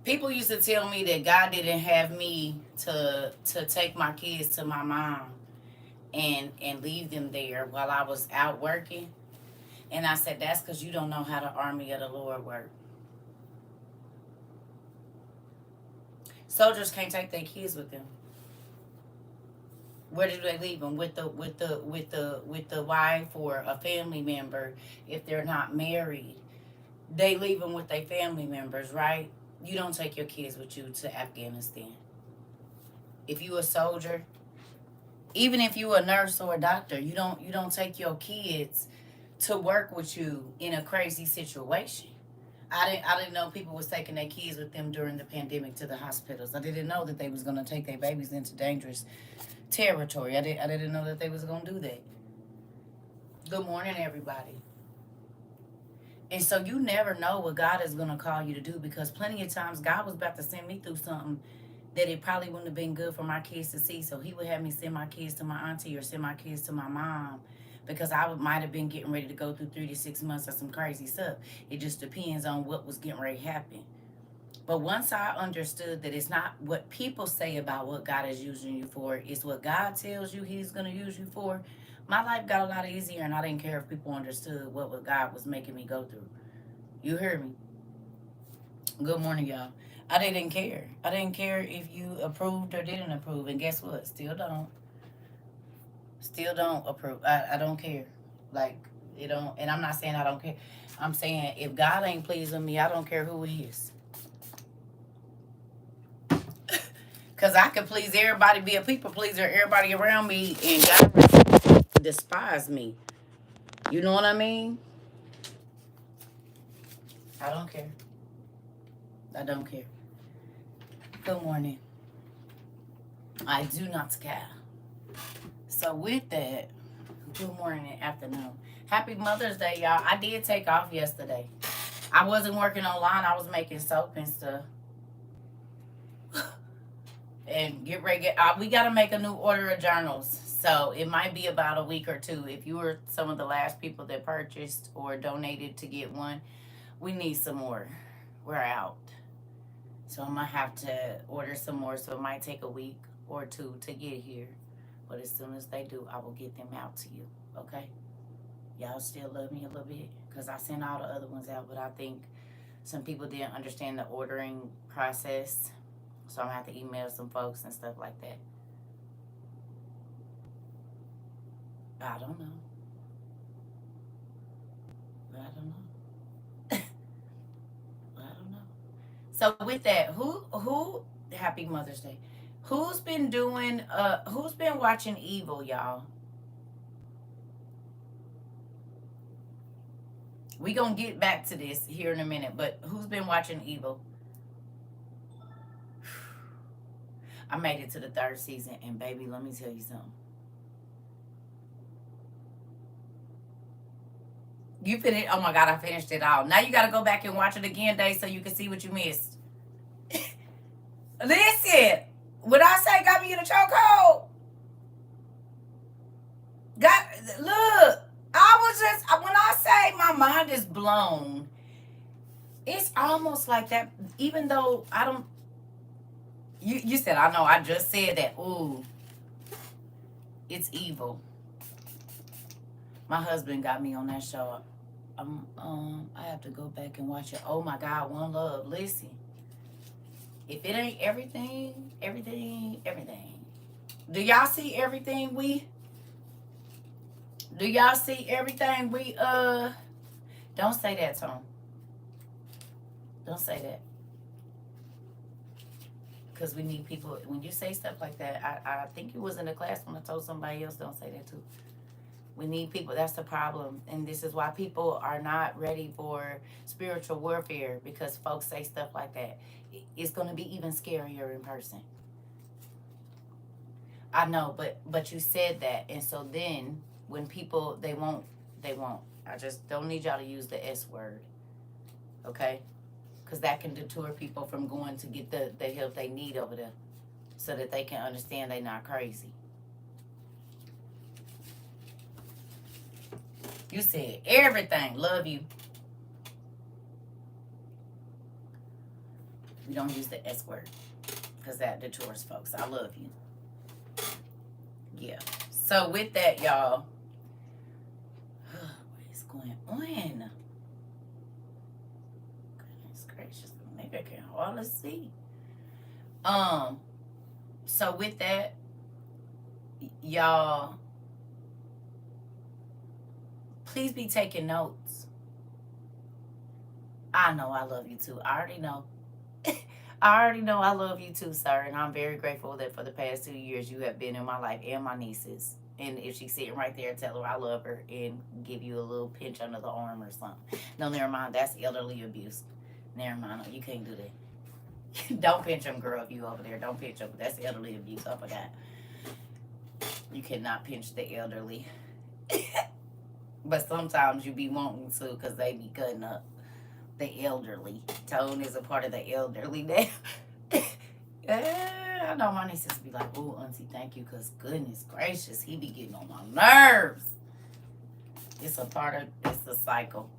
People used to tell me that God didn't have me to take my kids to my mom and leave them there while I was out working. And I said, that's because you don't know how the army of the Lord work. Soldiers can't take their kids with them. Where do they leave them? With the wife or a family member if they're not married. They leave them with their family members, right? You don't take your kids with you to Afghanistan. If you a soldier, even if you a nurse or a doctor, you don't take your kids to work with you in a crazy situation. I didn't know people was taking their kids with them during the pandemic to the hospitals. I didn't know that they was gonna take their babies into dangerous territory. I didn't know that they was gonna do that. Good morning, everybody. And so you never know what God is gonna call you to do, because plenty of times God was about to send me through something that it probably wouldn't have been good for my kids to see. So he would have me send my kids to my auntie or send my kids to my mom, because might have been getting ready to go through 3 to 6 months of some crazy stuff. It just depends on what was getting ready to happen. But once I understood that it's not what people say about what God is using you for, it's what God tells you he's going to use you for, my life got a lot easier, and I didn't care if people understood what God was making me go through. You heard me? Good morning, y'all. I didn't care. I didn't care if you approved or didn't approve. And guess what? Still don't. Still don't approve. I don't care. Like, it don't. And I'm not saying I don't care. I'm saying if God ain't pleased with me, I don't care who he is. Because I can please everybody, be a people pleaser, everybody around me, and God despise me. You know what I mean? I don't care. I don't care. Good morning. I do not care. So with that, good morning and afternoon. Happy Mother's Day, y'all. I did take off yesterday. I wasn't working online. I was making soap and stuff. And get ready. We got to make a new order of journals. So it might be about a week or two. If you were some of the last people that purchased or donated to get one, we need some more. We're out. So I'm going to have to order some more. So it might take a week or two to get here. But as soon as they do, I will get them out to you. Okay? Y'all still love me a little bit? Because I sent all the other ones out. But I think some people didn't understand the ordering process. So I'm going to have to email some folks and stuff like that. I don't know. I don't know. I don't know. So with that, who happy Mother's Day. Who's been watching Evil, y'all? We gonna get back to this here in a minute, but who's been watching Evil? I made it to the third season, and baby, let me tell you something. You finished? Oh my God, I finished it all. Now you got to go back and watch it again, Day, so you can see what you missed. Listen, when I say got me in a chokehold, look. I was just when I say my mind is blown, it's almost like that. Even though I don't, you said I know. I just said that. Ooh, it's evil. My husband got me on that show. I have to go back and watch it. Oh my God, One Love. Listen, if it ain't everything, everything, everything. Do y'all see everything we? Do y'all see everything we? Don't say that, Tom. Don't say that. Because we need people. When you say stuff like that, I think you was in the class when I told somebody else don't say that too. We need people. That's the problem. And this is why people are not ready for spiritual warfare, because folks say stuff like that. It's going to be even scarier in person. I know, but you said that. And so then when people, they won't. I just don't need y'all to use the S word. Okay? Because that can deter people from going to get the help they need over there, so that they can understand they're not crazy. You said everything. Love you. We don't use the S word because that deters folks. I love you. Yeah. So with that, y'all, what is going on? Goodness gracious, the nigga can hardly see. So with that, y'all, please be taking notes. I know I love you too. I already know. I already know I love you too, sir. And I'm very grateful that for the past 2 years you have been in my life and my nieces. And if she's sitting right there, tell her I love her and give you a little pinch under the arm or something. No, never mind. That's elderly abuse. Never mind. You can't do that. Don't pinch them, girl, if you over there. Don't pinch them. That's elderly abuse. I forgot. You cannot pinch the elderly. But sometimes you be wanting to because they be cutting up the elderly. Tone is a part of the elderly now. I know my nieces be like, "Oh, auntie, thank you," because goodness gracious, he be getting on my nerves. It's a part of, it's the cycle.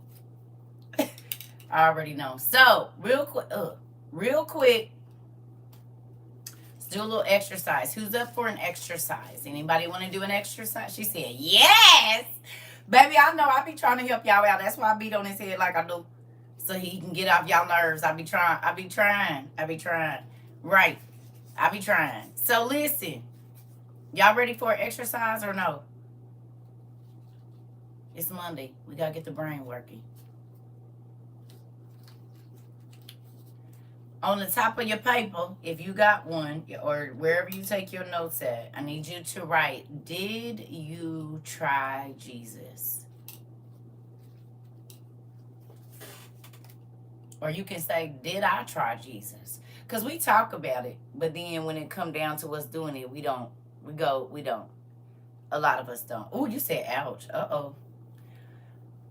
I already know. So, real quick, let's do a little exercise. Who's up for an exercise? Anybody want to do an exercise? She said, yes. Baby, I know I be trying to help y'all out. That's why I beat on his head like I do. So he can get off y'all nerves. I be trying. Right. I be trying. So listen. Y'all ready for an exercise or no? It's Monday. We got to get the brain working. On the top of your paper, if you got one, or wherever you take your notes at, I need you to write, did you try Jesus? Or you can say, did I try Jesus? Because we talk about it, but then when it come down to us doing it, we don't. A lot of us don't. Oh, you said ouch. Uh-oh.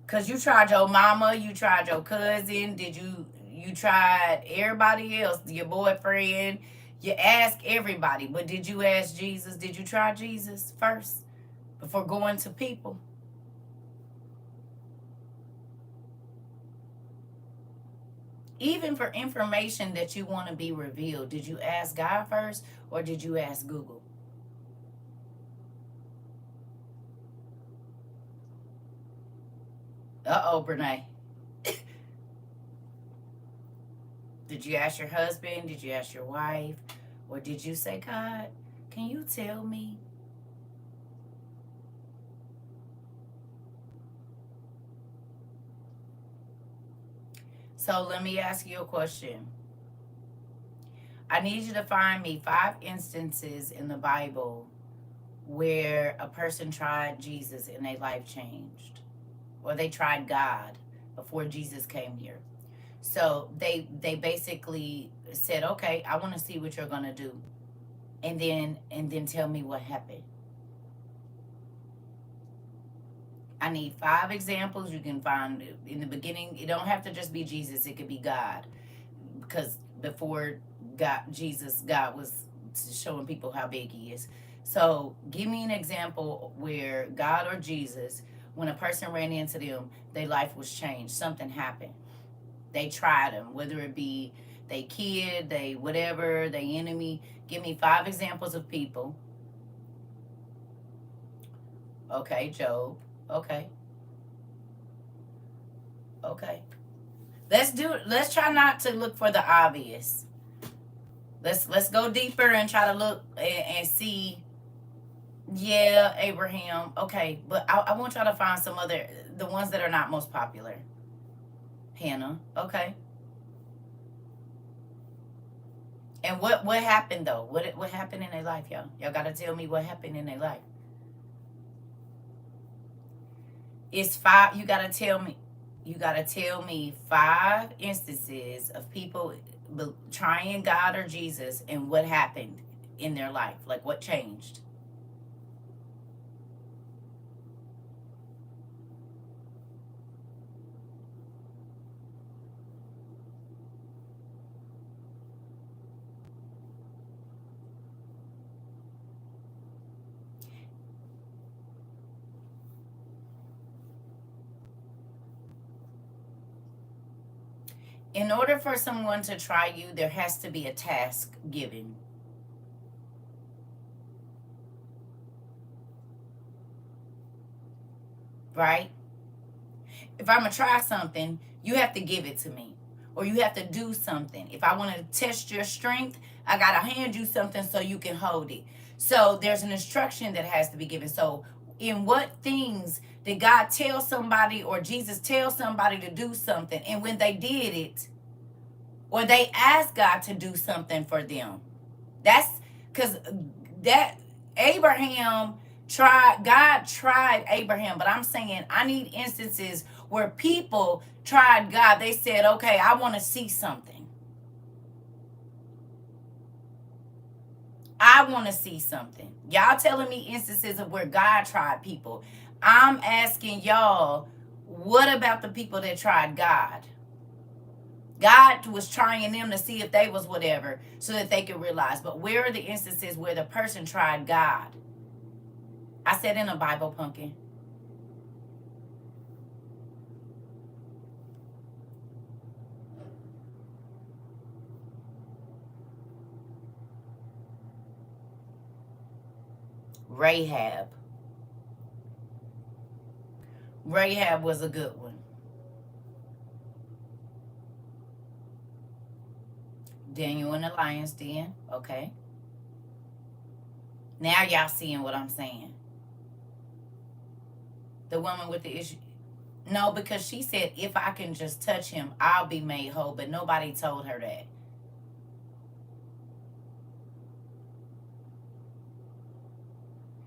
Because you tried your mama, you tried your cousin, you tried everybody else, your boyfriend, you asked everybody, but did you ask Jesus? Did you try Jesus first before going to people? Even for information that you want to be revealed, did you ask God first or did you ask Google? Uh-oh, Brene. Did you ask your husband? Did you ask your wife? Or did you say, God, can you tell me? So let me ask you a question. I need you to find me 5 instances in the Bible where a person tried Jesus and their life changed. Or they tried God before Jesus came here. So they basically said, okay, I want to see what you're going to do. And then tell me what happened. I need 5 examples. You can find in the beginning. It don't have to just be Jesus. It could be God. Because before God was showing people how big he is. So give me an example where God or Jesus, when a person ran into them, their life was changed. Something happened. They tried him, whether it be they kid, they whatever, they enemy. Give me 5 examples of people. Okay, Job. Okay. Let's try not to look for the obvious. Let's go deeper and try to look and see. Yeah, Abraham. Okay, but I want y'all to find some other, the ones that are not most popular. Hannah. Okay. And what happened though? What happened in their life, y'all? Y'all gotta tell me what happened in their life. It's 5. You gotta tell me 5 instances of people trying God or Jesus and what happened in their life. Like what changed. In order for someone to try you, there has to be a task given. Right? If I'm going to try something, you have to give it to me. Or you have to do something. If I want to test your strength, I got to hand you something so you can hold it. So there's an instruction that has to be given. So in what things did God tell somebody or Jesus tell somebody to do something? And when they did it, or they asked God to do something for them. That's because that Abraham tried, God tried Abraham, but I'm saying I need instances where people tried God. They said, okay, I want to see something. I want to see something. Y'all telling me instances of where God tried people. I'm asking y'all, what about the people that tried God? God was trying them to see if they was whatever so that they could realize. But where are the instances where the person tried God? I said in a Bible, pumpkin. Rahab. Rahab was a good one. Daniel in the lion's den. Okay. Now y'all seeing what I'm saying. The woman with the issue. No, because she said, if I can just touch him, I'll be made whole. But nobody told her that.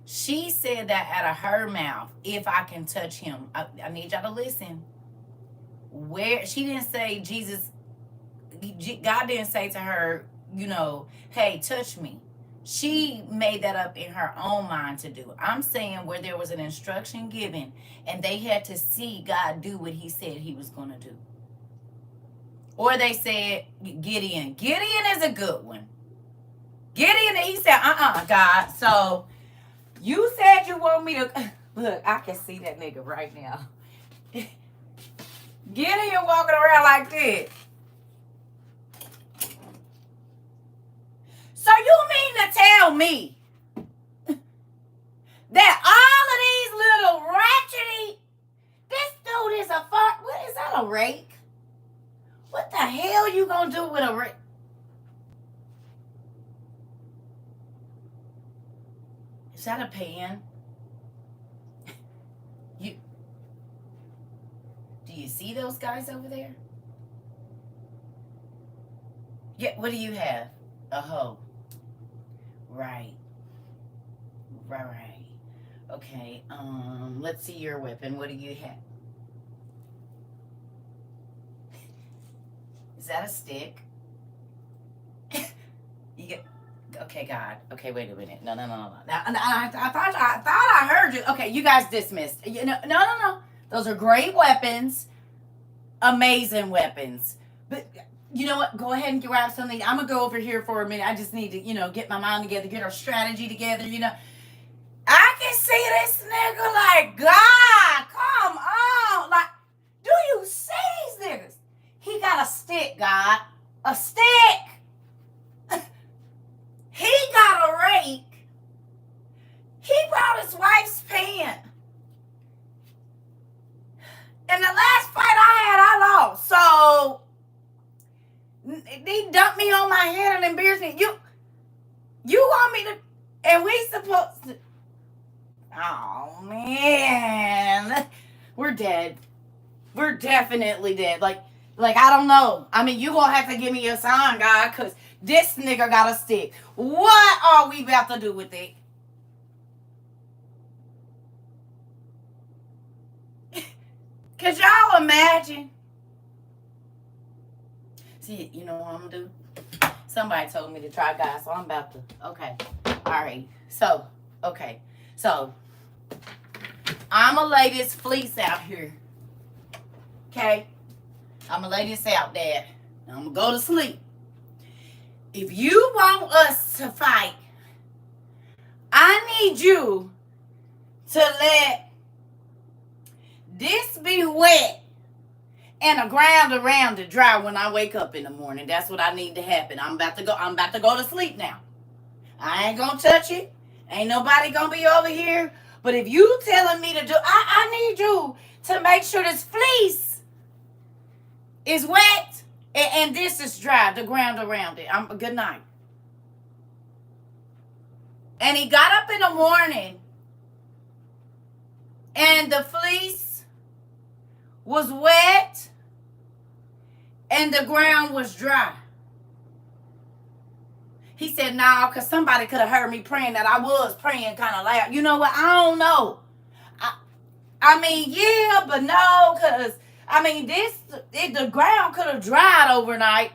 She said that out of her mouth, if I can touch him. I need y'all to listen. Where she didn't say Jesus, God didn't say to her, you know, hey, touch me. She made that up in her own mind to do. I'm saying where there was an instruction given and they had to see God do what he said he was going to do. Or they said, Gideon. Gideon is a good one. Gideon, he said, God. So you said you want me to... Look, I can see that nigga right now. Gideon walking around like this. So you mean to tell me that all of these little ratchety, this dude is a fuck, what is that, a rake? What the hell you gonna do with a rake? Is that a pan? Do you see those guys over there? Yeah, what do you have? A hoe. Right. Okay, let's see your weapon. What do you have? Is that a stick? You get... Okay, God. Okay, wait a minute. No. Now, I thought I heard you. Okay, you guys dismissed. No. Those are great weapons. Amazing weapons. But you know what? Go ahead and grab something. I'm going to go over here for a minute. I just need to, get my mind together, get our strategy together, I can see this nigga like, God, come on. Like, do you see these niggas? He got a stick, God. A stick. He got a rake. He brought his wife's pan. In the last fight I lost. So, they dumped me on my head and embarrassed me. You want me to... And we supposed to... Oh, man. We're dead. We're definitely dead. Like, I don't know. I mean, you gonna have to give me a sign, God, because this nigga got a stick. What are we about to do with it? Could y'all imagine? See, you know what I'm gonna do? Somebody told me to try God, so I'm about to. Okay. All right. So, okay. So, I'm gonna lay this fleece out here. Okay? I'm gonna lay this out there. I'm gonna go to sleep. If you want us to fight, I need you to let this be wet and the ground around it dry when I wake up in the morning. That's what I need to happen. I'm about to go to sleep now. I ain't gonna touch it. Ain't nobody gonna be over here. But if you telling me to do, I need you to make sure this fleece is wet and this is dry, the ground around it. Good night. And he got up in the morning and the fleece was wet and the ground was dry. He said, "No, because somebody could have heard me praying that I was praying kind of loud." You know what? I don't know. I mean, yeah, but no, because, I mean, the ground could have dried overnight.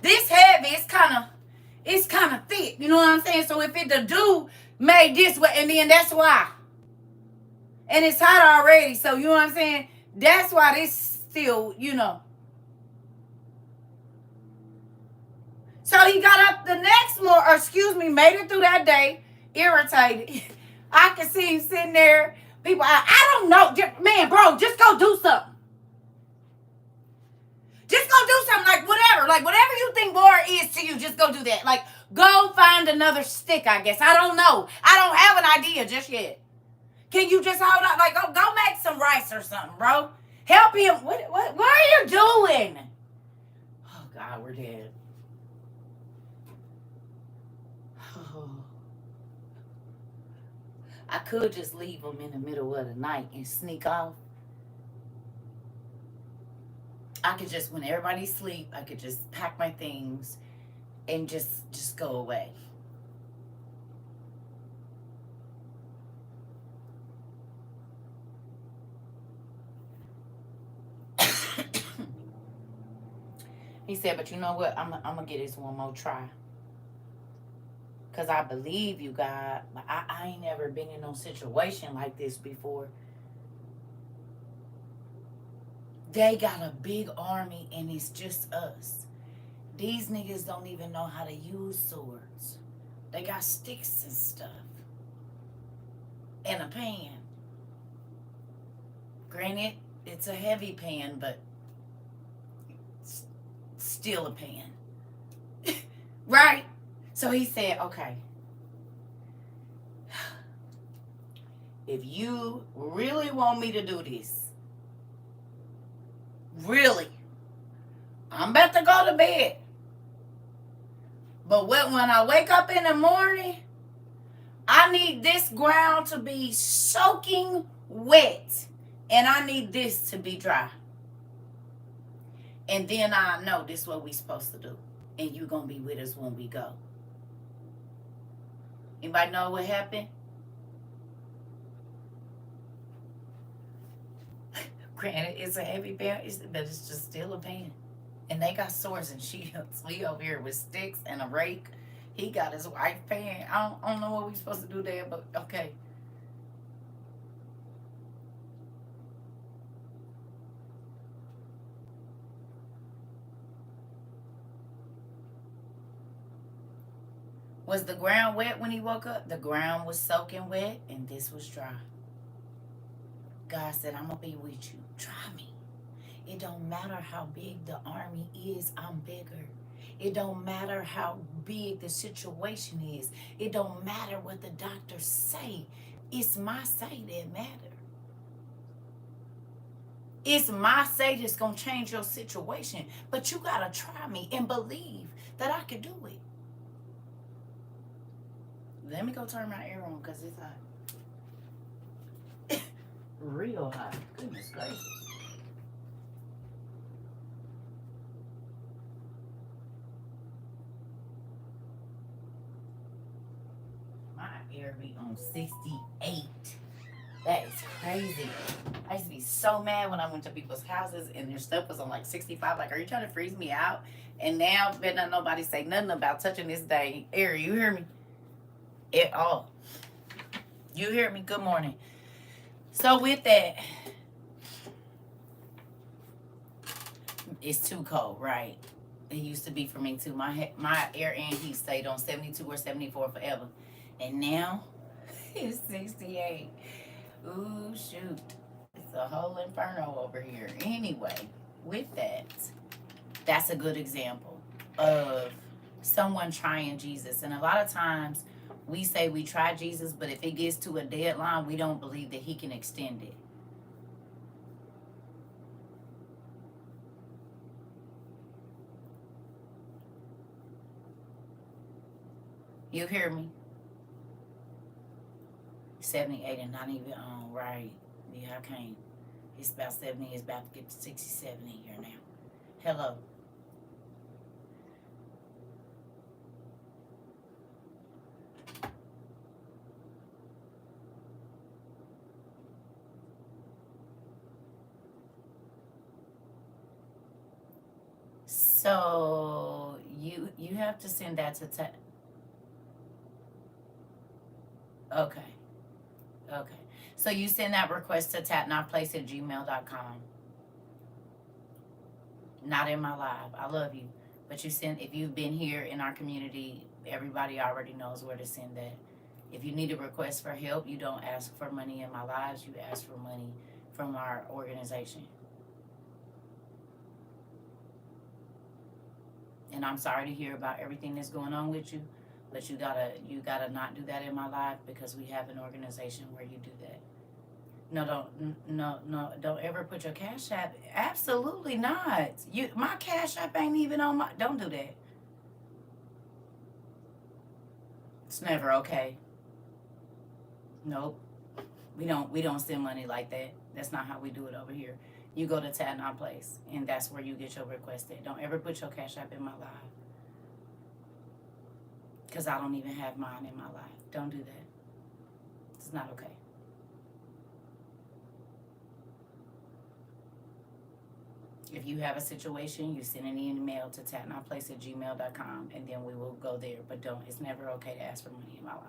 This heavy, it's kind of thick. You know what I'm saying? So if the dew made this way, and then that's why. And it's hot already, so you know what I'm saying? That's why this still, you know. So he got up the next morning, made it through that day, irritated. I could see him sitting there. People, I don't know. Man, bro, just go do something. Just go do something, like whatever you think war is to you, just go do that. Like, go find another stick, I guess. I don't know. I don't have an idea just yet. Can you just hold on? Like, go make some rice or something, bro. Help him. What are you doing? Oh, God, we're dead. Oh. I could just leave him in the middle of the night and sneak off. I could just, when everybody's asleep, I could just pack my things and just go away. He said, "But you know what? I'm going to get this one more try. Because I believe you, God. But I ain't never been in no situation like this before. They got a big army and it's just us. These niggas don't even know how to use swords. They got sticks and stuff. And a pan. Granted, it's a heavy pan, but it's still a pan." Right? So he said, "Okay, if you really want me to do this, really, I'm about to go to bed. But when I wake up in the morning, I need this ground to be soaking wet. And I need this to be dry. And then I know this is what we supposed to do. And you going to be with us when we go." Anybody know what happened? Granted, it's a heavy pan, but it's just still a pan. And they got swords and shields. We over here with sticks and a rake. He got his white pan. I don't know what we supposed to do there, but okay. Was the ground wet when he woke up? The ground was soaking wet, and this was dry. God said, "I'm going to be with you. Try me. It don't matter how big the army is, I'm bigger. It don't matter how big the situation is. It don't matter what the doctors say. It's my say that matter. It's my say that's going to change your situation. But you got to try me and believe that I can do it." Let me go turn my air on because it's hot. Real hot. Goodness gracious. My air be on 68. That is crazy. I used to be so mad when I went to people's houses and their stuff was on like 65. Like, are you trying to freeze me out? And now, better not nobody say nothing about touching this dang air. You hear me? At all. You hear me? Good morning. So with that, it's too cold, right? It used to be for me too. My air and heat stayed on 72 or 74 forever. And now It's 68. Ooh, shoot. It's a whole inferno over here. Anyway, with that, that's a good example of someone trying Jesus. And a lot of times we say we try Jesus, but if it gets to a deadline, we don't believe that he can extend it. You hear me? 78 and not even on, right? Yeah, I can't. It's about 70. It's about to get to 67 here now. Hello. So you have to send that to okay. Okay. So you send that request to tapnotplace@gmail.com. Not in my live. I love you. But you send, if you've been here in our community, everybody already knows where to send that. If you need a request for help, you don't ask for money in my lives, you ask for money from our organization. And I'm sorry to hear about everything that's going on with you, but you gotta not do that in my life, because we have an organization where you do that. No, don't ever put your Cash App. Absolutely not. My Cash App ain't even on my. Don't do that. It's never okay. Nope. We don't send money like that. That's not how we do it over here. You go to Tadnot Place, and that's where you get your request at. Don't ever put your Cash App in my live, because I don't even have mine in my life. Don't do that. It's not okay. If you have a situation, you send an email to tatnotplace@gmail.com, and then we will go there. But don't. It's never okay to ask for money in my life.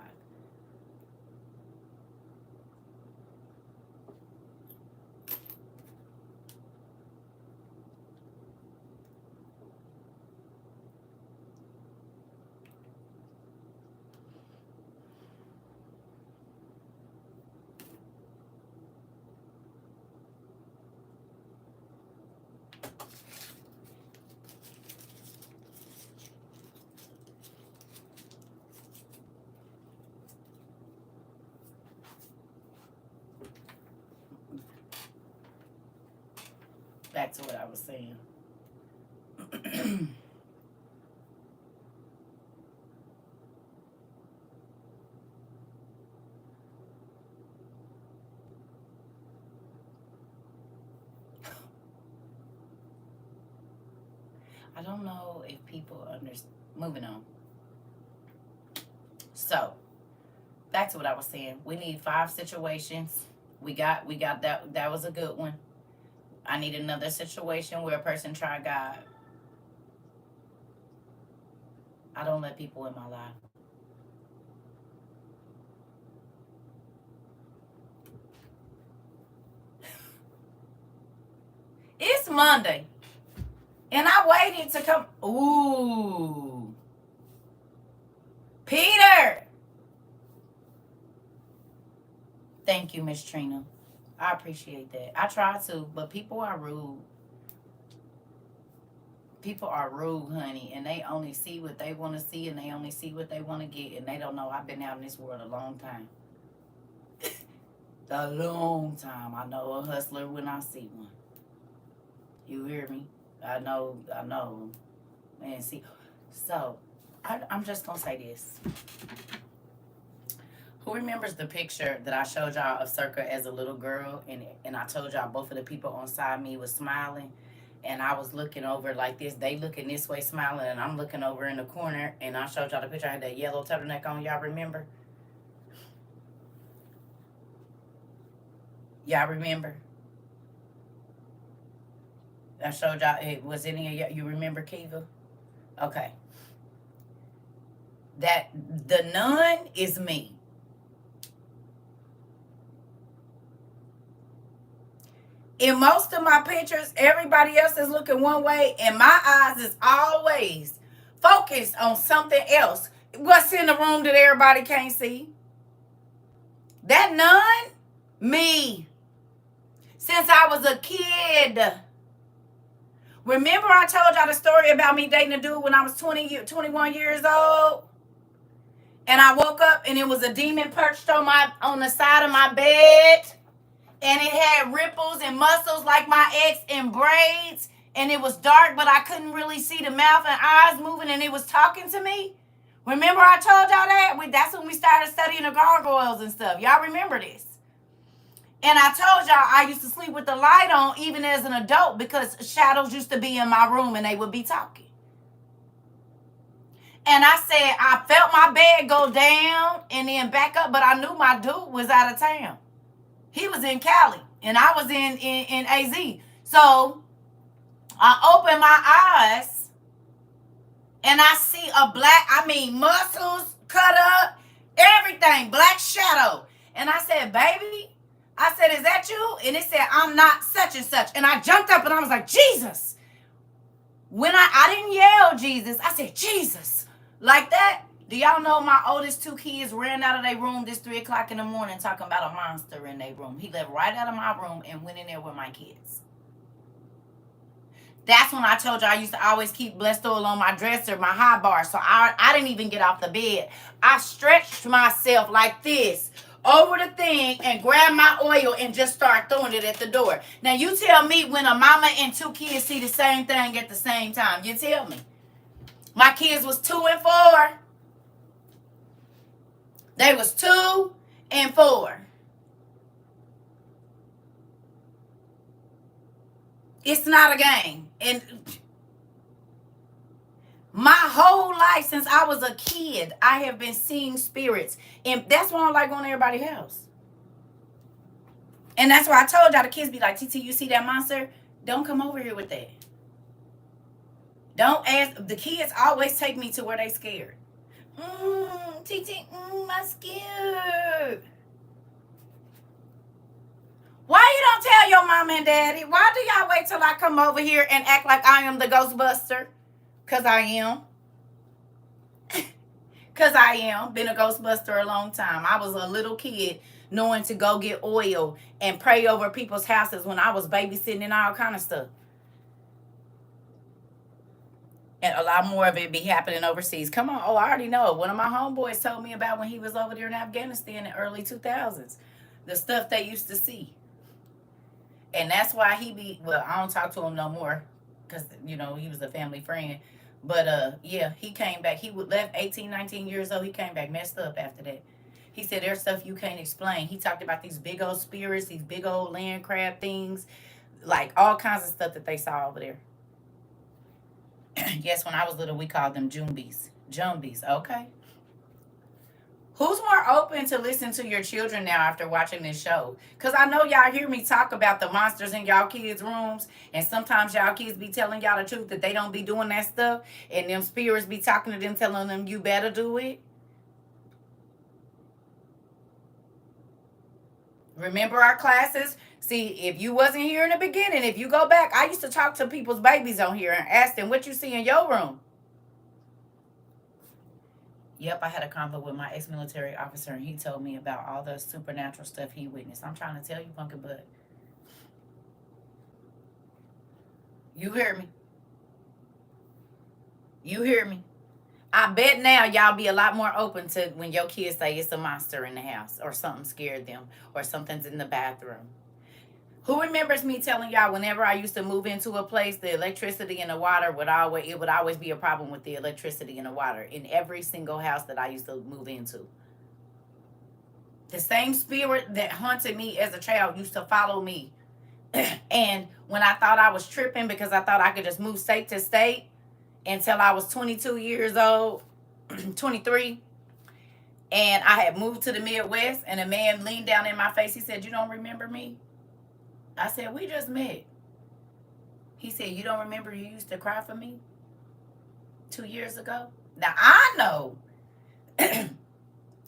Back to what I was saying. I don't know if people understand. Moving on. So, back to what I was saying. We need 5 situations. We got that. That was a good one. I need another situation where a person tried God. I don't let people in my life. It's Monday, and I waited to come. Ooh, Peter. Thank you, Miss Trina. I appreciate that. I try to, but people are rude. People are rude, honey, and they only see what they want to see, and they only see what they want to get, and they don't know I've been out in this world a long time. A long time. I know a hustler when I see one. You hear me? I know. Man, see. So, I'm just going to say this. Who remembers the picture that I showed y'all of CERCA as a little girl, and I told y'all both of the people on side me was smiling, and I was looking over like this. They looking this way smiling, and I'm looking over in the corner, and I showed y'all the picture. I had that yellow turtleneck on. Y'all remember? Y'all remember? I showed y'all. It was any of y'all. You remember Kiva? Okay. That the nun is me. In most of my pictures, everybody else is looking one way, and my eyes is always focused on something else. What's in the room that everybody can't see? That nun? Me. Since I was a kid. Remember I told y'all the story about me dating a dude when I was 21 years old? And I woke up and it was a demon perched on the side of my bed. And it had ripples and muscles like my ex in braids. And it was dark, but I couldn't really see the mouth and eyes moving, and it was talking to me. Remember I told y'all that? That's when we started studying the gargoyles and stuff. Y'all remember this? And I told y'all I used to sleep with the light on even as an adult because shadows used to be in my room and they would be talking. And I said, I felt my bed go down and then back up, but I knew my dude was out of town. He was in Cali and I was in AZ. So I opened my eyes and I see muscles cut up, everything, black shadow. And I said, baby, I said, is that you? And it said, I'm not such and such. And I jumped up and I was like, Jesus. When I didn't yell Jesus, I said, Jesus. Like that. Do y'all know my oldest 2 kids ran out of their room this 3 o'clock in the morning talking about a monster in their room? He left right out of my room and went in there with my kids. That's when I told you I used to always keep blessed oil on my dresser, my high bar. So I didn't even get off the bed. I stretched myself like this over the thing and grabbed my oil and just start throwing it at the door. Now you tell me when a mama and 2 kids see the same thing at the same time. You tell me. My kids was 2 and 4. They was 2 and 4. It's not a game. And my whole life since I was a kid, I have been seeing spirits. And that's why I don't like going to everybody's house. And that's why I told y'all the kids be like, TT, you see that monster? Don't come over here with that. Don't ask. The kids always take me to where they scared. TT, I'm scared. Why you don't tell your mom and daddy? Why do y'all wait till I come over here and act like I am the Ghostbuster? Because I am. Because I am. Been a Ghostbuster a long time. I was a little kid knowing to go get oil and pray over people's houses when I was babysitting and all kind of stuff. And a lot more of it be happening overseas. Come on. Oh, I already know. One of my homeboys told me about when he was over there in Afghanistan in the early 2000s. The stuff they used to see. And that's why I don't talk to him no more because, he was a family friend. But, yeah, he came back. He left 18, 19 years old. He came back messed up after that. He said there's stuff you can't explain. He talked about these big old spirits, these big old land crab things, like all kinds of stuff that they saw over there. Yes, when I was little, we called them Jumbies. Jumbies, okay. Who's more open to listen to your children now after watching this show? Because I know y'all hear me talk about the monsters in y'all kids' rooms. And sometimes y'all kids be telling y'all the truth that they don't be doing that stuff. And them spirits be talking to them, telling them you better do it. Remember our classes? See, if you wasn't here in the beginning, if you go back, I used to talk to people's babies on here and ask them what you see in your room. Yep, I had a convo with my ex-military officer, and he told me about all the supernatural stuff he witnessed. I'm trying to tell you, pumpkin butt. You hear me? You hear me? I bet now y'all be a lot more open to when your kids say it's a monster in the house or something scared them or something's in the bathroom. Who remembers me telling y'all whenever I used to move into a place, the electricity and the water would always be a problem with the electricity and the water in every single house that I used to move into. The same spirit that haunted me as a child used to follow me. And when I thought I was tripping because I thought I could just move state to state until I was 22 years old, 23, and I had moved to the Midwest, and a man leaned down in my face. He said, "You don't remember me?" I said, "We just met." He said, "You don't remember you used to cry for me 2 years ago?" Now, I know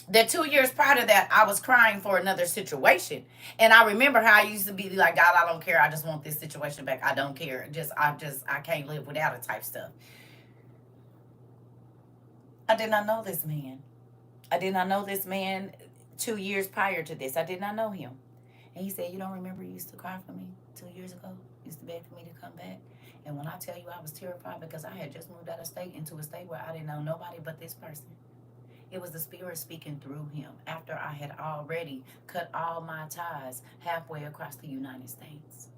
that 2 years prior to that, I was crying for another situation. And I remember how I used to be like, "God, I don't care. I just want this situation back. I don't care. I can't live without it," type stuff. I did not know this man. I did not know this man 2 years prior to this. I did not know him. And he said, "You don't remember you used to cry for me 2 years ago? You used to beg for me to come back." And when I tell you I was terrified because I had just moved out of state into a state where I didn't know nobody but this person. It was the Spirit speaking through him after I had already cut all my ties halfway across the United States.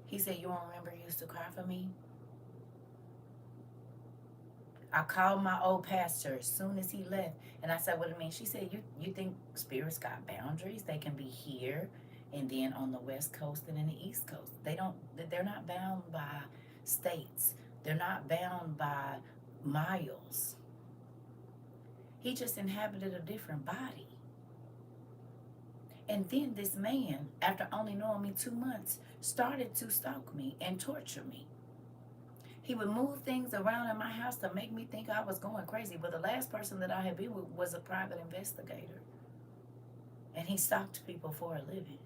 He said, "You don't remember you used to cry for me?" I called my old pastor as soon as he left, and I said, "What do you mean?" She said, "You think spirits got boundaries? They can be here, and then on the West Coast and in the East Coast. They don't. They're not bound by states. They're not bound by miles. He just inhabited a different body." And then this man, after only knowing me 2 months, started to stalk me and torture me. He would move things around in my house to make me think I was going crazy. But the last person that I had been with was a private investigator. And he stalked people for a living.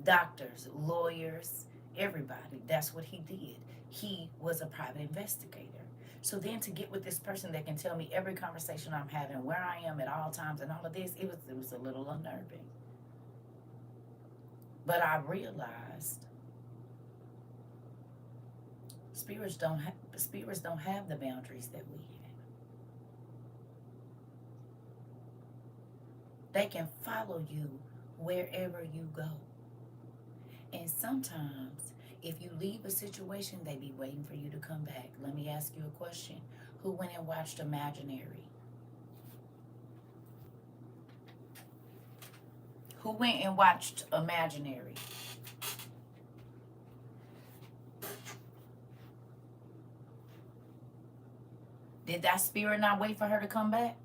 Doctors, lawyers, everybody. That's what he did. He was a private investigator. So then to get with this person that can tell me every conversation I'm having, where I am at all times and all of this, it was a little unnerving. But I realized spirits don't have the boundaries that we have. They can follow you wherever you go. And sometimes, if you leave a situation, they be waiting for you to come back. Let me ask you a question. Who went and watched Imaginary? Who went and watched Imaginary? Did that spirit not wait for her to come back?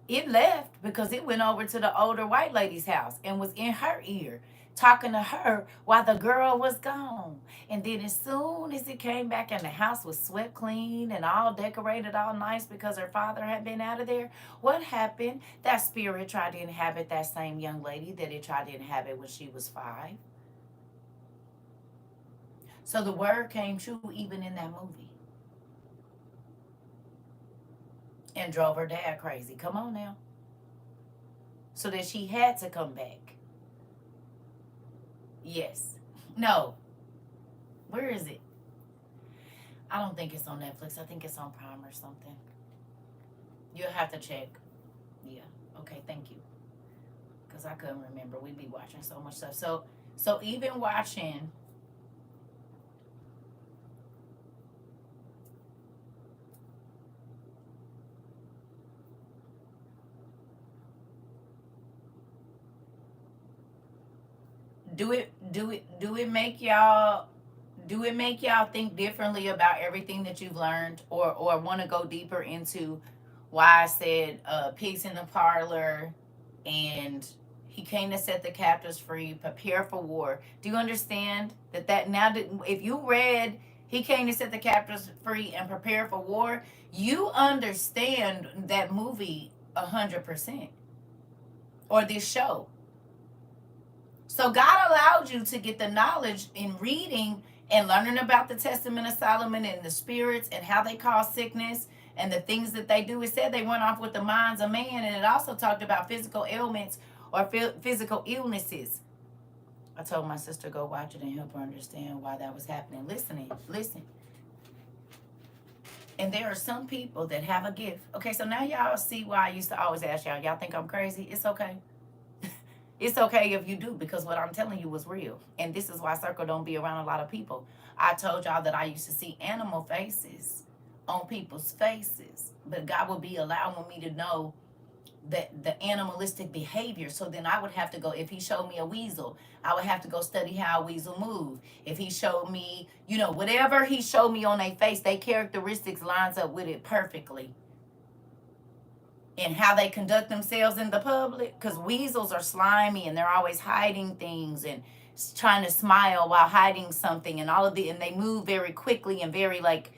It left because it went over to the older white lady's house and was in her ear, talking to her while the girl was gone. And then as soon as it came back and the house was swept clean and all decorated all nice because her father had been out of there, what happened? That spirit tried to inhabit that same young lady that it tried to inhabit when she was 5. So the word came true even in that movie. And drove her dad crazy. Come on now. So that she had to come back. Yes. No. Where is it? I don't think it's on Netflix. I think it's on Prime or something. You'll have to check. Yeah. Okay, thank you. Because I couldn't remember. We'd be watching so much stuff. So even watching do it make y'all think differently about everything that you've learned, or want to go deeper into why I said pigs in the parlor and he came to set the captives free, prepare for war? Do you understand that now that if you read he came to set the captives free and prepare for war, you understand that movie 100%, or this show. So God allowed you to get the knowledge in reading and learning about the Testament of Solomon and the spirits and how they cause sickness and the things that they do. It said they went off with the minds of man, and it also talked about physical ailments or physical illnesses. I told my sister go watch it and help her understand why that was happening. Listen. And there are some people that have a gift. Okay, so now y'all see why I used to always ask y'all think I'm crazy? It's okay. It's okay if you do, because what I'm telling you was real. And this is why CERCA don't be around a lot of people. I told y'all that I used to see animal faces on people's faces, but God would be allowing me to know that the animalistic behavior. So then I would have to go, if he showed me a weasel, I would have to go study how a weasel move. If he showed me, whatever he showed me on their face, their characteristics lines up with it perfectly. And how they conduct themselves in the public, because weasels are slimy and they're always hiding things and trying to smile while hiding something and all of the, and they move very quickly and very like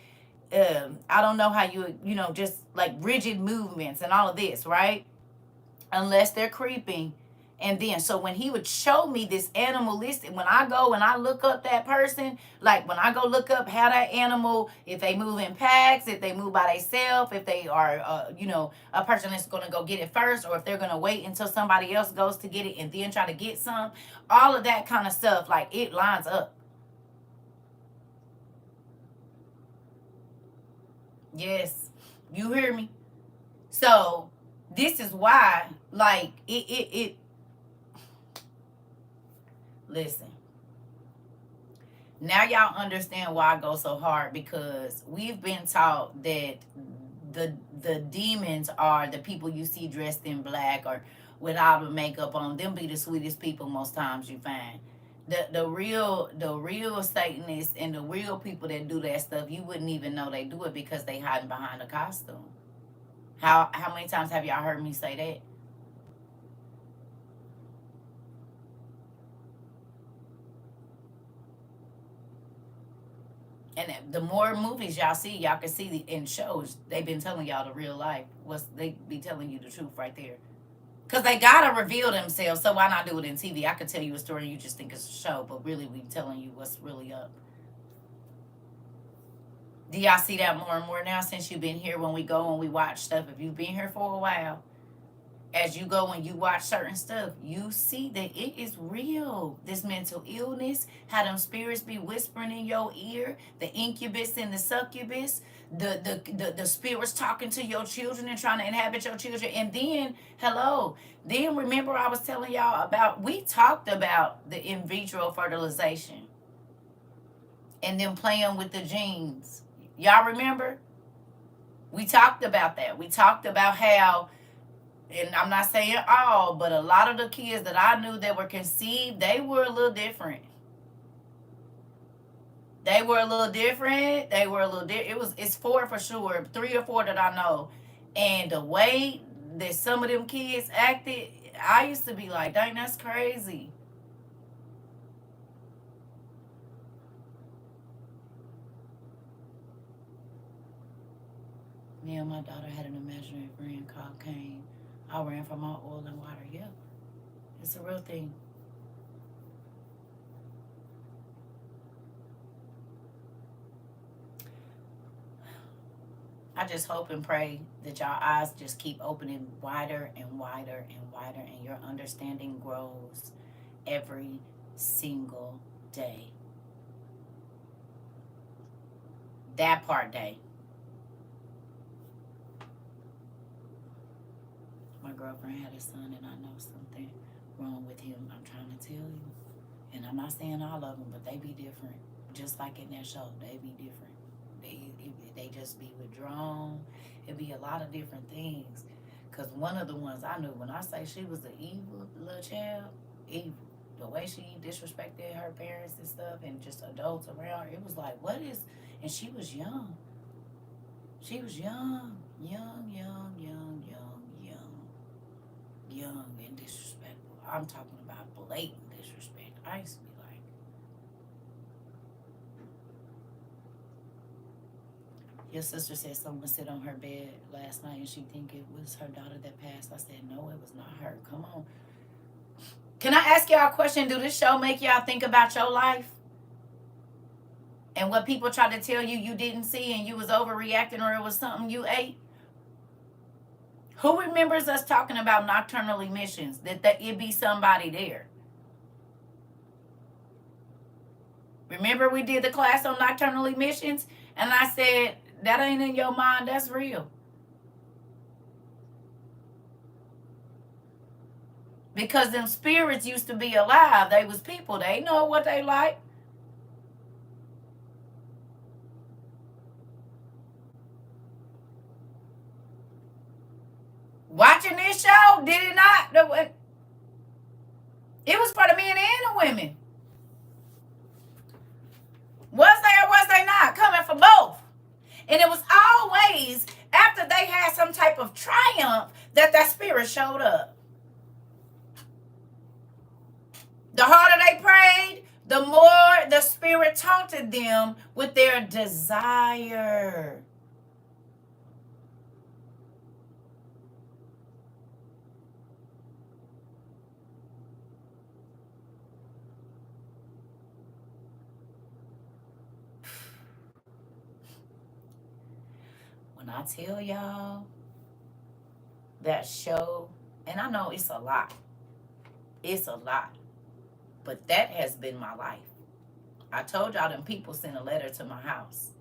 I don't know how just like rigid movements and all of this, right? Unless they're creeping And then, so when he would show me this animalistic, when I go and I look up that person, like when I go look up how that animal, if they move in packs, if they move by themselves, if they are, a person that's going to go get it first, or if they're going to wait until somebody else goes to get it and then try to get some, all of that kind of stuff, like it lines up. Yes, you hear me? So this is why, like, listen. Now y'all understand why I go so hard, because we've been taught that the demons are the people you see dressed in black or without the makeup on. Them be the sweetest people most times you find. The real Satanists and the real people that do that stuff, you wouldn't even know they do it because they hiding behind a costume. How many times have y'all heard me say that? And the more movies y'all see, y'all can see in shows, they've been telling y'all the real life. They be telling you the truth right there. Because they gotta reveal themselves, so why not do it in TV? I could tell you a story and you just think it's a show, but really we telling you what's really up. Do y'all see that more and more now since you've been here when we go and we watch stuff? If you've been here for a while, as you go and you watch certain stuff, you see that it is real. This mental illness, how them spirits be whispering in your ear, the incubus and the succubus, the spirits talking to your children and trying to inhabit your children. And then, hello, then remember I was telling y'all about, we talked about the in vitro fertilization and them playing with the genes. Y'all remember? We talked about that. We talked about how, and I'm not saying all, but a lot of the kids that I knew that were conceived, they were a little different. They were a little different. It's four for sure, 3 or 4 that I know. And the way that some of them kids acted, I used to be like, dang, that's crazy. Me and my daughter had an imaginary friend called Cain. I ran from my oil and water. Yeah, it's a real thing. I just hope and pray that y'all eyes just keep opening wider and wider and wider, and your understanding grows every single day. That part day. My girlfriend had a son, and I know something wrong with him. I'm trying to tell you. And I'm not saying all of them, but they be different. Just like in that show, they be different. They just be withdrawn. It be a lot of different things. Cause one of the ones I knew, when I say she was an evil little child, evil. The way she disrespected her parents and stuff, and just adults around her, it was like, what is? And she was young. She was young, young and disrespectful. I'm talking about blatant disrespect. I used to be like, your sister said someone sit on her bed last night and she think it was her daughter that passed. I said, no, it was not her. Come on. Can I ask y'all a question? Do this show make y'all think about your life? And what people try to tell you didn't see and you was overreacting, or it was something you ate? Who remembers us talking about nocturnal emissions? That it be somebody there. Remember we did the class on nocturnal emissions? And I said, that ain't in your mind, that's real. Because them spirits used to be alive. They was people. They know what they like. Watching this show, did it not? It was for the men and the women. Was they or was they not? Coming for both. And it was always after they had some type of triumph that spirit showed up. The harder they prayed, the more the spirit taunted them with their desire. When I tell y'all that show, and I know it's a lot. It's a lot. But that has been my life. I told y'all them people sent a letter to my house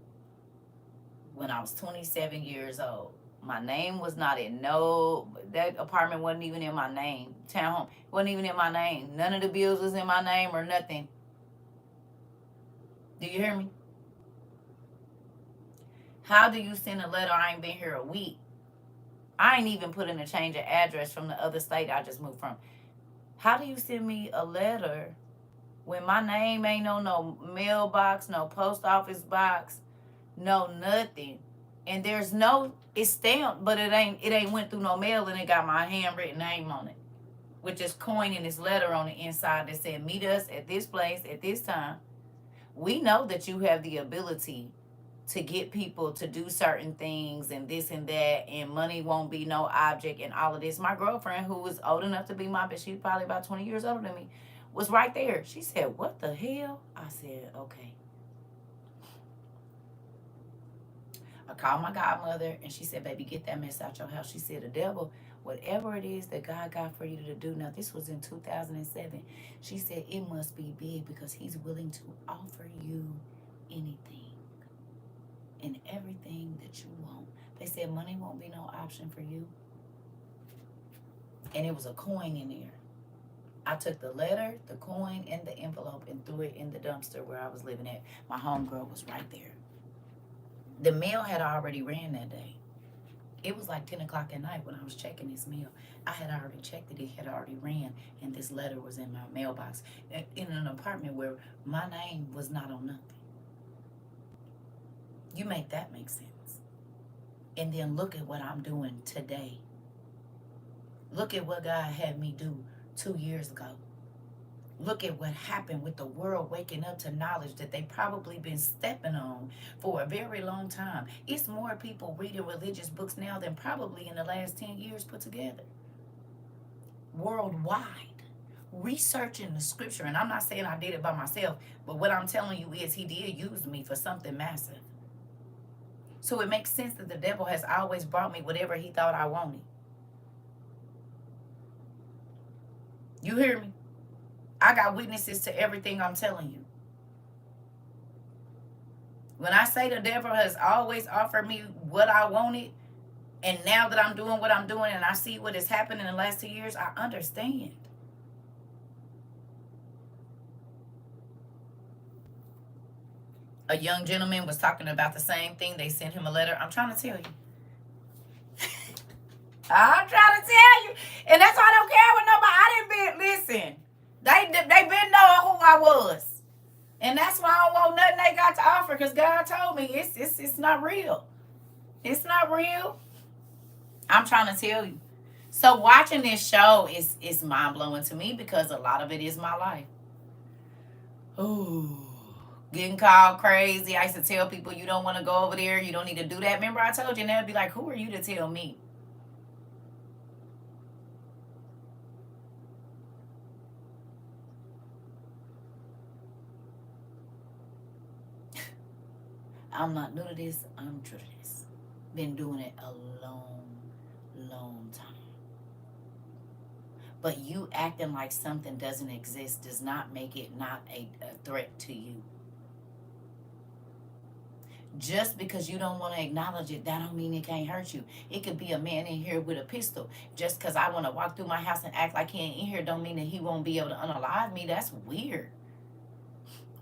when I was 27 years old. My name was not in that apartment wasn't even in my name. Townhome wasn't even in my name. None of the bills was in my name or nothing. Do you hear me? How do you send a letter? I ain't been here a week. I ain't even put in a change of address from the other state I just moved from. How do you send me a letter when my name ain't on no mailbox, no post office box, no nothing? And there's no, it's stamped, but it ain't went through no mail, and it got my handwritten name on it, with this coin and this letter on the inside that said, meet us at this place at this time. We know that you have the ability to get people to do certain things and this and that, and money won't be no object and all of this. My girlfriend, who was old enough to be my bitch, she's probably about 20 years older than me, was right there. She said, what the hell? I said, okay. I called my godmother, and she said, baby, get that mess out your house. She said, the devil, whatever it is that God got for you to do. Now, this was in 2007. She said, it must be big, because he's willing to offer you anything and everything that you want. They said money won't be no option for you. And it was a coin in there. I took the letter, the coin, and the envelope and threw it in the dumpster where I was living at. My homegirl was right there. The mail had already ran that day. It was like 10 o'clock at night when I was checking this mail. I had already checked it. It had already ran, and this letter was in my mailbox in an apartment where my name was not on nothing. You make that make sense. And then look at what I'm doing today. Look at what God had me do 2 years ago. Look at what happened with the world waking up to knowledge that they probably been stepping on for a very long time. It's more people reading religious books now than probably in the last 10 years put together. Worldwide. Researching the scripture. And I'm not saying I did it by myself, but what I'm telling you is he did use me for something massive. So it makes sense that the devil has always brought me whatever he thought I wanted. You hear me? I got witnesses to everything I'm telling you. When I say the devil has always offered me what I wanted, and now that I'm doing what I'm doing and I see what has happened in the last 2 years, I understand. A young gentleman was talking about the same thing. They sent him a letter. I'm trying to tell you. I'm trying to tell you. And that's why I don't care what nobody. I didn't be, listen. They been knowing who I was. And that's why I don't want nothing they got to offer, because God told me it's not real. It's not real. I'm trying to tell you. So watching this show is mind-blowing to me, because a lot of it is my life. Ooh. Getting called crazy. I used to tell people, you don't want to go over there. You don't need to do that. Remember I told you? And they'd be like, who are you to tell me? I'm not new to this. I'm true to this. Been doing it a long, long time. But you acting like something doesn't exist does not make it not a threat to you. Just because you don't want to acknowledge it, that don't mean it can't hurt you. It could be a man in here with a pistol. Just because I want to walk through my house and act like he ain't in here don't mean that he won't be able to unalive me. That's weird.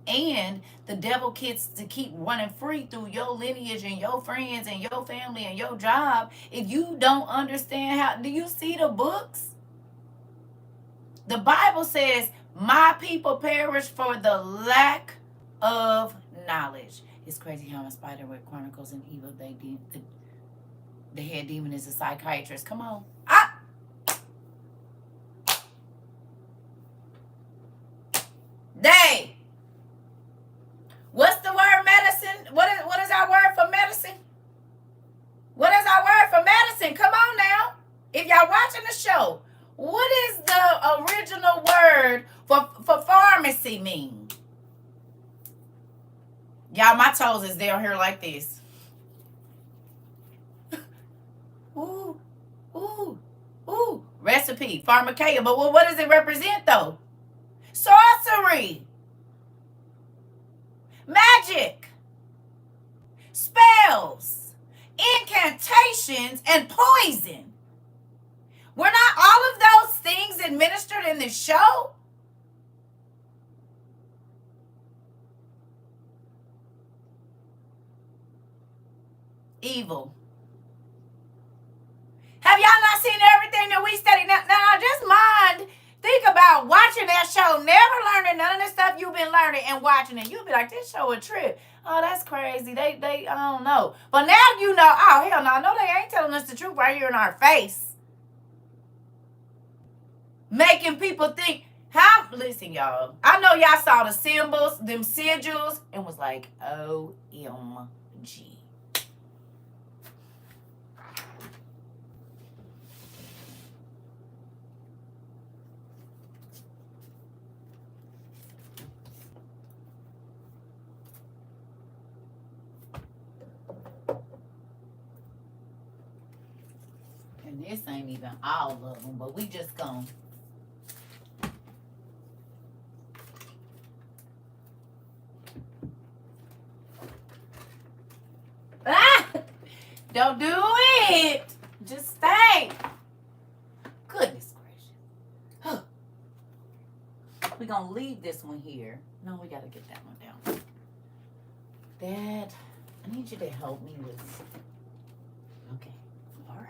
And the devil gets to keep running free through your lineage and your friends and your family and your job. If you don't understand how, do you see the books? The Bible says, my people perish for the lack of knowledge. It's crazy how in Spiderwick Chronicles and Evil, the head demon is a psychiatrist. Come on. Ah! They. What's the word medicine? What is our word for medicine? What is our word for medicine? Come on now. If y'all watching the show, what is the original word for pharmacy mean? Y'all, my toes is down here like this. Ooh, ooh, recipe, pharmakeia. But what does it represent though? Sorcery, magic, spells, incantations, and poison. Were not all of those things administered in this show? Evil. Have y'all not seen everything that we study? Now just mind, think about watching that show, never learning none of the stuff you've been learning and watching it. You'll be like, this show a trip. Oh, that's crazy. They I don't know. But now you know, oh, hell no, they ain't telling us the truth right here in our face. Making people think, listen, y'all. I know y'all saw the symbols, them sigils, and was like, OMG. And this ain't even all of them, but we just gonna. Don't do it. Just stay. Goodness gracious. We're going to leave this one here. No, we got to get that one down. Dad, I need you to help me with. Okay. All right.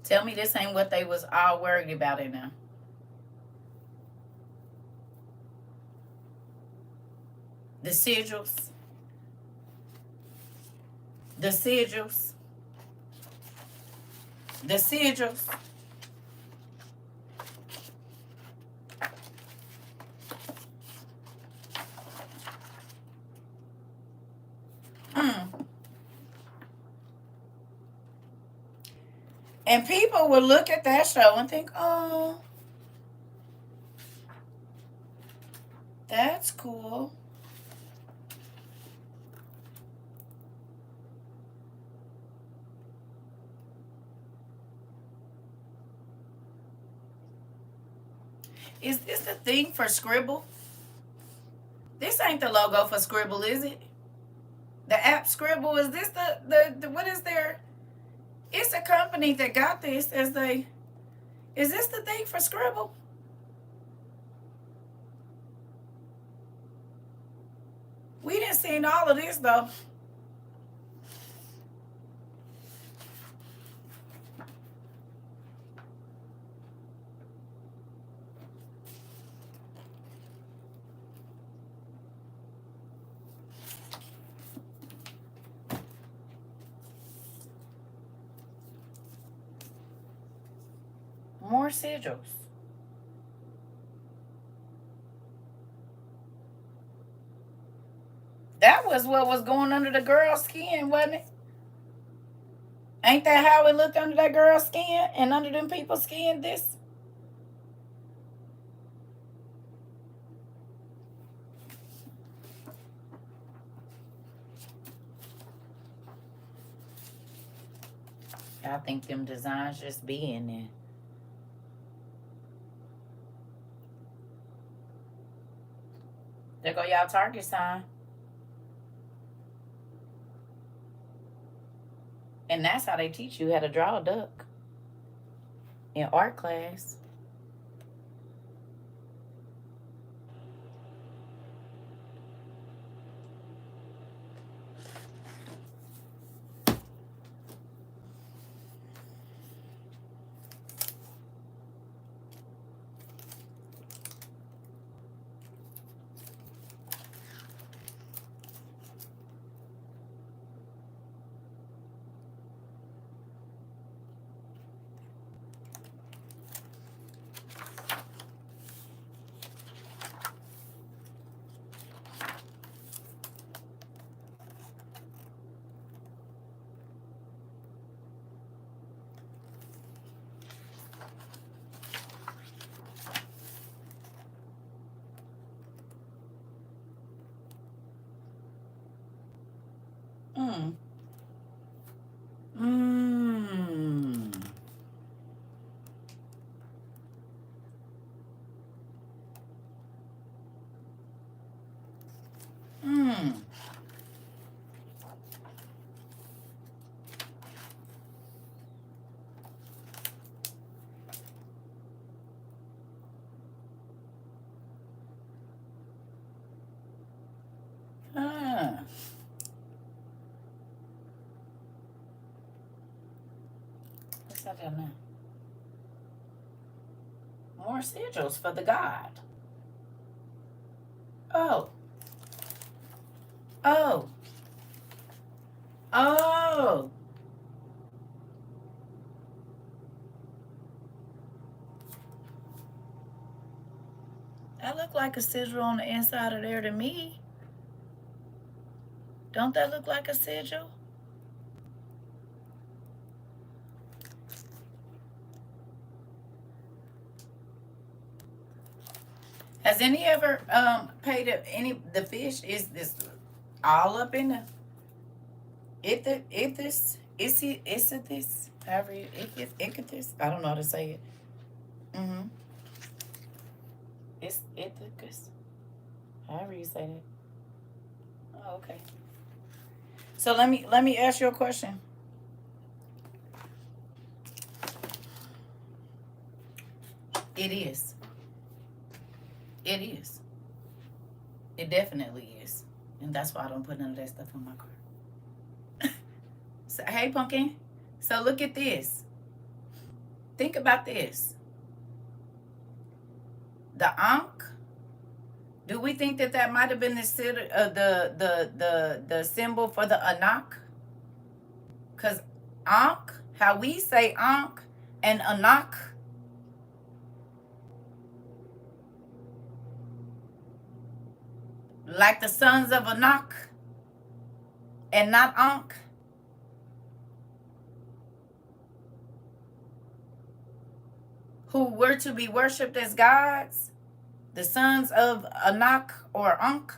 Tell me this ain't what they was all worried about in there. The sigils. The sigils. The sigils. And people will look at that show and think, oh, that's cool. Is this the thing for Scribble? This ain't the logo for Scribble, is it? The app Scribble, is this the what is their? It's a company that got this as they. Is this the thing for Scribble? We didn't see all of this though. More sigils. That was what was going under the girl's skin, wasn't it? Ain't that how it looked under that girl's skin and under them people's skin? This. I think them designs just be in there. There go y'all target sign. And that's how they teach you how to draw a duck in art class. Mm. Mm. Ah. What's that down there? More sigils for the god. Oh. Oh. Oh. That look like a sigil on the inside of there to me. Don't that look like a sigil? Has any ever paid any the fish? Is this all up in the if this is it this however it this I don't know how to say it. Mm-hmm. It's this however you say that. Oh, okay. So let me ask you a question. It is. It is. It definitely is. And that's why I don't put none of that stuff in my car. So, hey, Pumpkin. So look at this. Think about this. The Ankh. Do we think that might have been the symbol for the Anak? Because Ankh, how we say Ankh and Anak, like the sons of Anak and not Ankh. Who were to be worshipped as gods, the sons of Anak or Ankh.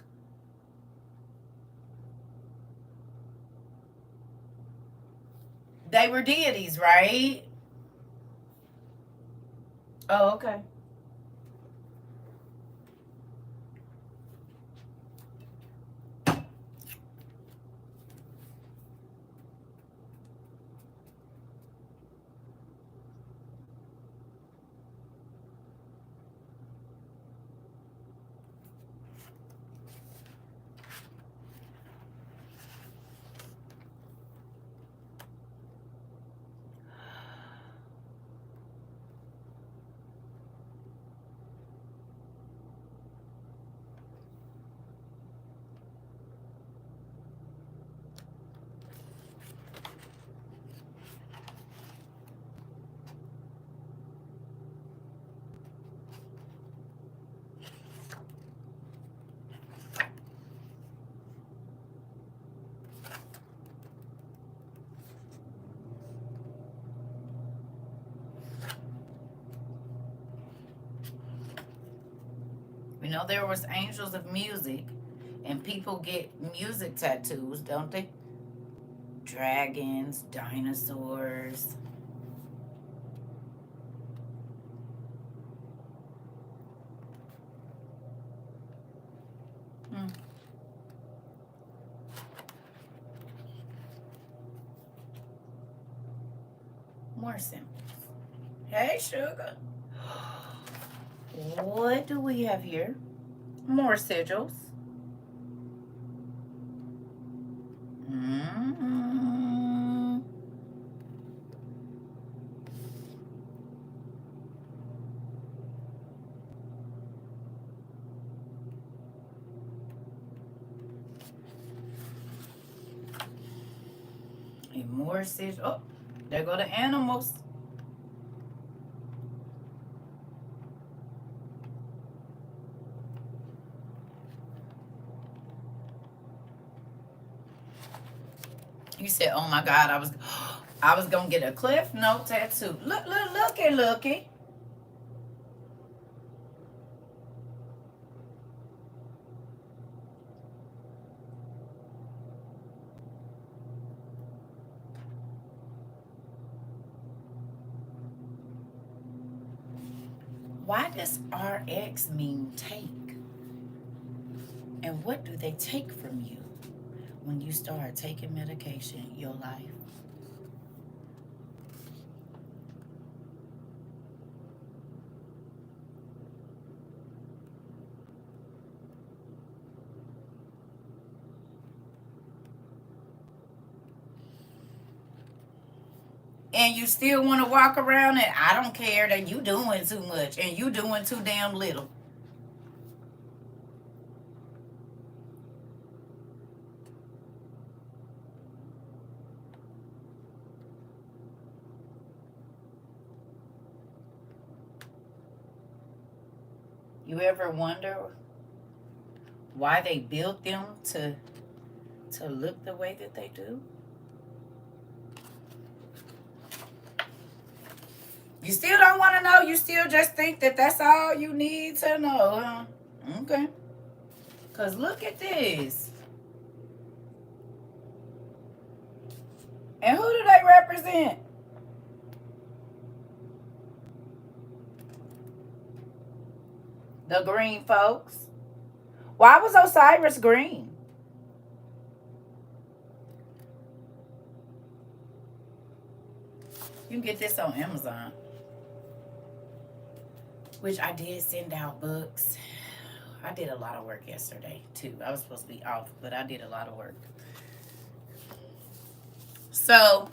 They were deities, right? Oh, okay. We know there was angels of music, and people get music tattoos, don't they? Dragons, dinosaurs. Hmm. More symbols. Hey, sugar. What do we have here? More sigils. Mm-hmm. And more sigils. Oh, there go the animals. You said, "Oh my God, I was gonna get a Cliff Note tattoo." Looky. Why does RX mean take? And what do they take from you when you start taking medication your life? And you still want to walk around and I don't care that you doing too much and you doing too damn little. You ever wonder why they built them to look the way that they do? You still don't want to know? You still just think that that's all you need to know, huh? Okay. Because look at this. And who do they represent? The green folks. Why was Osiris green? You can get this on Amazon. Which I did send out books. I did a lot of work yesterday too. I was supposed to be off, but I did a lot of work. So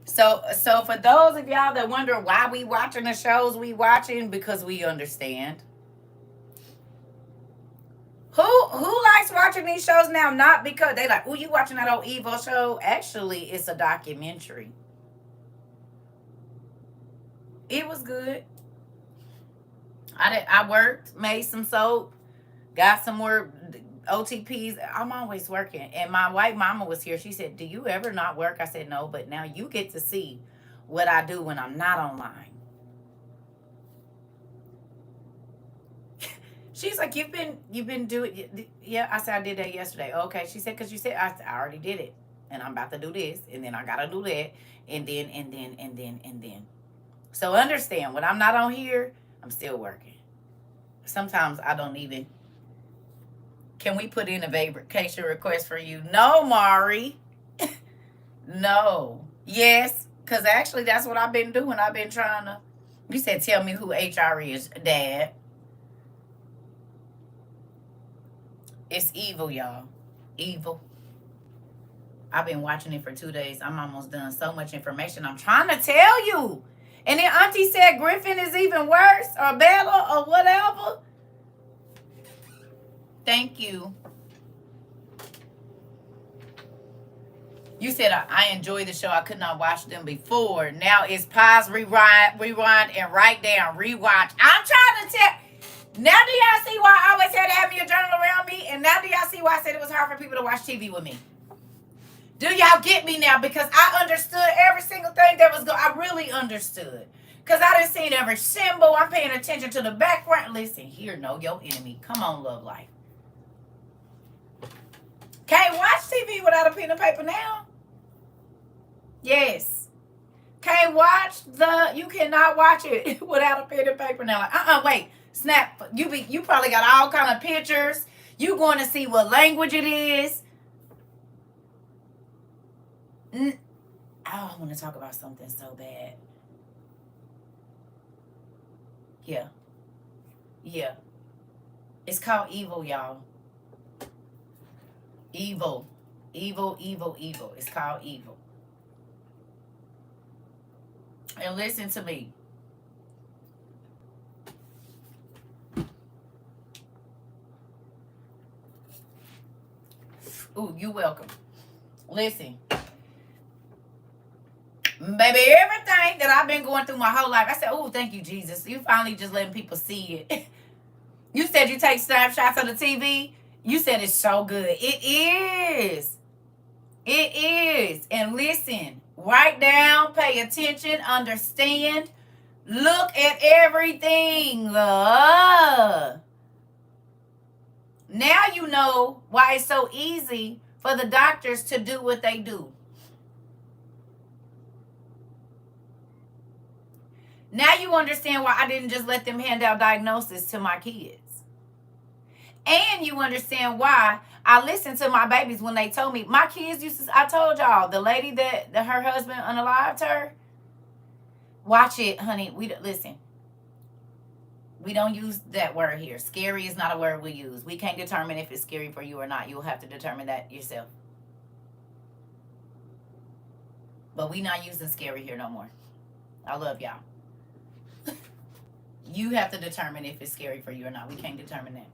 for those of y'all that wonder why we watching the shows we watching, because we understand. Who likes watching these shows now? Not because they like, oh, you watching that old Evo show? Actually, it's a documentary. It was good. I worked, made some soap, got some more OTPs. I'm always working. And my white mama was here. She said, do you ever not work? I said, no, but now you get to see what I do when I'm not online. She's like, you've been doing, yeah. I said, I did that yesterday. Okay. She said, because you said, I already did it. And I'm about to do this. And then I got to do that. And then. So understand, when I'm not on here, I'm still working. Sometimes I don't even. Can we put in a vacation request for you? No, Mari. No. Yes. Because actually, that's what I've been doing. I've been trying to. You said, tell me who HR is, Dad. It's evil, y'all. Evil. I've been watching it for 2 days. I'm almost done. So much information I'm trying to tell you. And then Auntie said Griffin is even worse, or Bella, or whatever. Thank you. You said I enjoy the show. I could not watch them before. Now it's pause, rewind, and write down, rewatch. I'm trying to tell. Now do y'all see why I always had to have me a journal around me? And now do y'all see why I said it was hard for people to watch TV with me? Do y'all get me now? Because I understood every single thing that was going on. I really understood. Because I done seen every symbol. I'm paying attention to the background. Listen, here, know your enemy. Come on, love life. Can't watch TV without a pen and paper now. Yes. Can't watch you cannot watch it without a pen and paper now. Like, wait. Snap. You probably got all kind of pictures. You going to see what language it is. I want to talk about something so bad. Yeah. It's called evil, y'all. Evil. It's called evil. And listen to me. Ooh, you welcome. Listen. Baby, everything that I've been going through my whole life, I said, oh, thank you, Jesus. You finally just letting people see it. You said you take snapshots of the TV. You said it's so good. It is. It is. And listen, write down, pay attention, understand, look at everything. Now you know why it's so easy for the doctors to do what they do. Now you understand why I didn't just let them hand out diagnosis to my kids. And you understand why I listened to my babies when they told me. My kids used to, I told y'all, the lady that her husband unalived her. Watch it, honey. Listen. We don't use that word here. Scary is not a word we use. We can't determine if it's scary for you or not. You'll have to determine that yourself. But we not using scary here no more. I love y'all. You have to determine if it's scary for you or not. We can't determine that.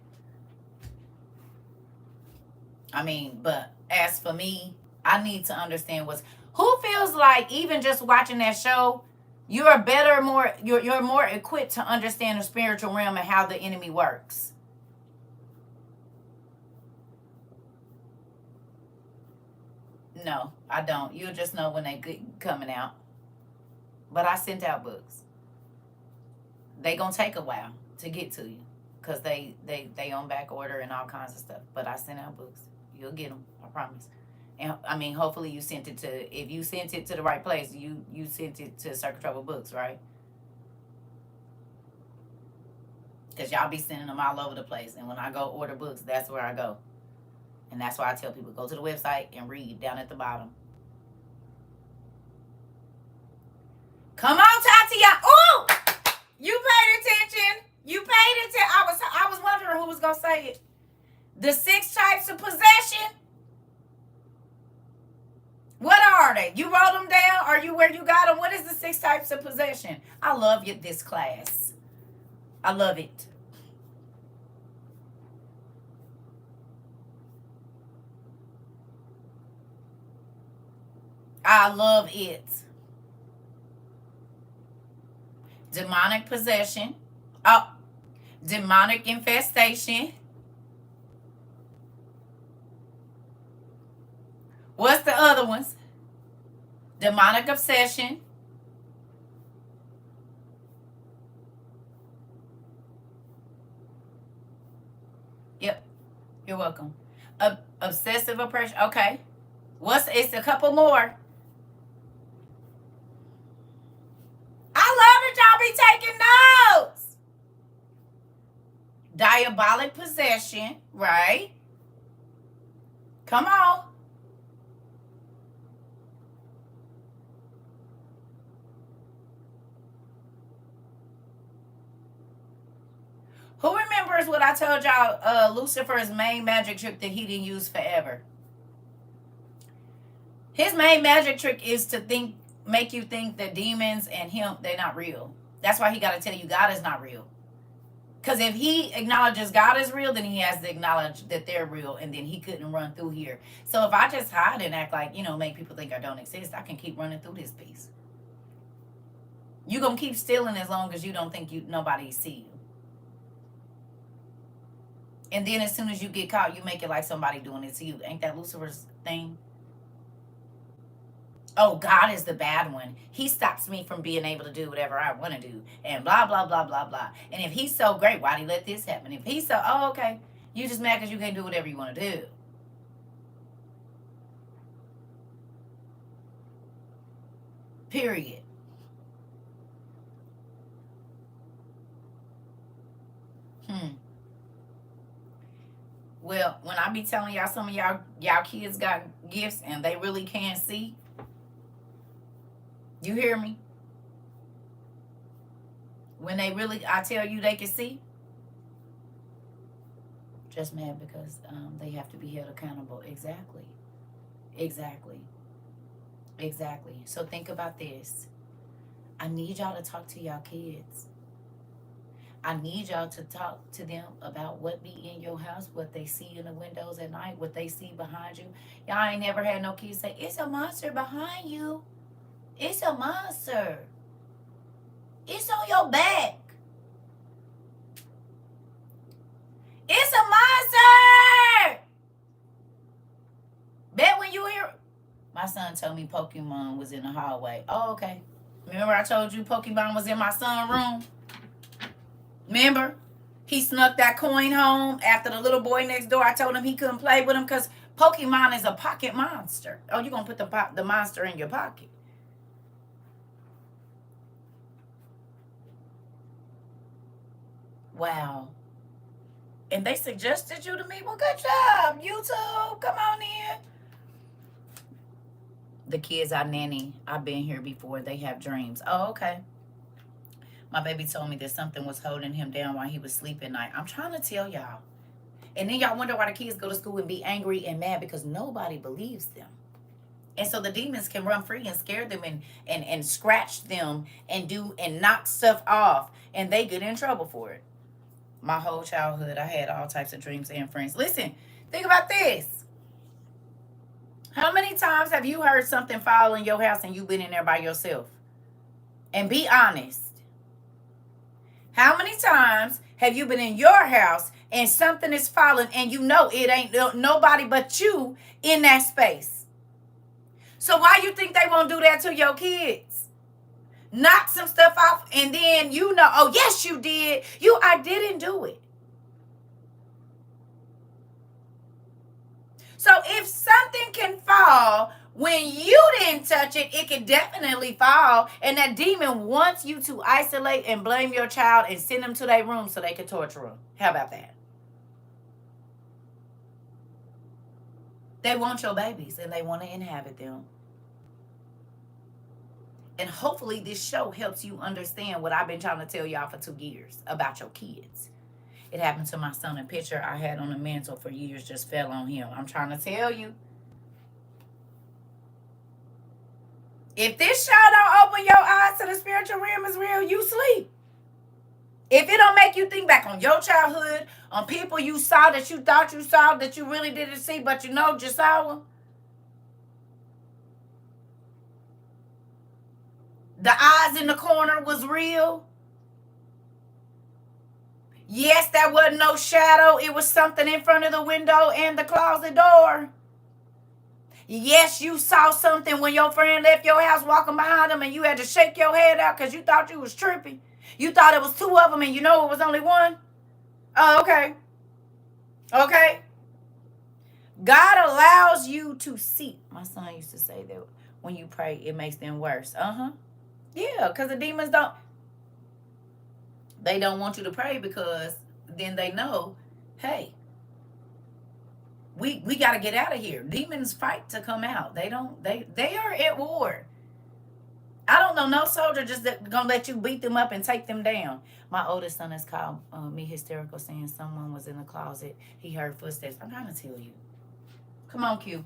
I mean, but as for me, I need to understand who feels like even just watching that show, you're more equipped to understand the spiritual realm and how the enemy works. No, I don't. You'll just know when they coming out. But I sent out books. They gonna take a while to get to you because they on back order and all kinds of stuff. But I sent out books. You'll get them. I promise. And I mean, hopefully you sent it to. If you sent it to the right place, you sent it to CERCA TROVA Books, right? Because y'all be sending them all over the place. And when I go order books, that's where I go. And that's why I tell people, go to the website and read down at the bottom. Come on, Tatiana. Oh, you paid attention. You paid attention. I was wondering who was going to say it. The 6 types of possession. What are they? You wrote them down? Are you where you got them? What is the 6 types of possession? I love this class. I love it. I love it. Demonic possession. Oh, demonic infestation. What's the other ones? Demonic obsession. Yep. You're welcome. Obsessive oppression. Okay. It's a couple more. I love that y'all be taking notes. Diabolic possession, right? Come on. Who remembers what I told y'all Lucifer's main magic trick that he didn't use forever? His main magic trick is to make you think that demons and him, they're not real. That's why he got to tell you God is not real. Because if he acknowledges God is real, then he has to acknowledge that they're real, and then he couldn't run through here. So if I just hide and act like, make people think I don't exist, I can keep running through this piece. You're going to keep stealing as long as you don't think nobody see you. And then as soon as you get caught, you make it like somebody doing it to you. Ain't that Lucifer's thing? Oh, God is the bad one. He stops me from being able to do whatever I want to do. And blah, blah, blah, blah, blah. And if he's so great, why'd he let this happen? If he's so, okay. You just mad because you can't do whatever you want to do. Period. Well, when I be telling y'all some of y'all kids got gifts and they really can't see, you hear me? When I tell you they can see, just mad because they have to be held accountable. Exactly. So think about this. I need y'all to talk to y'all kids. I need y'all to talk to them about what be in your house, what they see in the windows at night, what they see behind you. Y'all ain't never had no kids say, it's a monster behind you. It's a monster. It's on your back. It's a monster. Bet when you hear... My son told me Pokemon was in the hallway. Oh, okay. Remember I told you Pokemon was in my son's room? Remember? He snuck that coin home after the little boy next door. I told him he couldn't play with him because Pokemon is a pocket monster. Oh, you're going to put the monster in your pocket. Wow. And they suggested you to me. Well, good job, YouTube. Come on in. The kids I nanny, I've been here before. They have dreams. Oh, okay. My baby told me that something was holding him down while he was asleep at night. I'm trying to tell y'all. And then y'all wonder why the kids go to school and be angry and mad because nobody believes them. And so the demons can run free and scare them and scratch them and knock stuff off. And they get in trouble for it. My whole childhood, I had all types of dreams and friends. Listen, think about this. How many times have you heard something fall in your house and you've been in there by yourself? And be honest. How many times have you been in your house and something is falling and you know it ain't nobody but you in that space? So why you think they won't do that to your kids? Knock some stuff off and then you know, oh yes you did. I didn't do it. So if something can fall when you didn't touch it, it can definitely fall. And that demon wants you to isolate and blame your child and send them to their room so they can torture them. How about that? They want your babies and they want to inhabit them. And hopefully this show helps you understand what I've been trying to tell y'all for 2 years about your kids. It happened to my son. A picture I had on the mantle for years just fell on him. I'm trying to tell you. If this show don't open your eyes to the spiritual realm is real, you sleep. If it don't make you think back on your childhood, on people you saw that you thought you saw that you really didn't see, but you know just saw them. The eyes in the corner was real. Yes, there wasn't no shadow. It was something in front of the window and the closet door. Yes, you saw something when your friend left your house walking behind them and you had to shake your head out because you thought you was tripping. You thought it was 2 of them and you know it was only 1. Oh, okay. Okay. God allows you to see. My son used to say that when you pray, it makes them worse. Yeah, because the demons they don't want you to pray because then they know, hey, we got to get out of here. Demons fight to come out. They are at war. I don't know no soldier just gonna let you beat them up and take them down. My oldest son has called me hysterical saying someone was in the closet. He heard footsteps. I'm trying to tell you. Come on, Q.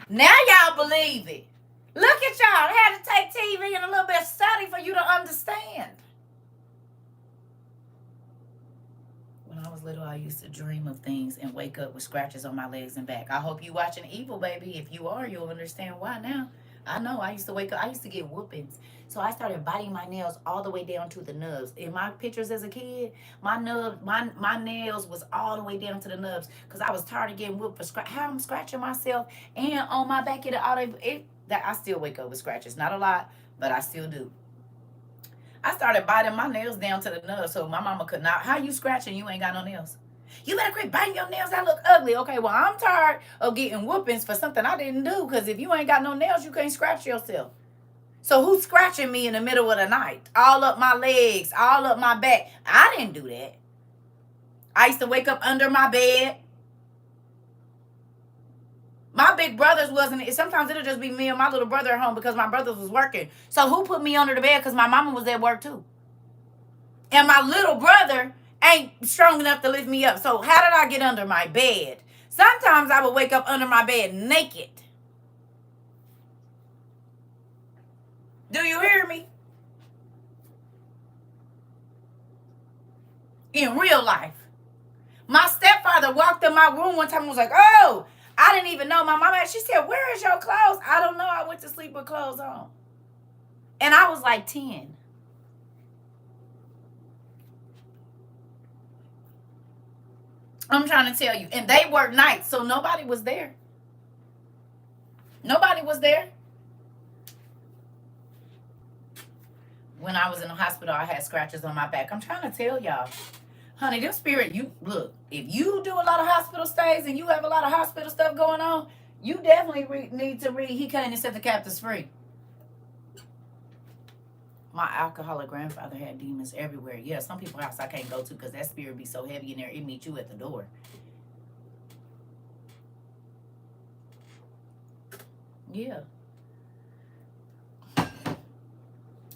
Now y'all believe it. Look at y'all. I had to take TV and a little bit of study for you to understand. When I was little, I used to dream of things and wake up with scratches on my legs and back. I hope you watching Evil, baby. If you are, you'll understand why now. I know. I used to wake up. I used to get whoopings. So I started biting my nails all the way down to the nubs. In my pictures as a kid, my nails was all the way down to the nubs because I was tired of getting whooped for how I'm scratching myself and on my back I still wake up with scratches. Not a lot, but I still do. I started biting my nails down to the nubs so my mama could not. How you scratching? You ain't got no nails. You better quit biting your nails. That look ugly. Okay, well, I'm tired of getting whoopings for something I didn't do because if you ain't got no nails, you can't scratch yourself. So who's scratching me in the middle of the night? All up my legs, all up my back. I didn't do that. I used to wake up under my bed. My big brothers wasn't. Sometimes it'll just be me and my little brother at home because my brothers was working. So who put me under the bed? Because my mama was at work too. And my little brother ain't strong enough to lift me up. So how did I get under my bed? Sometimes I would wake up under my bed naked. Do you hear me? In real life. My stepfather walked in my room one time and was like, oh, I didn't even know. My mama, she said, where is your clothes? I don't know. I went to sleep with clothes on. And I was like 10. I'm trying to tell you. And they worked nights, so nobody was there. Nobody was there. When I was in the hospital, I had scratches on my back. I'm trying to tell y'all. Honey, this spirit, you look, if you do a lot of hospital stays and you have a lot of hospital stuff going on, you definitely need to read He Came to Set the Captives Free. My alcoholic grandfather had demons everywhere. Yeah, some people's house I can't go to because that spirit be so heavy in there, it meet you at the door. Yeah.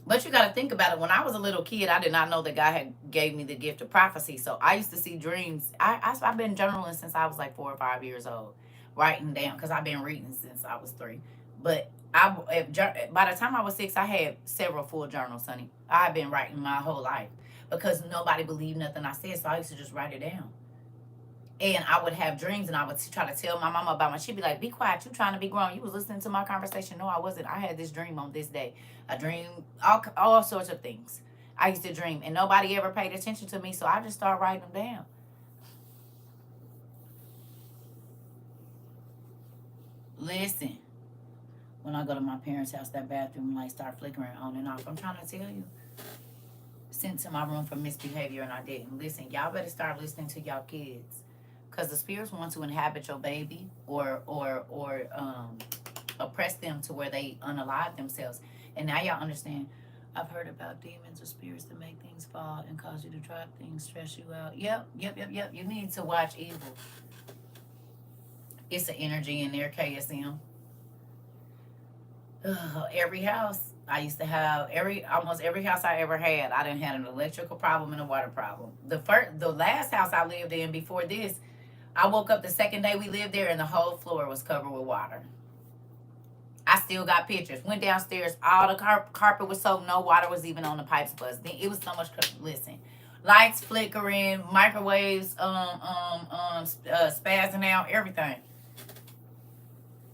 But you got to think about it. When I was a little kid, I did not know that God had gave me the gift of prophecy. So I used to see dreams. I've been journaling since I was like 4 or 5 years old, writing down because I've been reading since I was 3. But by the time I was 6, I had several full journals, honey. I've been writing my whole life because nobody believed nothing I said. So I used to just write it down. And I would have dreams, and I would try to tell my mama about my. She'd be like, "Be quiet! You trying to be grown? You was listening to my conversation." No, I wasn't. I had this dream on this day. I dream all sorts of things. I used to dream, and nobody ever paid attention to me, so I just started writing them down. Listen, when I go to my parents' house, that bathroom light start flickering on and off. I'm trying to tell you. Sent to my room for misbehavior, and I didn't listen. Y'all better start listening to y'all kids. Because the spirits want to inhabit your baby or oppress them to where they unalive themselves. And now y'all understand. I've heard about demons or spirits that make things fall and cause you to drop things, stress you out. Yep. You need to watch evil. It's an energy in there, KSM. Every house I used to have, almost every house I ever had, I didn't have an electrical problem and a water problem. The last house I lived in before this, I woke up the second day we lived there and the whole floor was covered with water. I still got pictures. Went downstairs, all the carpet was soaked, no water was even on the pipes bust. Then it was so much. Listen, lights flickering, microwaves, spazzing out, everything.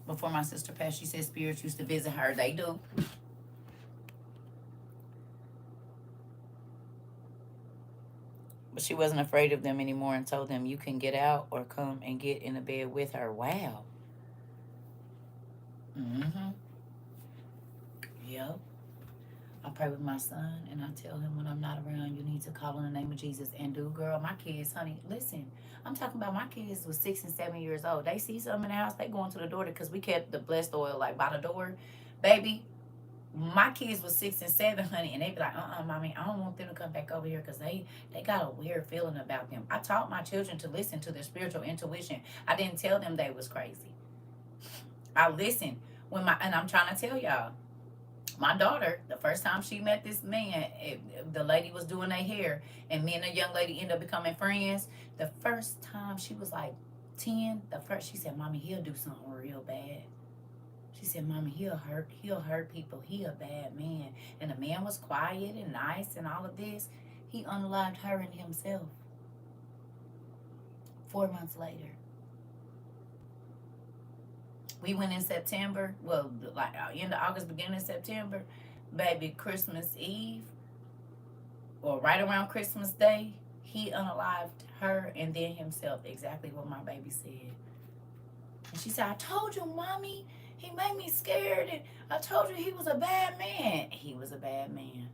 Before my sister passed, she said spirits used to visit her. They do. But she wasn't afraid of them anymore and told them, "You can get out or come and get in the bed with her." Wow. Mm-hmm. Yep. I pray with my son and I tell him when I'm not around, you need to call on the name of Jesus. And do, girl, my kids, honey, listen. I'm talking about my kids was 6 and 7 years old. They see something in the house, they go into the door because we kept the blessed oil like by the door. Baby, my kids was 6 and 7, honey, and they be like, mommy, I don't want them to come back over here because they got a weird feeling about them. I taught my children to listen to their spiritual intuition. I didn't tell them they was crazy. I listened and I'm trying to tell y'all, my daughter, the first time she met this man, the lady was doing their hair, and me and the young lady ended up becoming friends. The first time she was like 10, she said, "Mommy, he'll do something real bad." She said, "Mommy, he'll hurt people. He a bad man." And the man was quiet and nice and all of this. He unalived her and himself. 4 months later. We went in September, well, like end of August, beginning of September. Baby, Christmas Eve, or right around Christmas Day, he unalived her and then himself, exactly what my baby said. And she said, "I told you, Mommy, he made me scared. And I told you he was a bad man." He was a bad man.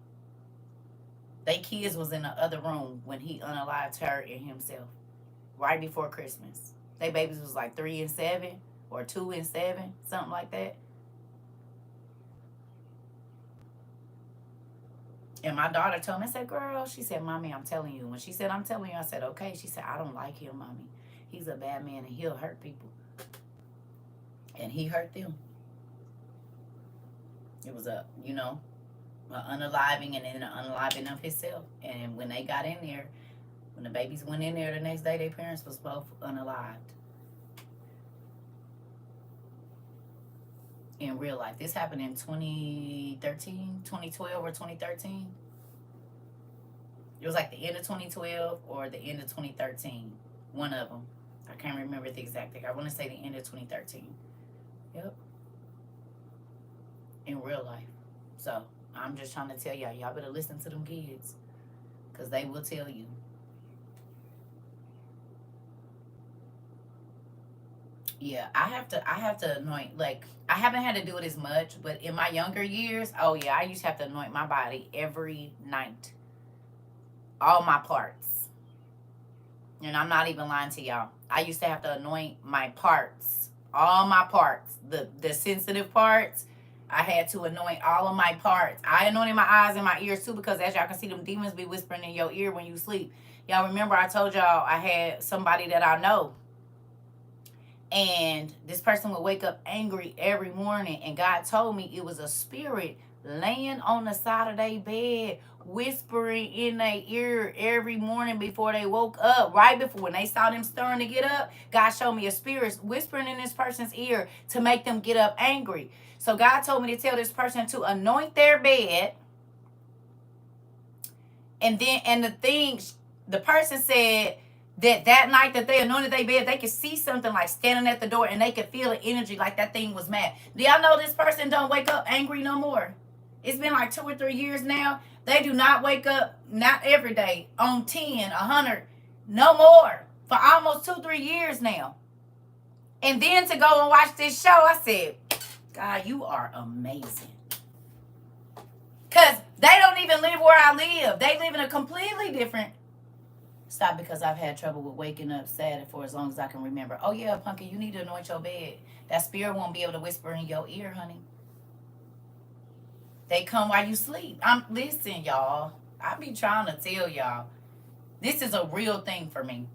They kids was in the other room when he unalived her and himself, right before Christmas. They babies was like 3 and 7 or 2 and 7, something like that. And my daughter told me, I said, "Girl," she said, "Mommy, I'm telling you." When she said, "I'm telling you," I said, "Okay." She said, "I don't like him, Mommy. He's a bad man and he'll hurt people." And he hurt them. It was an unaliving and then an unaliving of himself. And when they got in there, when the babies went in there the next day, their parents was both unalived. In real life. This happened in 2013, 2012 or 2013. It was like the end of 2012 or the end of 2013. One of them. I can't remember the exact thing. I want to say the end of 2013. Yep. In real life. So, I'm just trying to tell y'all better listen to them kids. Because they will tell you. Yeah, I have to anoint, like, I haven't had to do it as much, but in my younger years, oh yeah, I used to have to anoint my body every night. All my parts. And I'm not even lying to y'all. I used to have to anoint my parts. All my parts. The sensitive parts. I had to anoint all of my parts. I anointed my eyes and my ears too, because as y'all can see, them demons be whispering in your ear when you sleep. Y'all remember I told y'all I had somebody that I know, and this person would wake up angry every morning, and God told me it was a spirit laying on the side of their bed, whispering in their ear every morning before they woke up. Right before, when they saw them stirring to get up, God showed me a spirit whispering in this person's ear to make them get up angry. So God told me to tell this person to anoint their bed. And the person said that night that they anointed their bed, they could see something like standing at the door, and they could feel the energy like that thing was mad. Do y'all know this person don't wake up angry no more? It's been like 2 or 3 years now. They do not wake up, not every day, on 10, 100, no more, for almost 2-3 years now. And then to go and watch this show, I said, God, you are amazing. Because they don't even live where I live. They live in a completely different... Stop, because I've had trouble with waking up sad for as long as I can remember. Oh, yeah, Punky, you need to anoint your bed. That spirit won't be able to whisper in your ear, honey. They come while you sleep. Listen, y'all. I be trying to tell y'all. This is a real thing for me.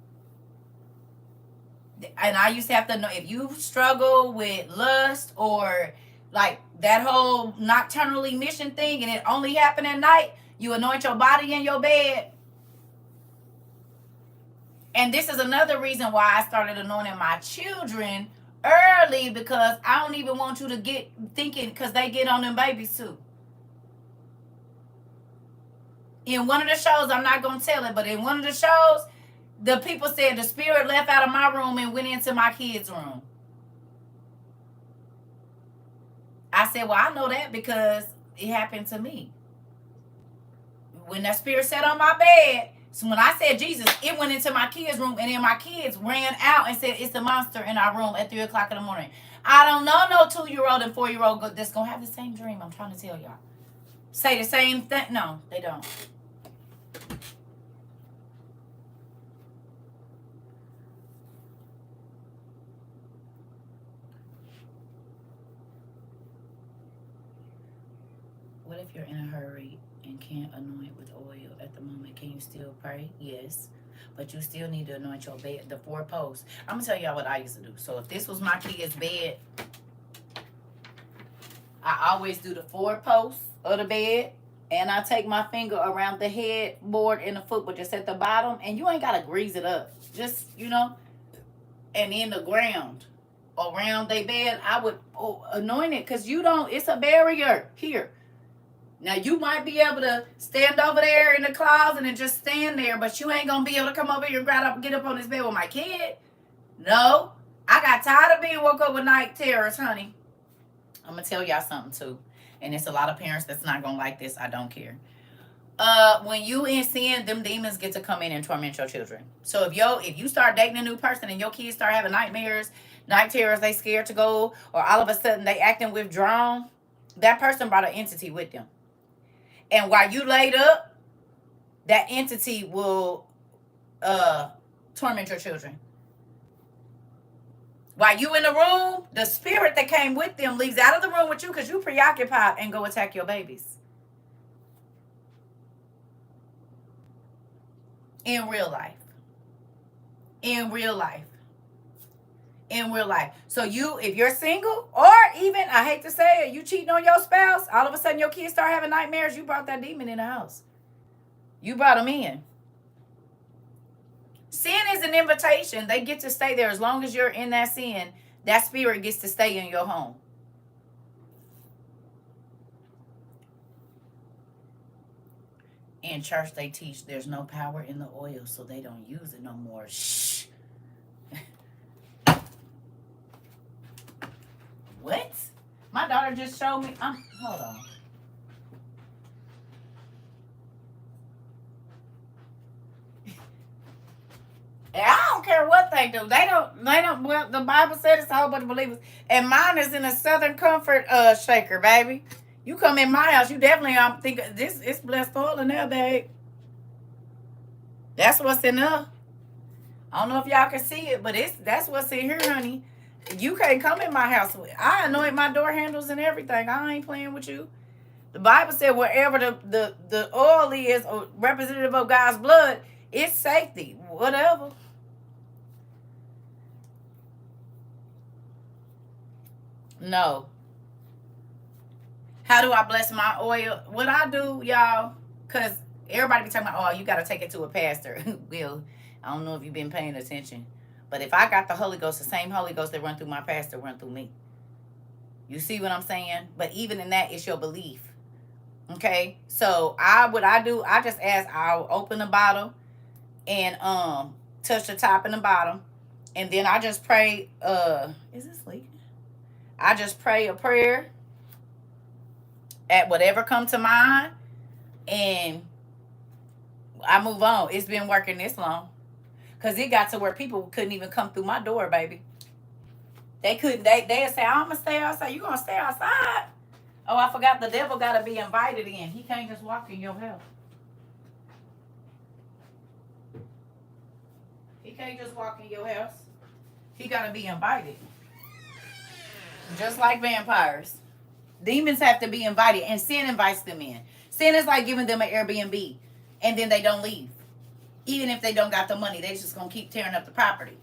And I used to have to know, if you struggle with lust or like that whole nocturnal emission thing, and it only happened at night, you anoint your body in your bed. And this is another reason why I started anointing my children early, because I don't even want you to get thinking, because they get on them babies too. In one of the shows, I'm not going to tell it, but in one of the shows, the people said the spirit left out of my room and went into my kids' room. I said, well, I know that because it happened to me. When that spirit sat on my bed, so when I said Jesus, it went into my kids' room, and then my kids ran out and said, it's the monster in our room at 3 o'clock in the morning. I don't know no 2-year-old and 4-year-old that's going to have the same dream. I'm trying to tell y'all. Say the same thing. No, they don't. What if you're in a hurry and can't anoint with oil at the moment? Can you still pray? Yes. But you still need to anoint your bed, the 4 posts. I'm going to tell y'all what I used to do. So if this was my kid's bed, I always do the 4 posts of the bed. And I take my finger around the headboard and the footboard just at the bottom. And you ain't got to grease it up. Just, and in the ground around their bed, I would anoint it. Because it's a barrier here. Now, you might be able to stand over there in the closet and just stand there, but you ain't going to be able to come over here and get up on this bed with my kid. No. I got tired of being woke up with night terrors, honey. I'm going to tell y'all something, too. And it's a lot of parents that's not going to like this. I don't care. When you in sin, them demons get to come in and torment your children. So if you start dating a new person and your kids start having nightmares, night terrors, they scared to go, or all of a sudden they acting withdrawn, that person brought an entity with them. And while you laid up, that entity will torment your children. While you in the room, the spirit that came with them leaves out of the room with you because you preoccupied and go attack your babies. In real life. In real life. In real life. So if you're single, or even, I hate to say it, you cheating on your spouse, all of a sudden your kids start having nightmares, you brought that demon in the house. You brought them in. Sin is an invitation. They get to stay there as long as you're in that sin. That spirit gets to stay in your home. In church, they teach there's no power in the oil, so they don't use it no more. Shh. What? My daughter just showed me. Hold on. I don't care what they do. They don't, well, the Bible said it's a whole bunch of believers. And mine is in a Southern Comfort shaker, baby. You come in my house, you definitely think this is blessed oil in there, babe. That's what's in there. I don't know if y'all can see it, but that's what's in here, honey. You can't come in my house. I anoint my door handles and everything. I ain't playing with you. The Bible said wherever the oil is, or representative of God's blood, it's safety. Whatever. No. How do I bless my oil? What I do, y'all, because everybody be talking about, oh, you got to take it to a pastor. Well, I don't know if you've been paying attention. But if I got the Holy Ghost, the same Holy Ghost that run through my pastor run through me. You see what I'm saying? But even in that, it's your belief. Okay? So what I do, I just ask, I'll open the bottle and touch the top and the bottom. And then I just pray, is this leaking? I just pray a prayer at whatever come to mind, and I move on. It's been working this long, because it got to where people couldn't even come through my door, baby. They couldn't. They'd say, I'm gonna stay outside. You gonna stay outside? Oh, I forgot, the devil gotta be invited in. He can't just walk in your house. He can't just walk in your house. He gotta be invited. Just like vampires. Demons have to be invited, and sin invites them in. Sin is like giving them an Airbnb, and then they don't leave. Even if they don't got the money, they just gonna keep tearing up the property.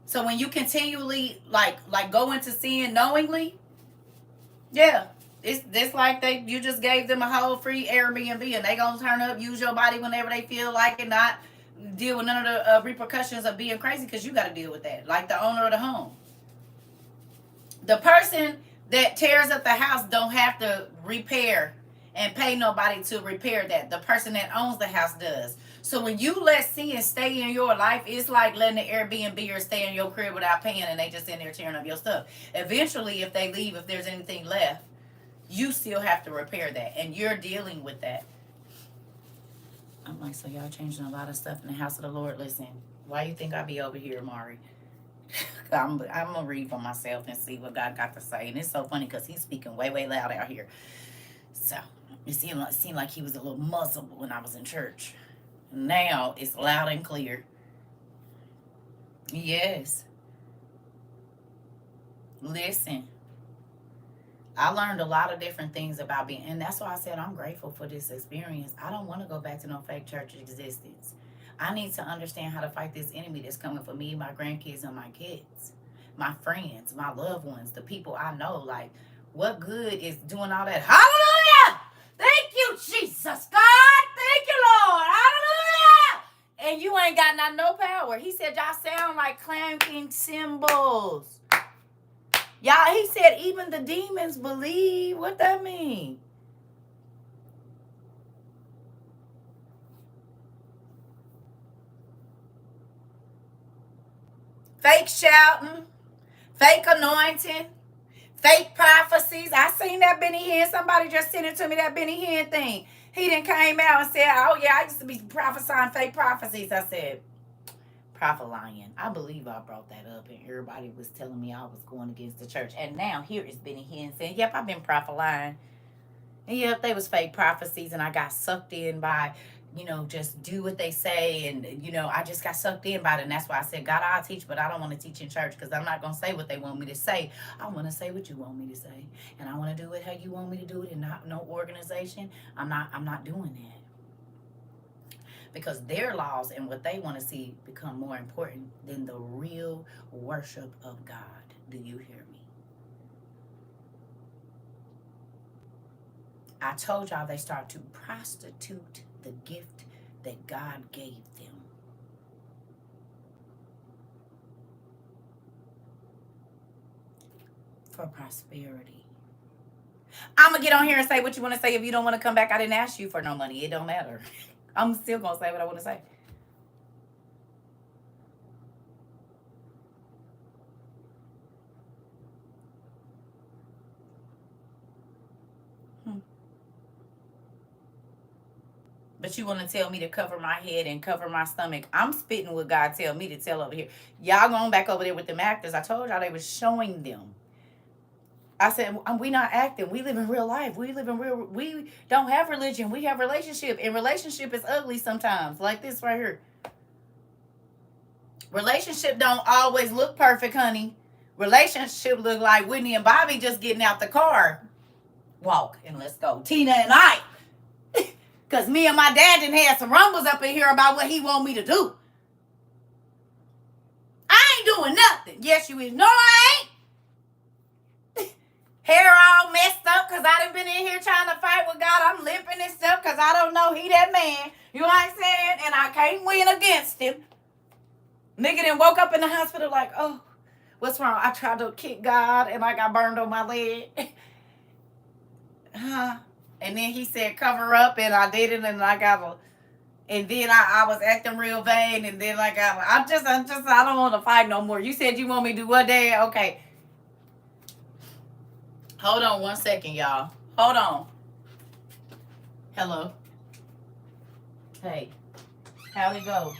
So when you continually like go into sin knowingly, yeah, it's like you just gave them a whole free Airbnb, and they gonna turn up, use your body whenever they feel like it, not deal with none of the repercussions of being crazy, because you got to deal with that, like the owner of the home. The person that tears up the house don't have to repair and pay nobody to repair that. The person that owns the house does. So when you let sin stay in your life, it's like letting the Airbnb or stay in your crib without paying, and they just in there tearing up your stuff. Eventually, if they leave, if there's anything left, you still have to repair that, and you're dealing with that. I'm like, so y'all changing a lot of stuff in the house of the Lord. Listen, why you think I be over here, Mari? I'm gonna read for myself and see what God got to say. And it's so funny because he's speaking way, way loud out here. So it seemed like he was a little muzzled when I was in church. Now it's loud and clear. Yes. Listen, I learned a lot of different things about being, and that's why I said I'm grateful for this experience. I don't want to go back to no fake church existence. I need to understand how to fight this enemy that's coming for me, my grandkids, and my kids, my friends, my loved ones, the people I know. Like, what good is doing all that? Hallelujah! Thank you, Jesus, God. Thank you, Lord. Hallelujah! And you ain't got no power. He said, y'all sound like clanking cymbals. Y'all, he said, even the demons believe. What that mean? Fake shouting, fake anointing, fake prophecies. I seen that Benny Hinn. Somebody just sent it to me, that Benny Hinn thing. He done came out and said, oh yeah, I used to be prophesying fake prophecies. I said, prophet lying. I believe I brought that up, and everybody was telling me I was going against the church. And now here is Benny Hinn saying, yep, I've been prophet lying. And yep, they was fake prophecies, and I got sucked in by, just do what they say. And, I just got sucked in by it. And that's why I said, God, I'll teach, but I don't want to teach in church, because I'm not going to say what they want me to say. I want to say what you want me to say. And I want to do it how you want me to do it, and not no organization. I'm not doing that. Because their laws and what they want to see become more important than the real worship of God. Do you hear me? I told y'all they start to prostitute the gift that God gave them. For prosperity. I'm going to get on here and say what you want to say. If you don't want to come back, I didn't ask you for no money. It don't matter. I'm still going to say what I want to say. But you want to tell me to cover my head and cover my stomach. I'm spitting what God tell me to tell over here. Y'all going back over there with them actors. I told y'all they was showing them. I said, we not acting. We live in real life. We don't have religion. We have relationship. And relationship is ugly sometimes. Like this right here. Relationship don't always look perfect, honey. Relationship look like Whitney and Bobby just getting out the car. Walk and let's go. Tina and I. Because me and my dad done had some rumbles up in here about what he want me to do. I ain't doing nothing. Yes, you is. No, I ain't. Hair all messed up because I done been in here trying to fight with God. I'm limping and stuff because I don't know he that man. You know what I'm saying? And I can't win against him. Nigga then woke up in the hospital like, oh, what's wrong? I tried to kick God and I got burned on my leg. Huh? And then he said, cover up, and I did it, and I got a, and then I was acting real vain, and then I don't want to fight no more. You said you want me to do what day? Okay. Hold on 1 second, y'all. Hold on. Hello. Hey. How'd it go?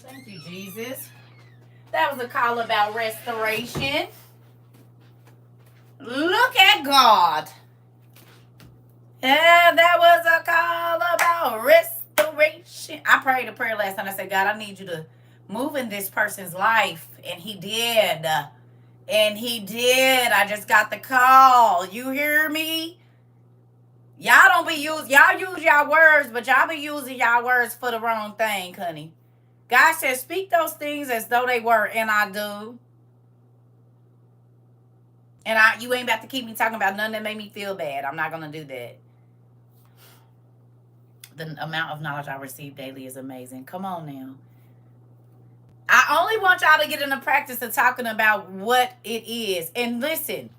Thank you, Jesus. That was a call about restoration. Look at God. Yeah, that was a call about restoration. I prayed a prayer last night. I said, God, I need you to move in this person's life. And he did. And he did. I just got the call. You hear me? Y'all don't be y'all use y'all words, but y'all be using y'all words for the wrong thing, honey. God says, speak those things as though they were, and I do. And you ain't about to keep me talking about nothing that made me feel bad. I'm not going to do that. The amount of knowledge I receive daily is amazing. Come on now. I only want y'all to get in the practice of talking about what it is. And listen,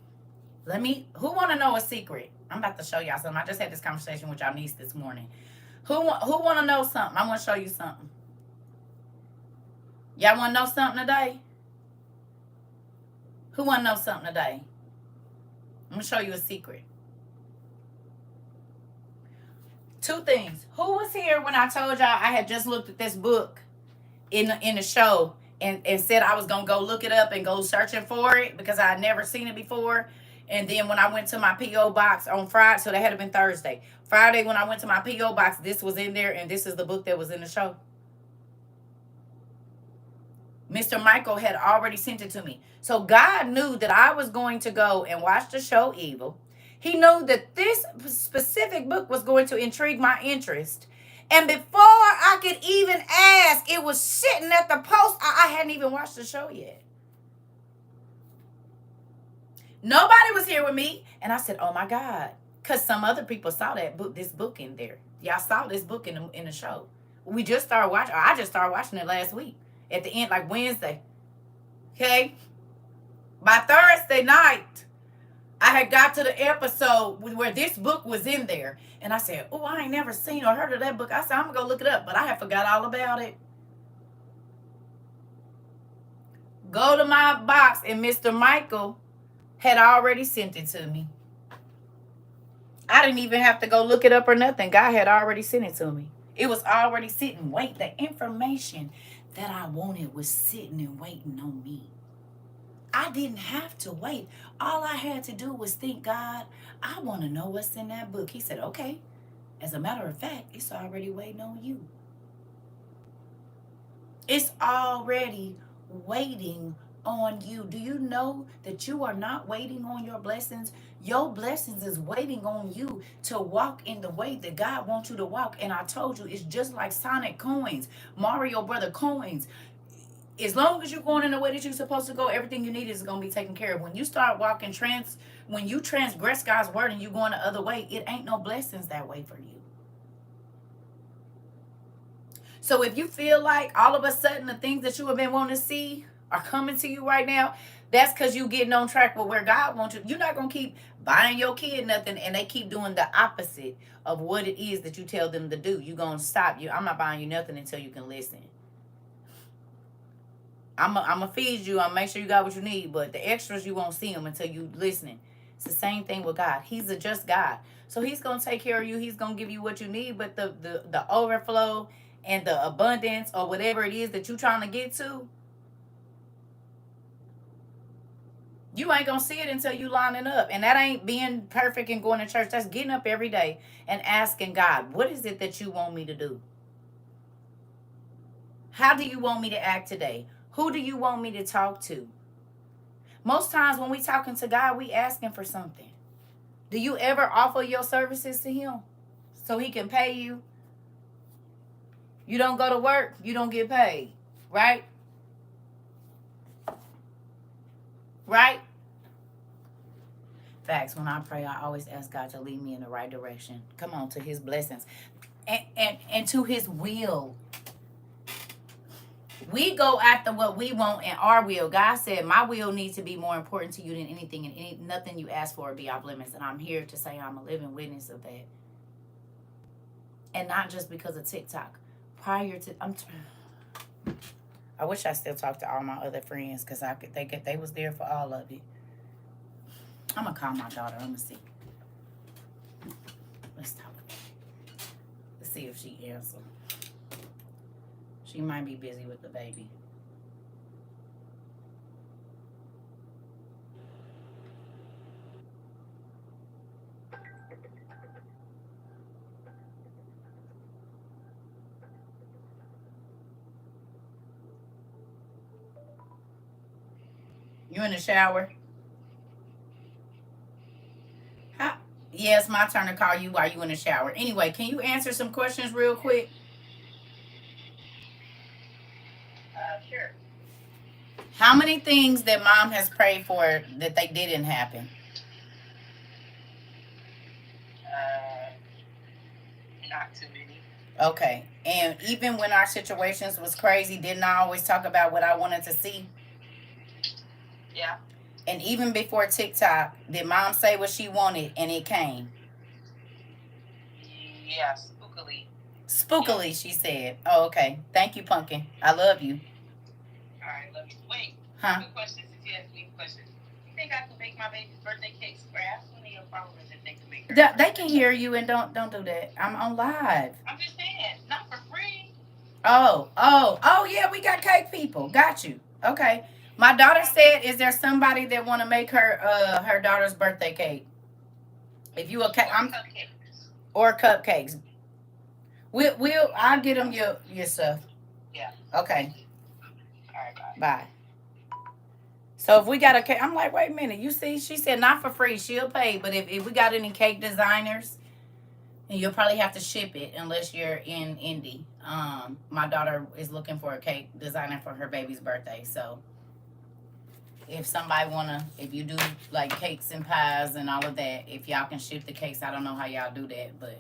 who want to know a secret? I'm about to show y'all something. I just had this conversation with y'all niece this morning. Who want to know something? I want to show you something. Y'all want to know something today? Who want to know something today? I'm going to show you a secret. 2 things. Who was here when I told y'all I had just looked at this book in the show and said I was going to go look it up and go searching for it because I had never seen it before? And then when I went to my P.O. box on Friday, so that had been Thursday. Friday when I went to my P.O. box, this was in there, and this is the book that was in the show. Mr. Michael had already sent it to me. So God knew that I was going to go and watch the show Evil. He knew that this specific book was going to intrigue my interest. And before I could even ask, it was sitting at the post. I hadn't even watched the show yet. Nobody was here with me. And I said, oh my God. Because some other people saw that book, this book in there. Y'all saw this book in the show. We just started watching. I just started watching it last week. At the end, like Wednesday. Okay? By Thursday night, I had got to the episode where this book was in there. And I said, oh, I ain't never seen or heard of that book. I said, I'm going to go look it up. But I had forgot all about it. Go to my box, and Mr. Michael had already sent it to me. I didn't even have to go look it up or nothing. God had already sent it to me. It was already sitting. Wait, the information that I wanted was sitting and waiting on me. I didn't have to wait. All I had to do was think, God, I want to know what's in that book. He said, okay. As a matter of fact, it's already waiting on you. It's already waiting on you. Do you know that you are not waiting on your blessings? Your blessings is waiting on you to walk in the way that God wants you to walk. And I told you, it's just like Sonic coins, Mario Brother coins. As long as you're going in the way that you're supposed to go, everything you need is going to be taken care of. When you start walking when you transgress God's word and you going the other way, it ain't no blessings that way for you. So if you feel like all of a sudden the things that you have been wanting to see are coming to you right now, that's because you getting on track with where God wants you. You're not going to keep buying your kid nothing and they keep doing the opposite of what it is that you tell them to do. You're going to stop. I'm not buying you nothing until you can listen. I'm going to feed you. I'm going to make sure you got what you need. But the extras, you won't see them until you listening. It's the same thing with God. He's a just God. So he's going to take care of you. He's going to give you what you need. But the overflow and the abundance or whatever it is that you're trying to get to, you ain't going to see it until you line it up. And that ain't being perfect and going to church. That's getting up every day and asking God, what is it that you want me to do? How do you want me to act today? Who do you want me to talk to? Most times when we talking to God, we asking for something. Do you ever offer your services to him so he can pay you? You don't go to work, you don't get paid, right? Right? Facts. When I pray, I always ask God to lead me in the right direction. Come on, to his blessings. And to his will. We go after what we want and our will. God said, my will needs to be more important to you than anything, and nothing you ask for will be off limits. And I'm here to say I'm a living witness of that. And not just because of TikTok. Prior to, I wish I still talked to all my other friends because they was there for all of it. I'm gonna call my daughter. I'm gonna see. Let's talk. Let's see if she answers. She might be busy with the baby. You in the shower? How? Yeah, it's my turn to call you while you in the shower. Anyway, can you answer some questions real quick? Sure. How many things that mom has prayed for that they didn't happen? Not too many. Okay. And even when our situations was crazy, didn't I always talk about what I wanted to see? Yeah. And even before TikTok, did mom say what she wanted and it came? Yeah, spookily. Spookily, yeah. She said. Oh, okay. Thank you, Pumpkin. I love you. All right, love you. Wait. Huh? Good questions. If you ask me questions. You think I can make my baby's birthday cake scraps? One of your followers if they can make her. They can hear you and don't do that. I'm on live. I'm just saying, not for free. Oh, yeah, we got cake people. Got you. Okay. My daughter said, is there somebody that want to make her daughter's birthday cake? If you okay, or cupcakes. I'll get them your stuff. Yeah. Okay. All right, bye. So if we got a cake, I'm like, wait a minute. You see, she said not for free. She'll pay. But if we got any cake designers, and you'll probably have to ship it unless you're in Indy. My daughter is looking for a cake designer for her baby's birthday. So If somebody wanna, if you do like cakes and pies and all of that, if y'all can ship the cakes, I don't know how y'all do that, but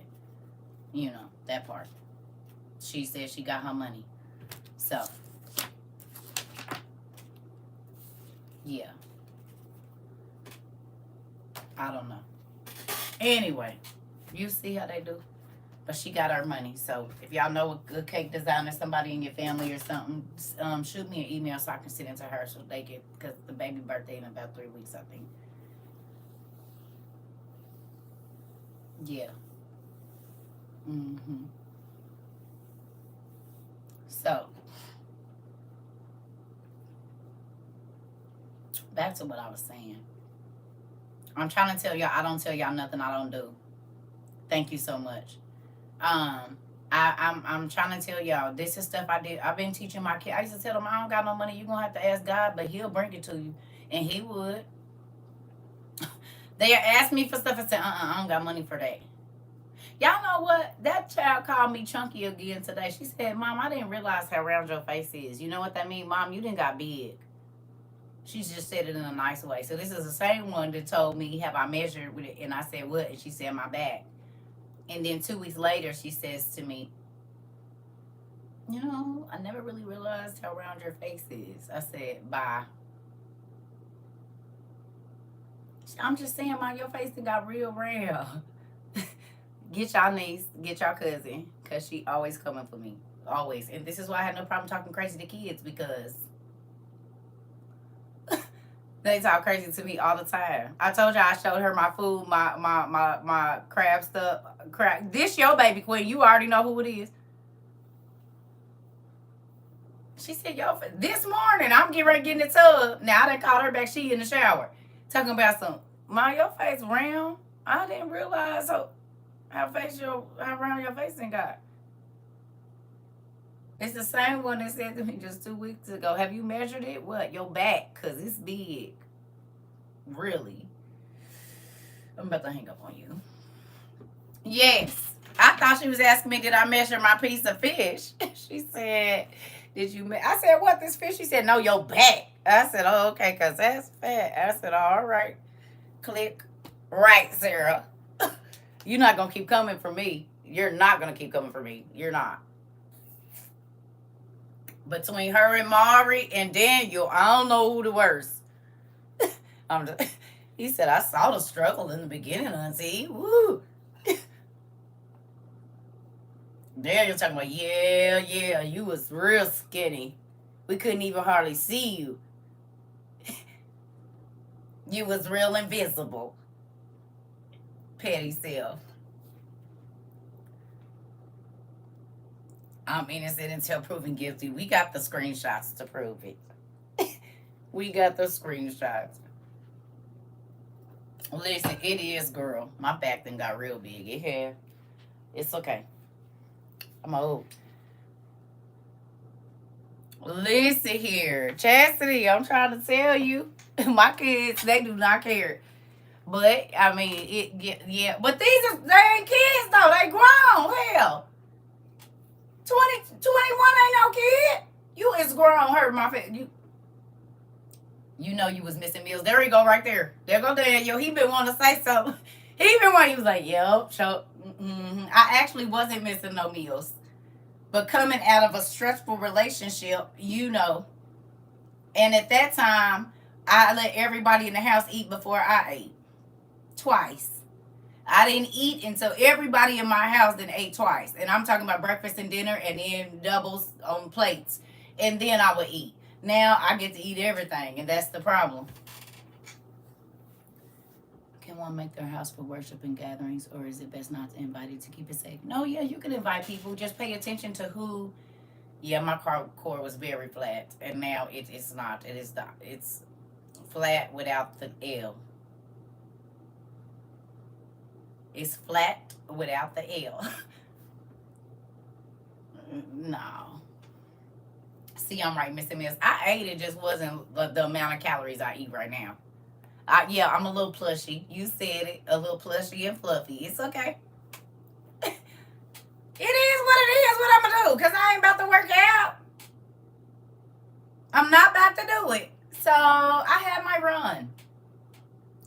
you know that part. She said she got her money, so yeah, I don't know. Anyway, you see how they do. But she got her money. So if y'all know a good cake designer, somebody in your family or something, shoot me an email so I can send it to her so they get, because the baby birthday in about 3 weeks, I think. Yeah. Mm-hmm. So back to what I was saying. I'm trying to tell y'all I don't tell y'all nothing I don't do. Thank you so much. I'm trying to tell y'all this is stuff I did. I've been teaching my kids. I used to tell them I don't got no money. You gonna have to ask God, but He'll bring it to you, and He would. They asked me for stuff. I said, I don't got money for that. Y'all know what? That child called me chunky again today. She said, Mom, I didn't realize how round your face is. You know what that means, Mom? You didn't got big. She just said it in a nice way. So this is the same one that told me, have I measured with it? And I said, what? And she said, my back. And then 2 weeks later, she says to me, you know, I never really realized how round your face is. I said, bye. I'm just saying, Mom, your face got real round. Get y'all niece, get y'all cousin, because she always coming for me. Always. And this is why I had no problem talking crazy to kids, because they talk crazy to me all the time. I told y'all I showed her my food, my crab stuff. Crab. This your baby queen. You already know who it is. She said, yo, this morning, I'm getting ready to get in the tub. Now, I done called her back. She in the shower. Talking about some, Mom, your face round. I didn't realize how round your face and got. It's the same one that said to me just 2 weeks ago. Have you measured it? What? Your back, because it's big. Really? I'm about to hang up on you. Yes. I thought she was asking me, did I measure my piece of fish? She said, did you I said, what, this fish? She said, no, your back. I said, oh, okay, because that's fat. I said, all right. Click. Right, Sarah. You're not going to keep coming for me. You're not going to keep coming for me. You're not. Between her and Mari and Daniel, I don't know who the worst. I'm just, he said, I saw the struggle in the beginning, Auntie. Woo. Daniel talking about, yeah, you was real skinny. We couldn't even hardly see you. You was real invisible. Petty self. I'm innocent until proven guilty. We got the screenshots to prove it. We got the screenshots. Listen, it is, girl. My back then got real big. It had. It's okay. I'm old. Listen here. Chastity, I'm trying to tell you. My kids, they do not care. But, I mean, yeah. But they ain't kids, though. They grown. Hell. 21 ain't no kid. You is grown. Hurt my face. You know you was missing meals. There he go right there. There go Daniel. He been wanting to say something. He was like, yep, so I actually wasn't missing no meals. But coming out of a stressful relationship, you know. And at that time, I let everybody in the house eat before I ate. Twice. I didn't eat until everybody in my house then ate twice. And I'm talking about breakfast and dinner and then doubles on plates. And then I would eat. Now I get to eat everything, and that's the problem. Can one make their house for worship and gatherings, or is it best not to invite it to keep it safe? No, yeah, you can invite people. Just pay attention to who. Yeah, my cord was very flat, and now it's not. It's flat without the L. It's flat without the L. No. See, I'm right, Mr. Mills. I ate it, just wasn't the amount of calories I eat right now. Yeah, I'm a little plushy. You said it, a little plushy and fluffy. It's okay. It is what it is. What I'm gonna do? Cause I ain't about to work out. I'm not about to do it. So I had my run.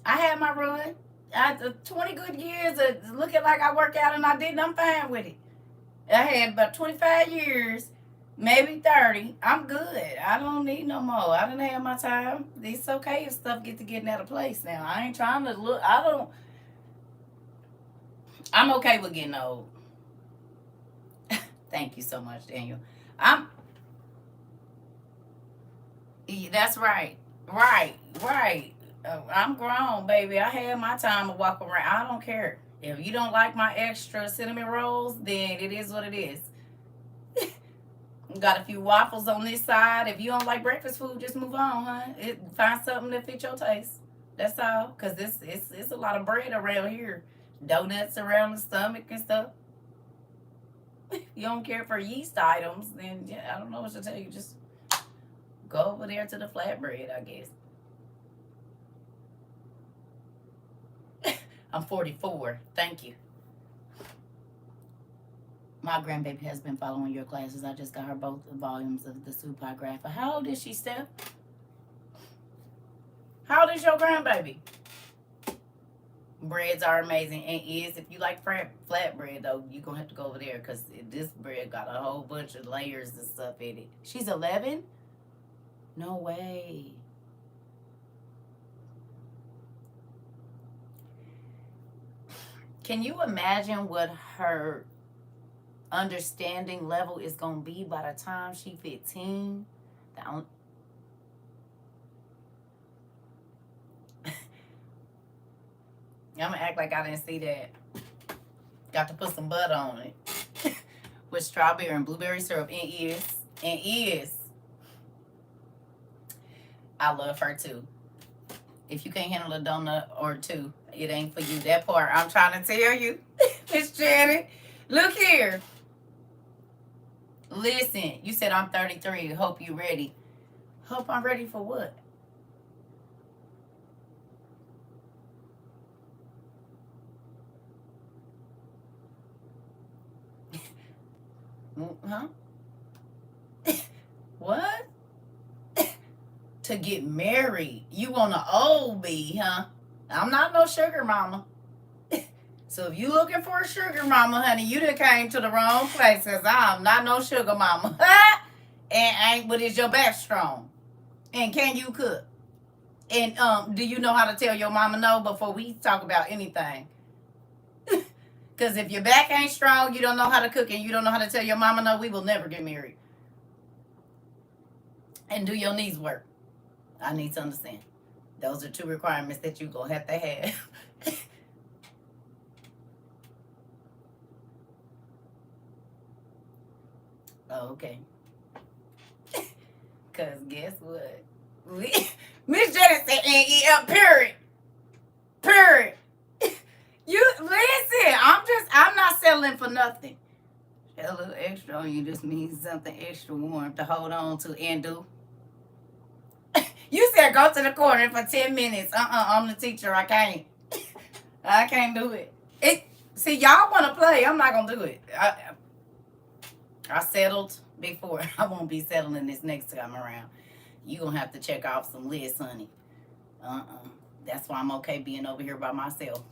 I had my run. After 20 good years of looking like I work out and I didn't, I'm fine with it. I had about 25 years, maybe 30. I'm good. I don't need no more. I didn't have my time. It's okay if stuff get to getting out of place now. I ain't trying to look. I'm okay with getting old. Thank you so much, Daniel. I'm. That's right. Right. Right. I'm grown, baby. I had my time to walk around. I don't care. If you don't like my extra cinnamon rolls, then it is what it is. Got a few waffles on this side. If you don't like breakfast food, just move on, huh? Find something that fits your taste. That's all. Cause it's a lot of bread around here. Donuts around the stomach and stuff. You don't care for yeast items, then yeah, I don't know what to tell you. Just go over there to the flatbread, I guess. I'm 44. Thank you. My grandbaby has been following your classes. I just got her both volumes of the Supergrapha. How old is she, Steph? How old is your grandbaby? Breads are amazing. And if you like flatbread, though, you're going to have to go over there because this bread got a whole bunch of layers and stuff in it. She's 11? No way. Can you imagine what her understanding level is going to be by the time she 15? I'm going to act like I didn't see that. Got to put some butter on it. With strawberry and blueberry syrup and is. I love her too. If you can't handle a donut or two, it ain't for you. That part I'm trying to tell you. Miss Janet, look here. Listen, you said I'm 33. Hope you ready. Hope I'm ready for what? Huh? What? To get married. You want an old bee, huh? I'm not no sugar mama. So if you looking for a sugar mama, honey, you done came to the wrong place because I'm not no sugar mama. But is your back strong? And can you cook? And do you know how to tell your mama no before we talk about anything? Because if your back ain't strong, you don't know how to cook, and you don't know how to tell your mama no, we will never get married. And do your knees work? I need to understand. Those are 2 requirements that you're going to have. Oh, okay. Because guess what? Miss Janet said, yeah, period. Period. You listen, I'm not settling for nothing. A little extra on you just means something extra warm to hold on to and do. You said go to the corner for 10 minutes. I'm the teacher. I can't. I can't do it. See, y'all want to play. I'm not going to do it. I settled before. I won't be settling this next time around. You going to have to check off some lists, honey. That's why I'm okay being over here by myself.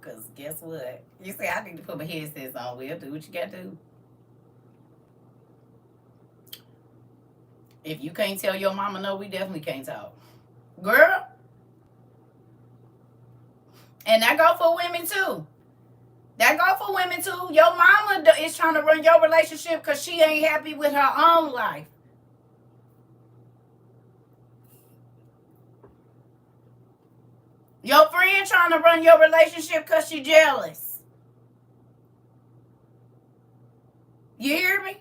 Because guess what? You say I need to put my headsets on. Well, do what you got to do. If you can't tell your mama no, we definitely can't talk. Girl. And that go for women too. That go for women too. Your mama is trying to run your relationship because she ain't happy with her own life. Your friend trying to run your relationship because she jealous. You hear me?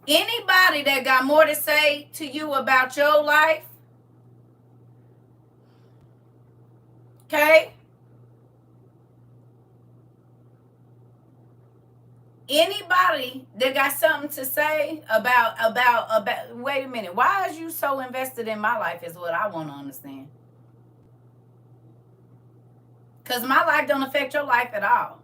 Anybody that got more to say to you about your life, okay? Anybody that got something to say about wait a minute, why is you so invested in my life is what I want to understand. Because my life don't affect your life at all.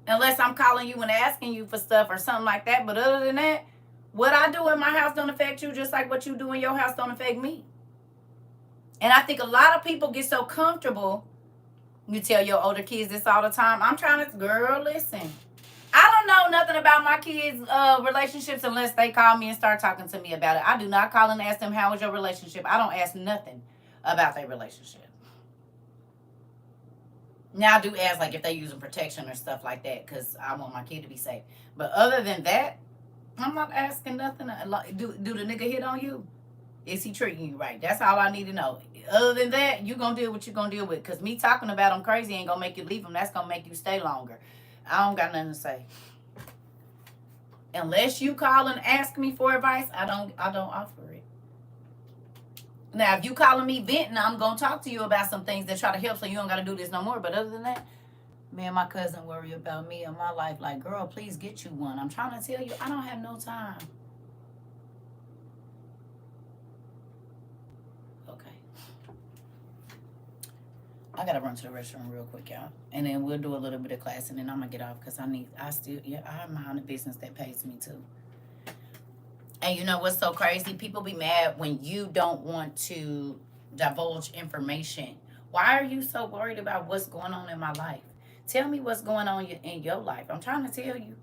Unless I'm calling you and asking you for stuff or something like that. But other than that, what I do in my house don't affect you, just like what you do in your house don't affect me. And I think a lot of people get so comfortable. You tell your older kids this all the time. I'm trying to, girl, listen. I don't know nothing about my kids' relationships unless they call me and start talking to me about it. I do not call and ask them, how was your relationship? I don't ask nothing about their relationship. Now, I do ask, like, if they using protection or stuff like that, because I want my kid to be safe. But other than that, I'm not asking nothing. Do the nigga hit on you? Is he treating you right? That's all I need to know. Other than that, you going to deal with what you going to deal with. Because me talking about him crazy ain't going to make you leave him. That's going to make you stay longer. I don't got nothing to say. Unless you call and ask me for advice, I don't offer it. Now, if you calling me venting, I'm going to talk to you about some things that try to help so you don't got to do this no more. But other than that, me and my cousin worry about me and my life. Like, girl, please get you one. I'm trying to tell you, I don't have no time. Okay. I got to run to the restroom real quick, y'all. And then we'll do a little bit of class, and then I'm going to get off because I have my own business that pays me too. And you know what's so crazy? People be mad when you don't want to divulge information. Why are you so worried about what's going on in my life? Tell me what's going on in your life. I'm trying to tell you.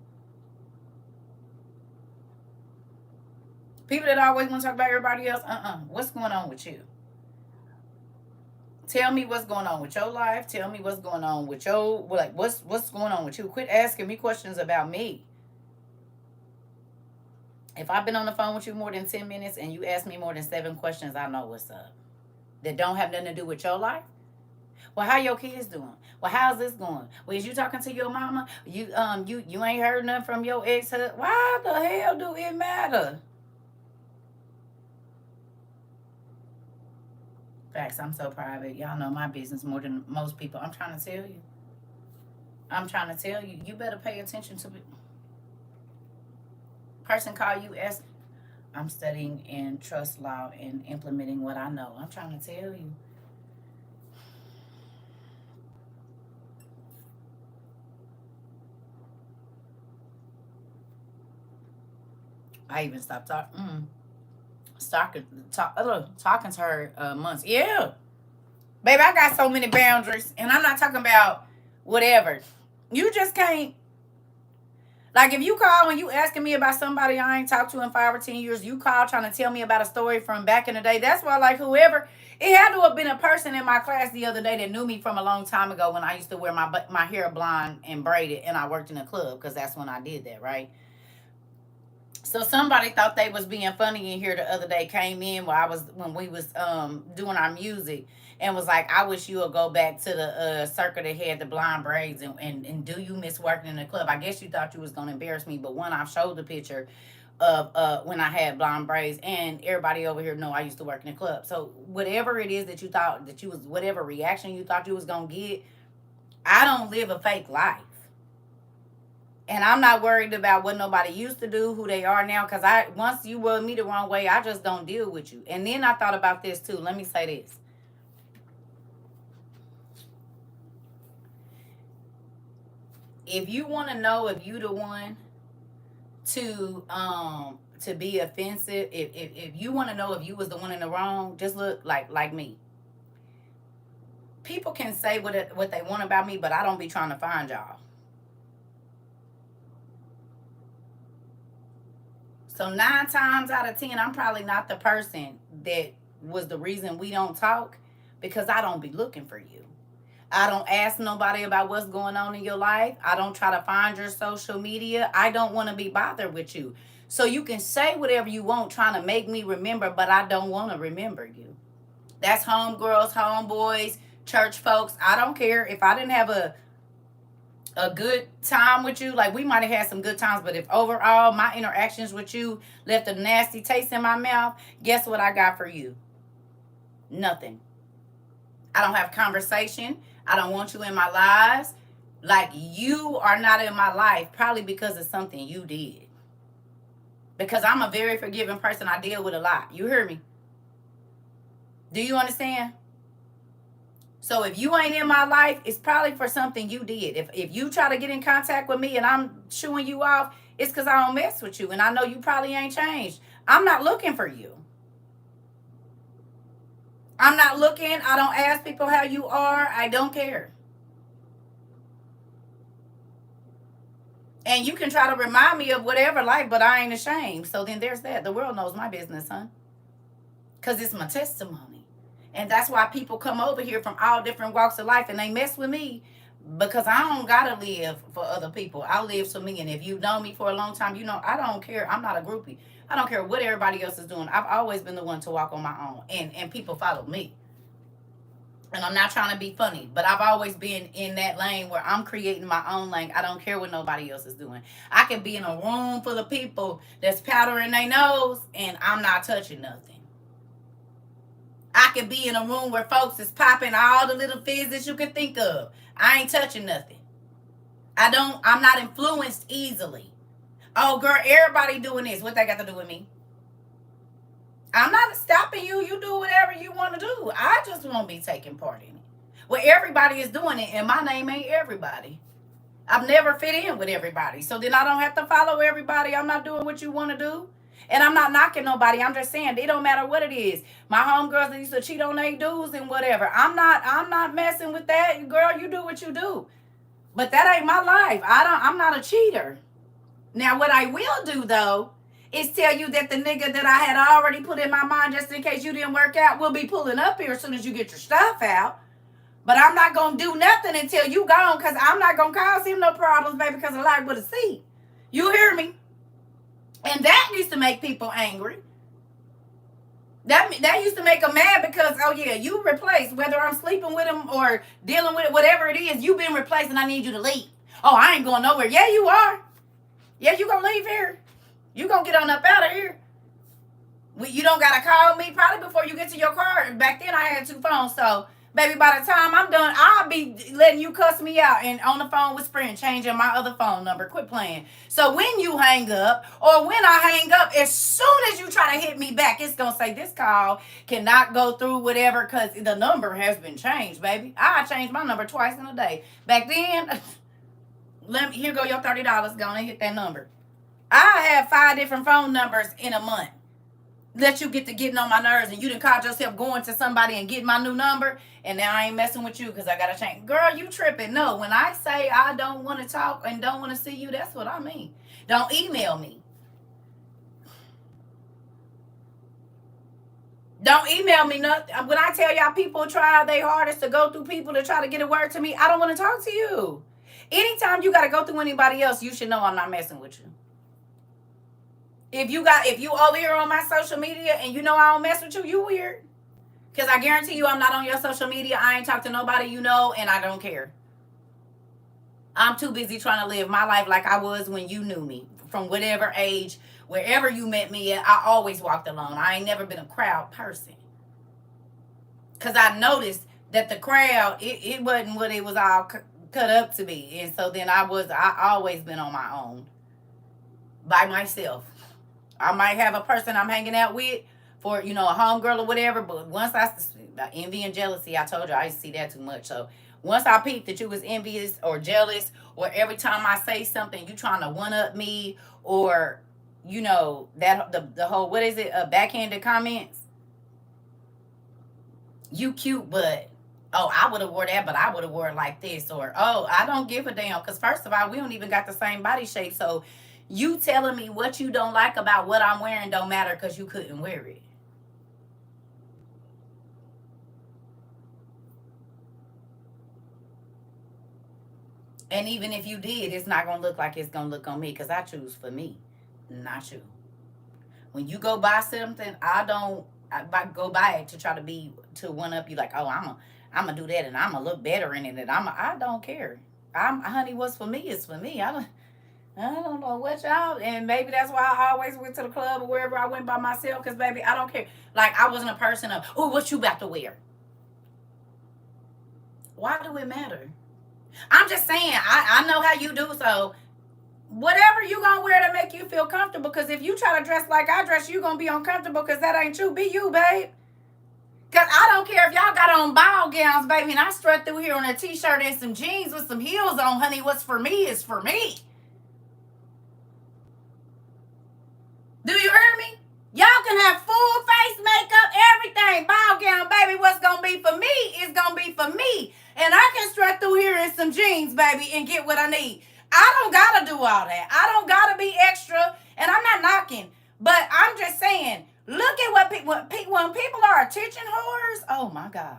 People that always want to talk about everybody else, what's going on with you? Tell me what's going on with your life. Tell me what's going on with what's going on with you. Quit asking me questions about me. If I've been on the phone with you more than 10 minutes and you ask me more than 7 questions, I know what's up. That don't have nothing to do with your life. Well, how your kids doing? Well, how's this going? Well, is you talking to your mama? You ain't heard nothing from your ex. Why the hell do it matter? Facts, I'm so private. Y'all know my business more than most people. I'm trying to tell you. You better pay attention to it. Person call you, ask. I'm studying in trust law and implementing what I know. I'm trying to tell you. I even stopped talking to her months. Yeah. Baby, I got so many boundaries. And I'm not talking about whatever. You just can't. Like, if you call and you asking me about somebody I ain't talked to in 5 or 10 years, you call trying to tell me about a story from back in the day. That's why, like, whoever, it had to have been a person in my class the other day that knew me from a long time ago when I used to wear my hair blonde and braided and I worked in a club, because that's when I did that, right? So somebody thought they was being funny in here the other day, came in when we was doing our music, and was like, I wish you would go back to the CERCA that had the blonde braids, and do you miss working in the club? I guess you thought you was gonna embarrass me, but one, I showed the picture of when I had blonde braids, and everybody over here know I used to work in the club. So whatever it is that you thought that you was, whatever reaction you thought you was gonna get, I don't live a fake life. And I'm not worried about what nobody used to do, who they are now, because once you rub me the wrong way, I just don't deal with you. And then I thought about this too. Let me say this. If you want to know if you the one to be offensive, if you want to know if you was the one in the wrong, just look like me. People can say what they want about me, but I don't be trying to find y'all. So 9 times out of 10, I'm probably not the person that was the reason we don't talk, because I don't be looking for you. I don't ask nobody about what's going on in your life. I don't try to find your social media. I don't want to be bothered with you. So you can say whatever you want trying to make me remember, but I don't want to remember you. That's homegirls, homeboys, church folks. I don't care. If I didn't have a good time with you, like, we might have had some good times, but if overall my interactions with you left a nasty taste in my mouth, guess what I got for you? Nothing. I don't have conversation. I don't want you in my lives. Like, you are not in my life, probably because of something you did. Because I'm a very forgiving person. I deal with a lot. You hear me? Do you understand? So if you ain't in my life, it's probably for something you did. If you try to get in contact with me and I'm shooing you off, it's because I don't mess with you. And I know you probably ain't changed. I'm not looking for you. I'm not looking. I don't ask people how you are. I don't care. And you can try to remind me of whatever life, but I ain't ashamed. So then there's that. The world knows my business, huh? Because it's my testimony. And that's why people come over here from all different walks of life and they mess with me, because I don't gotta live for other people. I live for me. And if you've known me for a long time, you know I don't care. I'm not a groupie. I don't care what everybody else is doing. I've always been the one to walk on my own. And people follow me. And I'm not trying to be funny, but I've always been in that lane where I'm creating my own lane. I don't care what nobody else is doing. I could be in a room full of people that's powdering their nose and I'm not touching nothing. I could be in a room where folks is popping all the little fizz that you can think of. I ain't touching nothing. I'm not influenced easily. Oh, girl, everybody doing this. What they got to do with me? I'm not stopping you. You do whatever you want to do. I just won't be taking part in it. Well, everybody is doing it, and my name ain't everybody. I've never fit in with everybody. So then I don't have to follow everybody. I'm not doing what you want to do. And I'm not knocking nobody. I'm just saying it don't matter what it is. My homegirls that used to cheat on their dudes and whatever. I'm not messing with that. Girl, you do what you do. But that ain't my life. I'm not a cheater. Now what I will do though is tell you that the nigga that I had already put in my mind just in case you didn't work out will be pulling up here as soon as you get your stuff out. But I'm not going to do nothing until you gone, because I'm not going to cause him no problems, baby, because I like what I see. You hear me? And that used to make people angry. That used to make them mad because, oh yeah, you replaced, whether I'm sleeping with him or dealing with it, whatever it is, you've been replaced and I need you to leave. Oh, I ain't going nowhere. Yeah, you are. Yeah, you going to leave here. You going to get on up out of here. You don't got to call me probably before you get to your car. Back then I had 2 phones, so baby, by the time I'm done, I'll be letting you cuss me out and on the phone with Sprint, changing my other phone number. Quit playing. So when you hang up, or when I hang up, as soon as you try to hit me back, it's going to say this call cannot go through whatever because the number has been changed, baby. I changed my number twice in a day. Back then, here go your $30. Go and hit that number. I have 5 different phone numbers in a month. Let you get to getting on my nerves, and you done caught yourself going to somebody and getting my new number, and now I ain't messing with you because I gotta change. Girl, you tripping. No, when I say I don't want to talk and don't want to see you, that's what I mean. Don't email me. Don't email me nothing. When I tell y'all people try their hardest to go through people to try to get a word to me, I don't want to talk to you. Anytime you gotta go through anybody else, you should know I'm not messing with you. If you over here on my social media and you know I don't mess with you, you weird. Because I guarantee you I'm not on your social media. I ain't talk to nobody you know, and I don't care. I'm too busy trying to live my life like I was when you knew me. From whatever age, wherever you met me at, I always walked alone. I ain't never been a crowd person. Because I noticed that the crowd, it wasn't what it was all cut up to be. And so then I always been on my own. By myself. I might have a person I'm hanging out with for, a homegirl or whatever, but once envy and jealousy, I told you I used to see that too much. So once I peeped that you was envious or jealous, or every time I say something, you trying to one-up me, or, that the whole, what is it, backhanded comments? You cute, but, oh, I would have wore that, but I would have wore it like this, or, oh, I don't give a damn, because first of all, we don't even got the same body shape, so you telling me what you don't like about what I'm wearing don't matter because you couldn't wear it. And even if you did, it's not going to look like it's going to look on me because I choose for me, not you. When you go buy something, I go buy it to try to one up you like, oh, I'm going to do that and I'm going to look better in it. And I don't care. Honey, what's for me is for me. I don't know what y'all, and maybe that's why I always went to the club or wherever I went by myself, because, baby, I don't care. Like, I wasn't a person of, oh, what you about to wear? Why do it matter? I'm just saying, I know how you do, so whatever you gonna wear to make you feel comfortable, because if you try to dress like I dress, you gonna be uncomfortable, because that ain't you. Be you, babe. Because I don't care if y'all got on ball gowns, baby, and I strut through here on a t-shirt and some jeans with some heels on, honey. What's for me is for me. Do you hear me? Y'all can have full face makeup, everything, ball gown, baby. What's going to be for me is going to be for me. And I can strut through here in some jeans, baby, and get what I need. I don't got to do all that. I don't got to be extra. And I'm not knocking. But I'm just saying, look at what people, when people are attention whores, oh my God.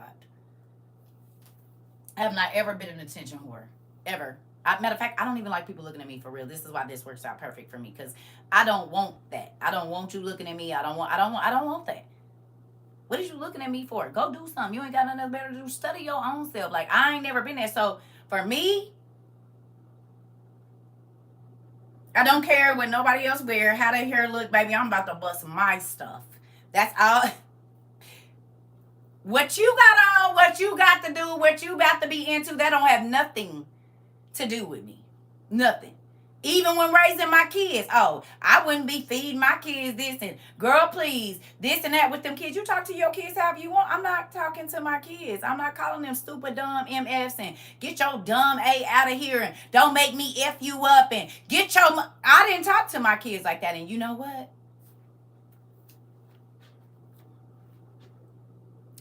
I have not ever been an attention whore. Ever. Matter of fact, I don't even like people looking at me for real. This is why this works out perfect for me, because I don't want that. I don't want you looking at me. I don't want that. What is you looking at me for? Go do something. You ain't got nothing better to do. Study your own self. Like, I ain't never been there. So for me, I don't care what nobody else wear, how their hair look, baby. I'm about to bust my stuff. That's all. What you got on, what you got to do, what you about to be into, that don't have nothing to do with me. Nothing. Even when raising my kids. Oh, I wouldn't be feeding my kids this and girl, please, this and that with them kids. You talk to your kids however you want. I'm not talking to my kids. I'm not calling them stupid, dumb MFs and get your dumb A out of here and don't make me F you up and get your... I didn't talk to my kids like that. And you know what?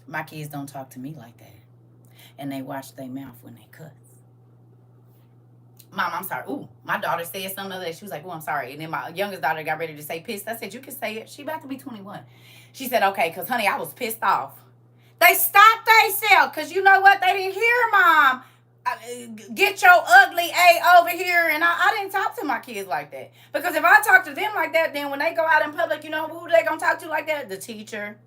My kids don't talk to me like that. And they watch their mouth when they cuss. Mom, I'm sorry. Ooh, my daughter said something other day. She was like, oh, I'm sorry. And then my youngest daughter got ready to say pissed. I said, you can say it. She about to be 21. She said, okay, because, honey, I was pissed off. They stopped themselves because you know what? They didn't hear Mom. Get your ugly A over here. And I didn't talk to my kids like that. Because if I talk to them like that, then when they go out in public, you know who they going to talk to like that? The teacher.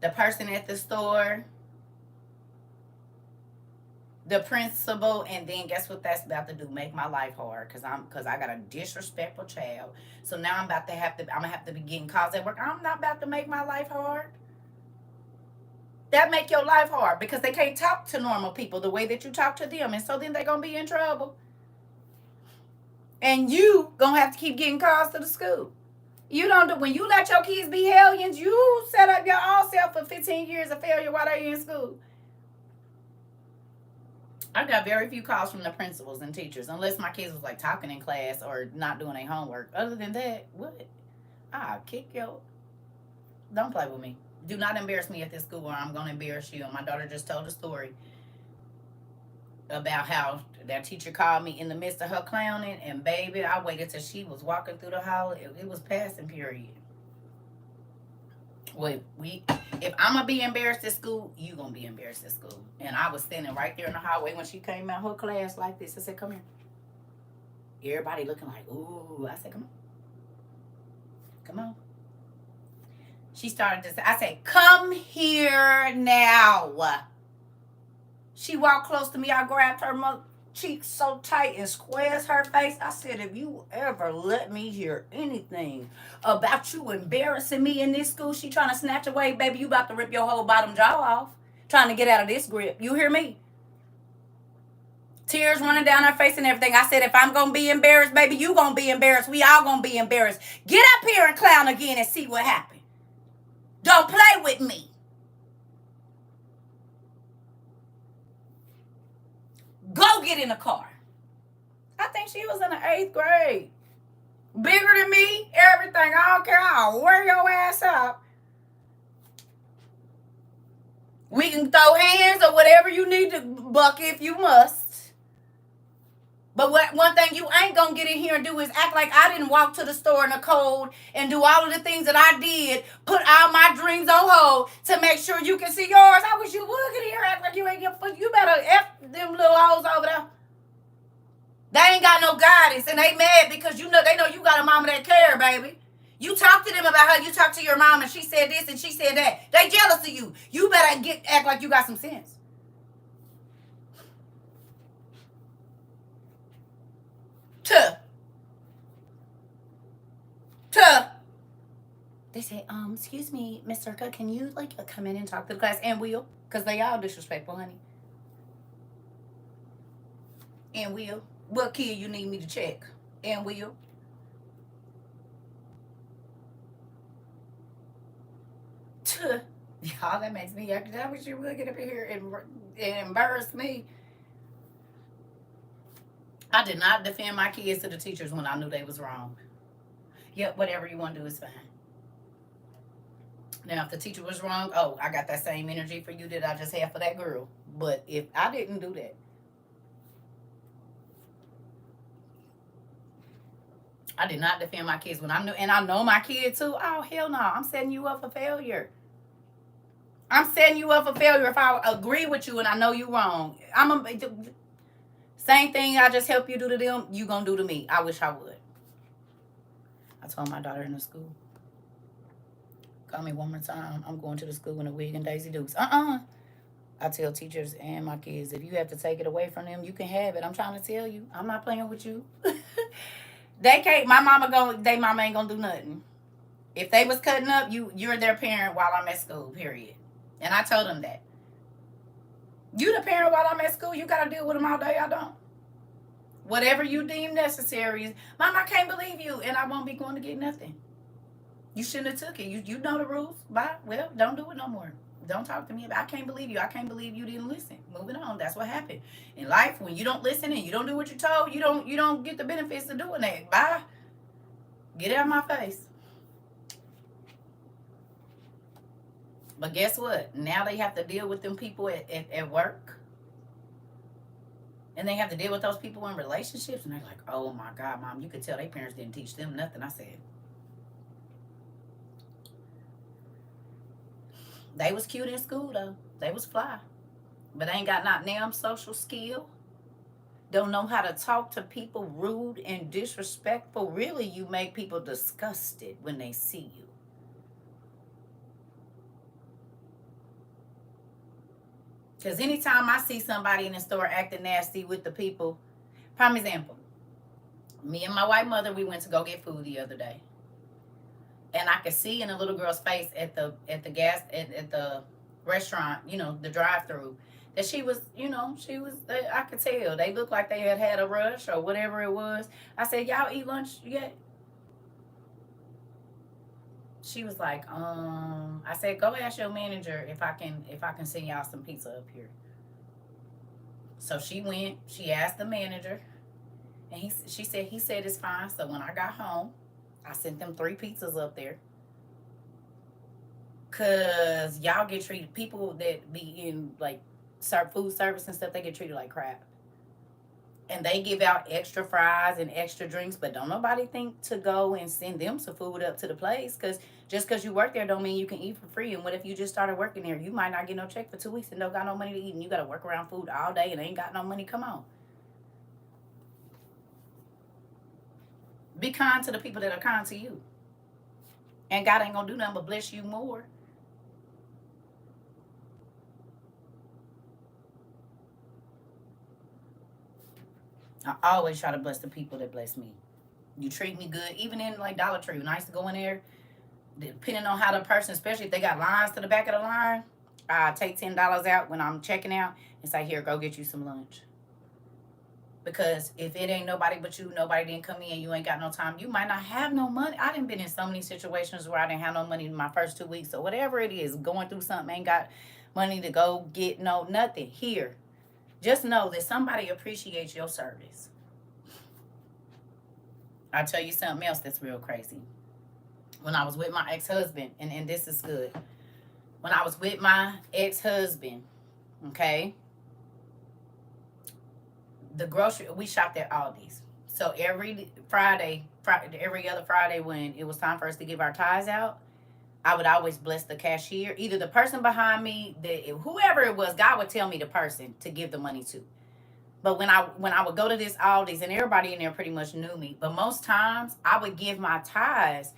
The person at the store. The principal, and then guess what that's about to do? Make my life hard, because I got a disrespectful child. So now I'm gonna have to be getting calls at work. I'm not about to make my life hard. That make your life hard because they can't talk to normal people the way that you talk to them, and so then they're gonna be in trouble. And you gonna have to keep getting calls to the school. You don't do, when you let your kids be hellions, you set up your own self for 15 years of failure while they're in school. I got very few calls from the principals and teachers, unless my kids was like talking in class or not doing their homework. Other than that, what? I'll kick your... Don't play with me. Do not embarrass me at this school or I'm going to embarrass you. And my daughter just told a story about how that teacher called me in the midst of her clowning. And baby, I waited till she was walking through the hall. It was passing period. Well, if I'm going to be embarrassed at school, you going to be embarrassed at school. And I was standing right there in the hallway when she came out her class like this. I said, come here. Everybody looking like, ooh. I said, come on. Come on. She started to say, I said, come here now. She walked close to me. I grabbed her cheeks so tight and squares her face. I said, if you ever let me hear anything about you embarrassing me in this school, she trying to snatch away, baby, you about to rip your whole bottom jaw off. Trying to get out of this grip. You hear me? Tears running down her face and everything. I said, if I'm going to be embarrassed, baby, you going to be embarrassed. We all going to be embarrassed. Get up here and clown again and see what happened. Don't play with me. Go get in the car. I think she was in the 8th grade. Bigger than me, everything. I don't care. I'll wear your ass out. We can throw hands or whatever you need to buck if you must. But one thing you ain't going to get in here and do is act like I didn't walk to the store in the cold and do all of the things that I did, put all my dreams on hold to make sure you can see yours. I wish you would get in here act like you ain't get fuck. You better F them little hoes over there. They ain't got no guidance and they mad because you know they know you got a mama that care, baby. You talk to them about how you talk to your mom and she said this and she said that. They jealous of you. You better act like you got some sense. They say, excuse me, Miss CERCA, can you come in and talk to the class? And will, because they all disrespectful, honey. And will. What kid you need me to check? And will. Y'all, that makes me yucky. I wish you would get up in here and embarrass me. I did not defend my kids to the teachers when I knew they was wrong. Yep, whatever you want to do is fine. Now, if the teacher was wrong, oh, I got that same energy for you that I just had for that girl. But if I didn't do that, I did not defend my kids when I knew, and I know my kid too. Oh, hell no, I'm setting you up for failure. I'm setting you up for failure if I agree with you and I know you wrong. Same thing I just help you do to them, you gonna do to me. I wish I would. I told my daughter in the school, call me one more time. I'm going to the school in a wig and Daisy Dukes. I tell teachers and my kids, if you have to take it away from them, you can have it. I'm trying to tell you. I'm not playing with you. They can't. They mama ain't gonna do nothing. If they was cutting up, you're their parent while I'm at school. Period. And I told them that. You the parent while I'm at school. You gotta deal with them all day. I don't. Whatever you deem necessary. Mom, I can't believe you, and I won't be going to get nothing. You shouldn't have took it. You know the rules. Bye. Well, don't do it no more. Don't talk to me. I can't believe you. I can't believe you didn't listen. Moving on. That's what happened in life. When you don't listen and you don't do what you're told, you don't get the benefits of doing that. Bye. Get out of my face. But guess what? Now they have to deal with them people at work. And they have to deal with those people in relationships. And they're like, oh my God, Mom, you could tell their parents didn't teach them nothing. I said, they was cute in school though. They was fly. But they ain't got not damn social skill. Don't know how to talk to people, rude and disrespectful. Really, you make people disgusted when they see you. Because anytime I see somebody in the store acting nasty with the people, prime example, me and my white mother, we went to go get food the other day. And I could see in the little girl's face at the restaurant, the drive-through, that she was, I could tell. They looked like they had a rush or whatever it was. I said, y'all eat lunch yet? She was like, I said, go ask your manager if I can send y'all some pizza up here. So she went, she asked the manager, and he said it's fine. So when I got home, I sent them 3 pizzas up there. Cause y'all get treated, people that be in like food service and stuff, they get treated like crap. And they give out extra fries and extra drinks, but don't nobody think to go and send them some food up to the place. Cause just cause you work there don't mean you can eat for free. And what if you just started working there? You might not get no check for 2 weeks and don't got no money to eat, and you gotta work around food all day and ain't got no money. Come on. Be kind to the people that are kind to you. And God ain't gonna do nothing but bless you more. I always try to bless the people that bless me. You treat me good, even in like Dollar Tree. When I used to go in there, depending on how the person, especially if they got lines to the back of the line, I take $10 out when I'm checking out and say, here, go get you some lunch. Because if it ain't nobody but you, nobody didn't come in, you ain't got no time, you might not have no money. I done been in so many situations where I didn't have no money in my first 2 weeks or whatever it is, going through something, ain't got money to go get nothing. Here, just know that somebody appreciates your service. I'll tell you something else that's real crazy. When I was with my ex-husband, and this is good. When I was with my ex-husband, okay, we shopped at Aldi's. So every every other Friday when it was time for us to give our tithes out, I would always bless the cashier, either the person behind me, whoever it was. God would tell me the person to give the money to. But when I would go to this Aldi's, and everybody in there pretty much knew me, but most times I would give my tithes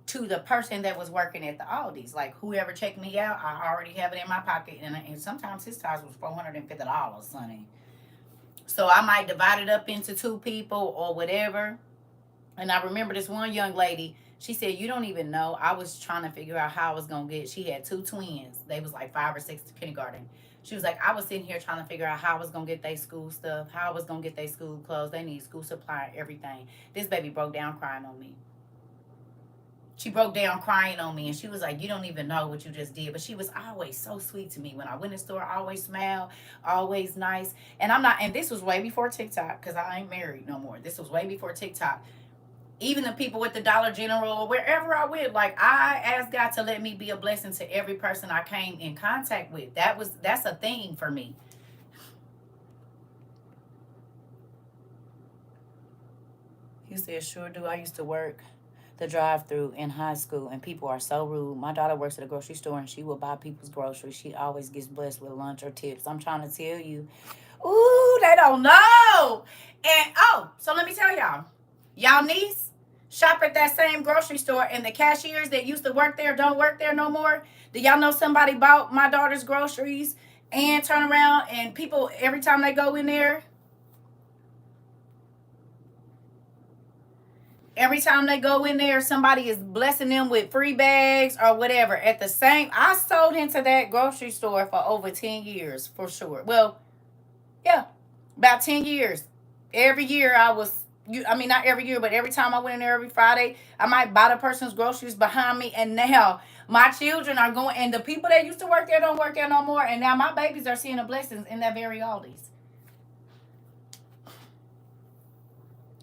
to the person that was working at the Aldi's. Like whoever checked me out, I already have it in my pocket, and sometimes his tithes was $450, Sonny. So I might divide it up into 2 people or whatever. And I remember this one young lady, she said, you don't even know. I was trying to figure out how I was going to get, she had 2 twins. They was like 5 or 6 to kindergarten. She was like, I was sitting here trying to figure out how I was going to get their school stuff, how I was going to get their school clothes. They need school supply and everything. This baby broke down crying on me. She broke down crying on me, and she was like, you don't even know what you just did. But she was always so sweet to me. When I went in the store, always smile, always nice. And I'm not, and this was way before TikTok, because I ain't married no more. This was way before TikTok. Even the people with the Dollar General or wherever I went, like, I asked God to let me be a blessing to every person I came in contact with. That's a thing for me. He said, sure do. I used to work the drive-through in high school, and people are so rude. My daughter works at a grocery store, and she will buy people's groceries. She always gets blessed with lunch or tips. I'm trying to tell you. Ooh, they don't know. And, oh, so let me tell y'all. Y'all niece shop at that same grocery store, and the cashiers that used to work there don't work there no more. Do y'all know somebody bought my daughter's groceries and turn around, and people, every time they go in there, every time they go in there, somebody is blessing them with free bags or whatever. At the same, I sold into that grocery store for over 10 years for sure. Well, yeah, about 10 years. Every year I was, I mean, not every year, but every time I went in there every Friday, I might buy the person's groceries behind me. And now my children are going, and the people that used to work there don't work there no more. And now my babies are seeing the blessings in that very Aldi's.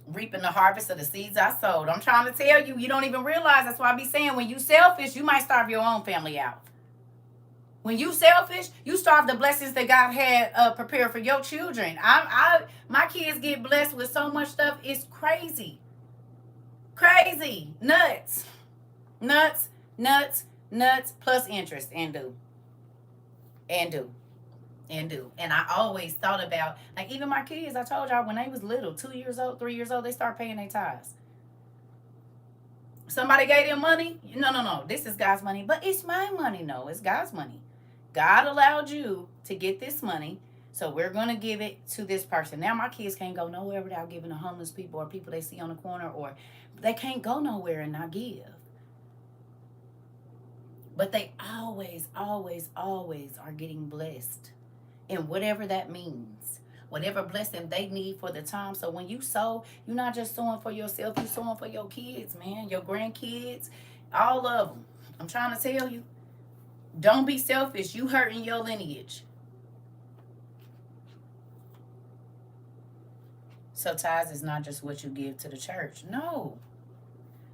Reaping the harvest of the seeds I sowed. I'm trying to tell you, you don't even realize. That's why I be saying, when you selfish, you might starve your own family out. When you selfish, you starve the blessings that God had prepared for your children. My kids get blessed with so much stuff. It's crazy. Crazy. Nuts. Nuts, nuts, nuts, plus interest. And do. And do. And do. And I always thought about, like, even my kids, I told y'all, when they was little, 2 years old, 3 years old, they start paying their tithes. Somebody gave them money. No. This is God's money. But it's my money. No, it's God's money. God allowed you to get this money, so we're going to give it to this person. Now my kids can't go nowhere without giving to homeless people or people they see on the corner, or they can't go nowhere and not give. But they always, always, always are getting blessed. And whatever that means, whatever blessing they need for the time. So when you sow, you're not just sowing for yourself, you're sowing for your kids, man, your grandkids, all of them. I'm trying to tell you, don't be selfish. You hurting your lineage. So tithes is not just what you give to the church. No.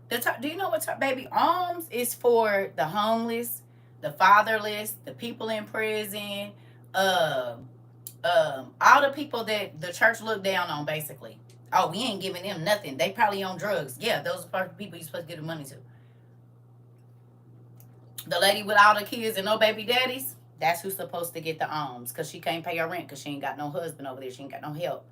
Do you know what, baby? Alms is for the homeless, the fatherless, the people in prison, all the people that the church looked down on, basically. Oh, we ain't giving them nothing. They probably on drugs. Yeah, those are the people you're supposed to give the money to. The lady with all the kids and no baby daddies, that's who's supposed to get the alms, because she can't pay her rent because she ain't got no husband over there. She ain't got no help.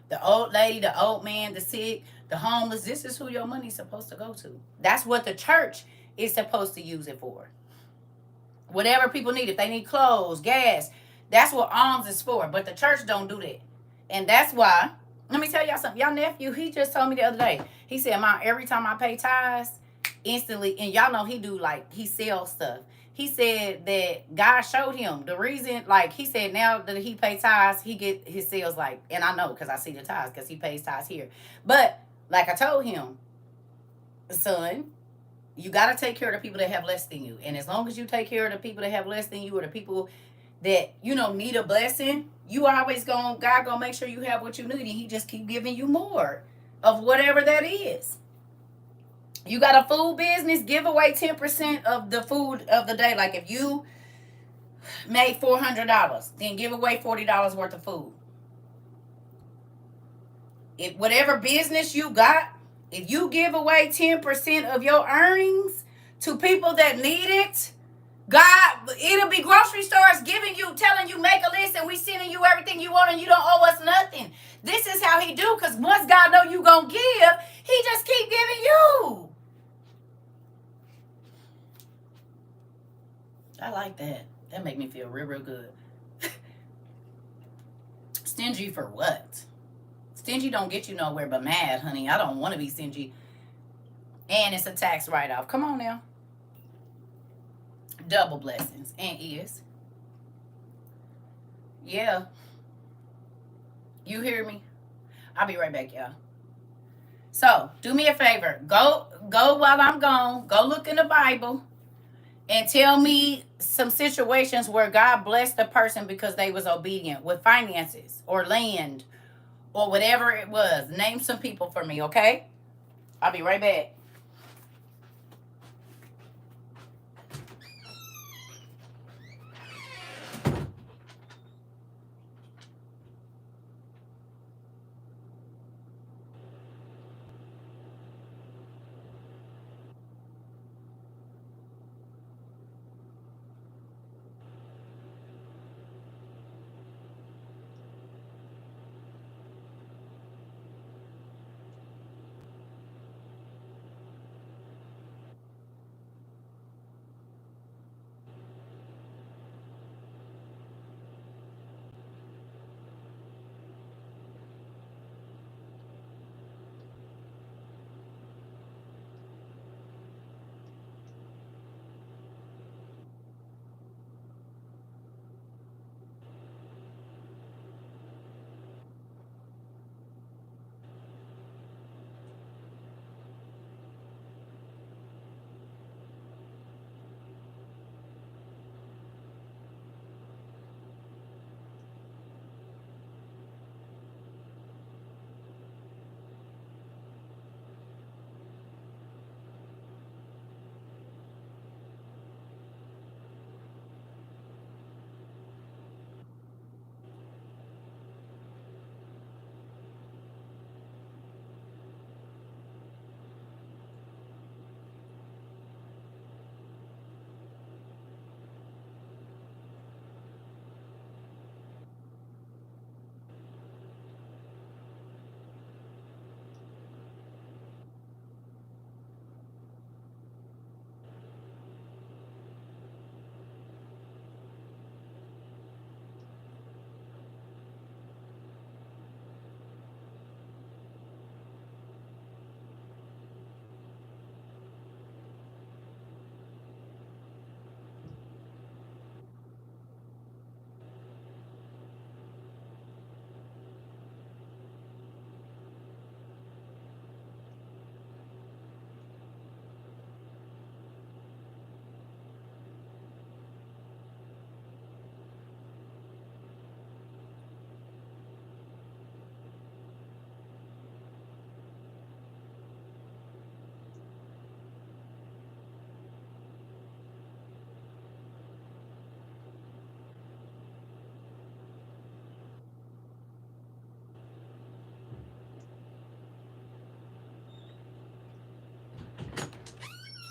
The old lady, the old man, the sick, the homeless, this is who your money's supposed to go to. That's what the church is supposed to use it for. Whatever people need, if they need clothes, gas, that's what alms is for. But the church don't do that. And that's why, let me tell y'all something. Y'all nephew, he just told me the other day. He said, Mom, every time I pay tithes, instantly, and y'all know he do, like, he sells stuff. He said that God showed him the reason, like, he said now that he pays tithes, he get his sales, like, and I know because I see the tithes because he pays tithes here. But like I told him, son, you got to take care of the people that have less than you. And as long as you take care of the people that have less than you, or the people that, you know, need a blessing, you always God gonna make sure you have what you need, and he just keep giving you more of whatever that is. You got a food business, give away 10% of the food of the day. Like, if you made $400, then give away $40 worth of food. If whatever business you got, if you give away 10% of your earnings to people that need it, God, it'll be grocery stores giving you, telling you, make a list, and we sending you everything you want, and you don't owe us nothing. This is how he do, because once God know you gonna give, he just keep giving you. I like that. That make me feel real, real good. Stingy for what? Stingy don't get you nowhere but mad, honey. I don't want to be stingy. And it's a tax write-off. Come on now. Double blessings. And is. Yeah. You hear me? I'll be right back, y'all. So do me a favor. Go while I'm gone. Go look in the Bible and tell me some situations where God blessed a person because they was obedient with finances or land or whatever it was. Name some people for me, okay? I'll be right back.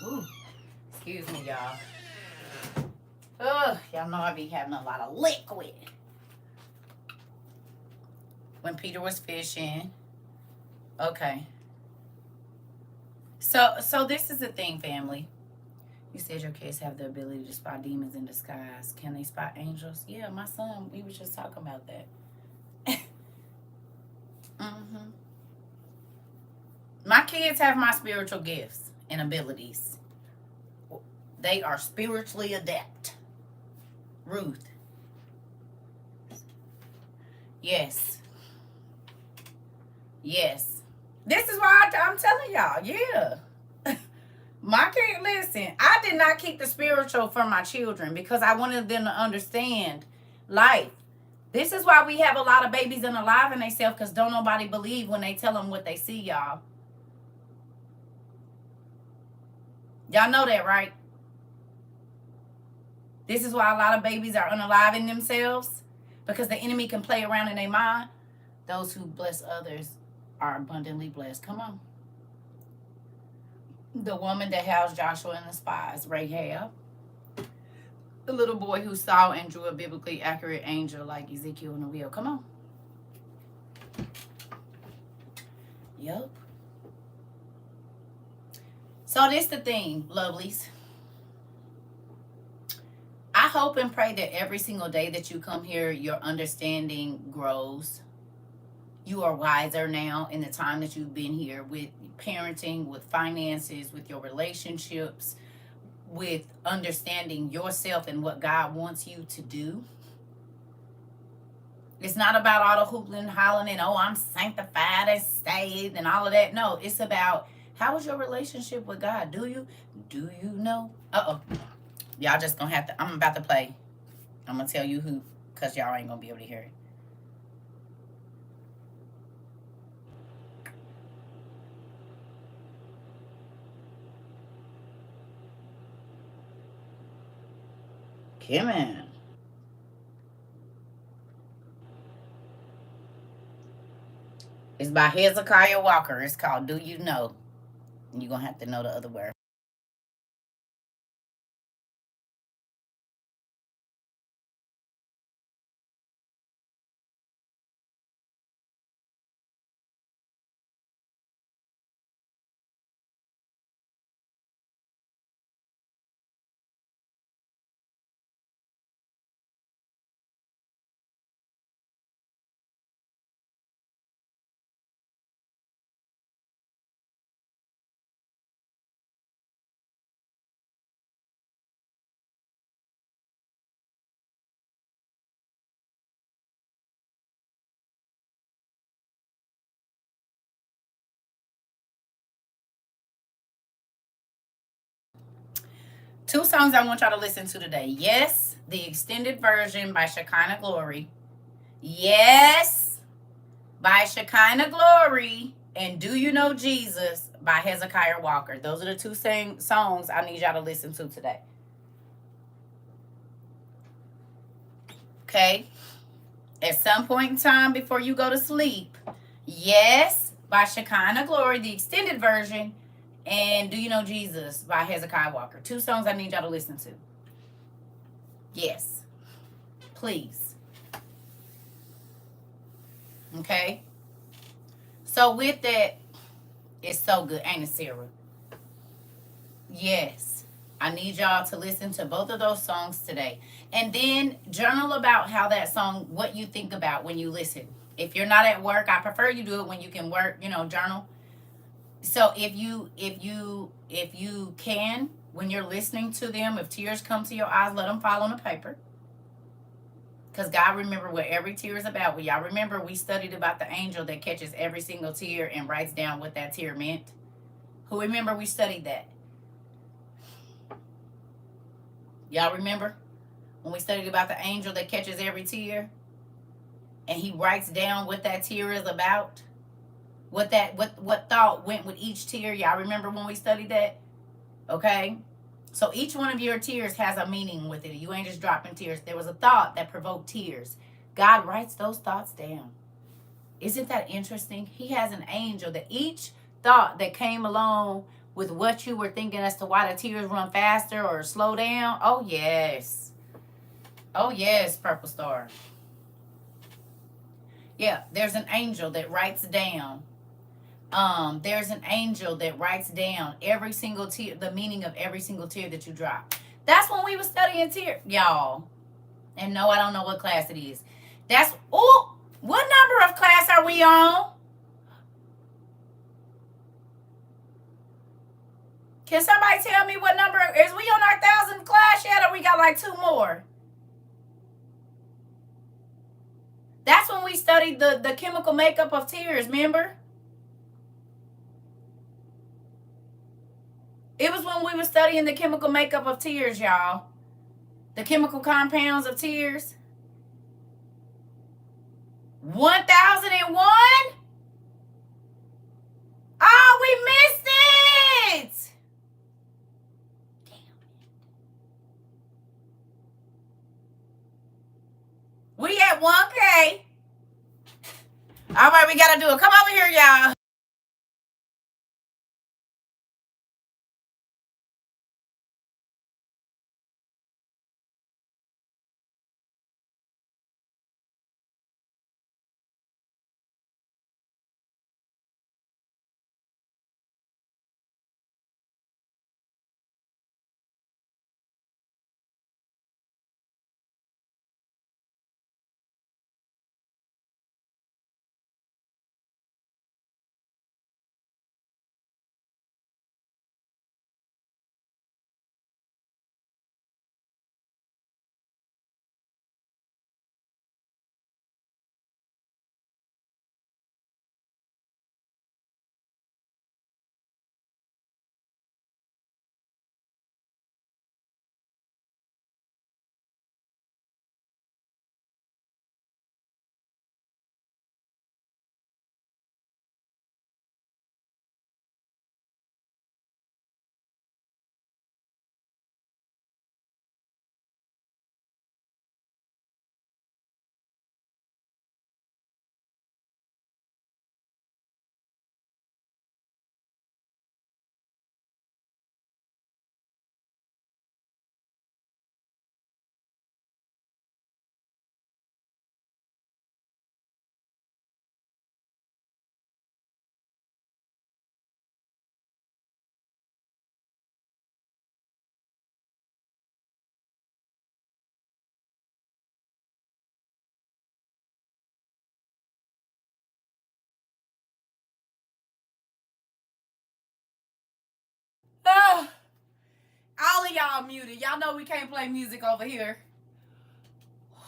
Ooh, excuse me, y'all. Y'all know I be having a lot of liquid. When Peter was fishing. Okay. So this is the thing, family. You said your kids have the ability to spot demons in disguise. Can they spot angels? Yeah, my son, we was just talking about that. hmm My kids have my spiritual gifts and abilities. They are spiritually adept. Ruth. Yes. Yes. This is why I'm telling y'all. Yeah. My kid, listen, I did not keep the spiritual from my children because I wanted them to understand life. This is why we have a lot of babies unalive in themselves because don't nobody believe when they tell them what they see, y'all. Y'all know that, right? This is why a lot of babies are unaliving themselves because the enemy can play around in their mind. Those who bless others are abundantly blessed. Come on. The woman that housed Joshua and the spies, Rahab. The little boy who saw and drew a biblically accurate angel like Ezekiel in the wheel. Come on. Yep. So this the thing, lovelies. I hope and pray that every single day that you come here, your understanding grows. You are wiser now in the time that you've been here with parenting, with finances, with your relationships, with understanding yourself and what God wants you to do. It's not about all the hoopling and hollering and, oh, I'm sanctified and saved and all of that. No, it's about, how is your relationship with God? Do you know? Uh-oh. Y'all just gonna have to, I'm about to play. I'm gonna tell you who, because y'all ain't gonna be able to hear it. Come on. It's by Hezekiah Walker. It's called Do You Know? And you're gonna have to know the other word. 2 songs I want y'all to listen to today. Yes, the extended version by Shekinah Glory. Yes, by Shekinah Glory. And Do You Know Jesus by Hezekiah Walker. Those are the two songs I need y'all to listen to today. Okay? At some point in time before you go to sleep, Yes by Shekinah Glory, the extended version, and Do You Know Jesus by Hezekiah Walker. 2 songs I need y'all to listen to. Yes. Please. Okay? So with that, it's so good, ain't it, Sarah? Yes. I need y'all to listen to both of those songs today. And then journal about how that song, what you think about when you listen. If you're not at work, I prefer you do it when you can work, journal. So if you can, when you're listening to them, if tears come to your eyes, let them fall on the paper. Because God remember what every tear is about. Well, y'all remember we studied about the angel that catches every single tear and writes down what that tear meant. Who remember we studied that? Y'all remember when we studied about the angel that catches every tear and he writes down what that tear is about? What thought went with each tear? Y'all remember when we studied that? Okay? So each one of your tears has a meaning with it. You ain't just dropping tears. There was a thought that provoked tears. God writes those thoughts down. Isn't that interesting? He has an angel that each thought that came along with what you were thinking as to why the tears run faster or slow down. Oh, yes. Oh, yes, Purple Star. Yeah, there's an angel that writes down. There's an angel that writes down every single tear, the meaning of every single tear that you drop. That's when we were studying tear, y'all. And no, I don't know what class it is. What number of class are we on? Can somebody tell me what number? Is we on our 1,000th class yet, or we got like 2 more? That's when we studied the chemical makeup of tears, remember? It was when we were studying the chemical makeup of tears, y'all. The chemical compounds of tears. 1001? Oh, we missed it! Damn it. We at 1K. All right, we gotta do it. Come over here, y'all. of y'all muted. Y'all know we can't play music over here.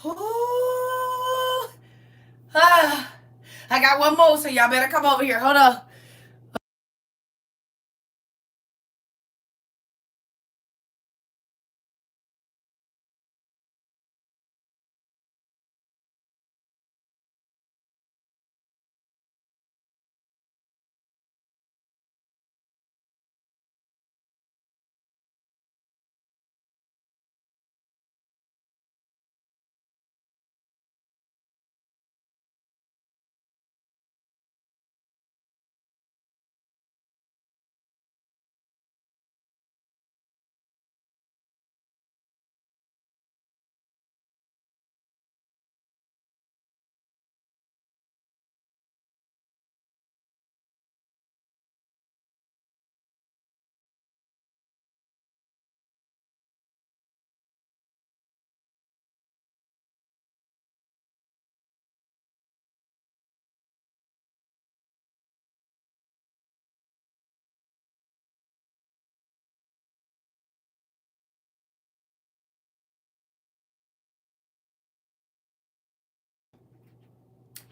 Ooh. Ah. I got one more, so y'all better come over here. Hold on.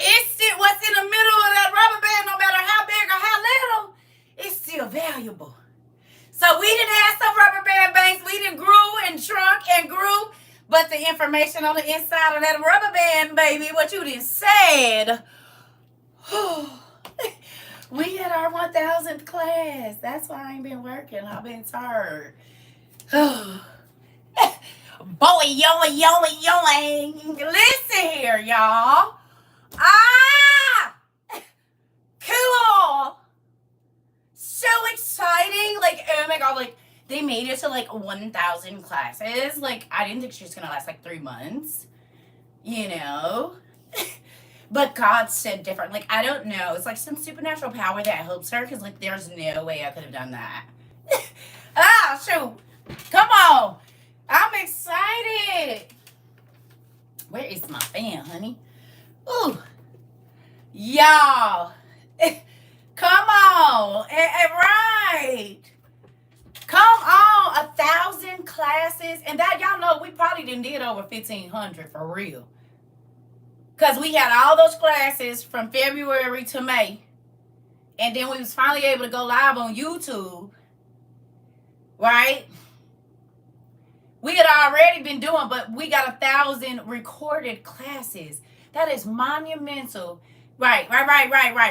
It's still what's in the middle of that rubber band, no matter how big or how little, it's still valuable. So we didn't have some rubber band banks. We didn't grew and shrunk and grew. But the information on the inside of that rubber band, baby, what you done said. We had our 1000th class. That's why I ain't been working. I've been tired. Boy, yo. Listen here, y'all. Ah! Cool. So exciting. Like, oh my God, like, they made it to, like, 1,000 classes. Like, I didn't think she was going to last, like, 3 months. You know? But God said different. Like, I don't know. It's like some supernatural power that helps her. Because, like, there's no way I could have done that. Ah, shoot. Come on. I'm excited. Where is my fan, honey? Ooh. Y'all. Come on. Right. Come on. 1,000 classes. And that, y'all know, we probably done did over 1,500 for real. Because we had all those classes from February to May. And then we was finally able to go live on YouTube. Right? We had already been doing, but we got 1,000 recorded classes. That is monumental. Right.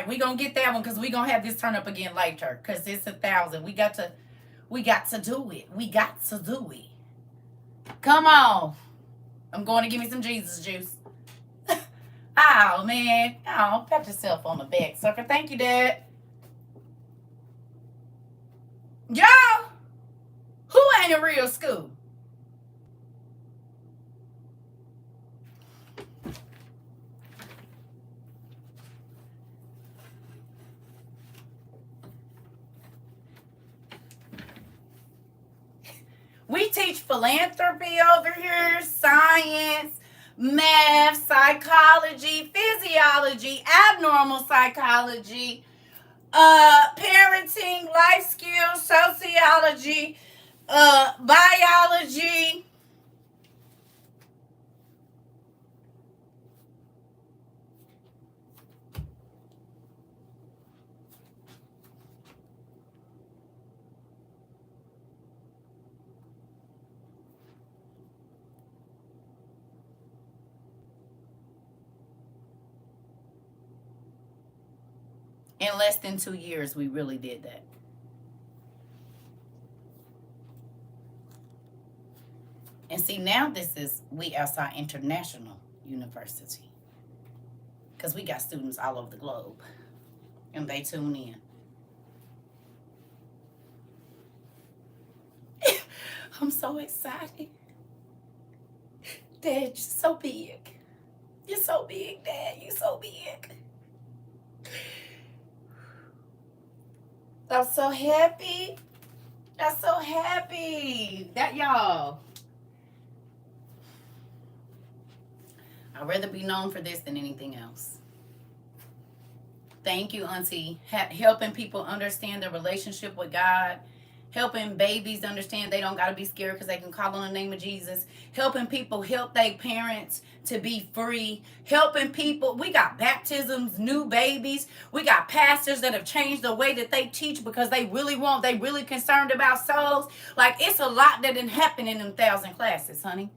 We gonna get that one because we gonna have this turn up again later. Because it's 1,000. We got to do it. We got to do it. Come on. I'm going to give me some Jesus juice. Oh, man. Oh, pat yourself on the back, sucker. Thank you, Dad. Y'all, who ain't in real school? We teach philanthropy over here, science, math, psychology, physiology, abnormal psychology, parenting, life skills, sociology, biology. In less than 2 years, we really did that. And see, now we outside International University. Because we got students all over the globe. And they tune in. I'm so excited. Dad, you're so big. You're so big, Dad. You're so big. I'm so happy. I'm so happy. That y'all. I'd rather be known for this than anything else. Thank you, Auntie. Helping people understand their relationship with God Helping babies understand they don't got to be scared because they can call on the name of Jesus. Helping people help their parents to be free. Helping people. We got baptisms, new babies. We got pastors that have changed the way that they teach because they really concerned about souls. Like, it's a lot that didn't happen in them 1,000 classes, honey.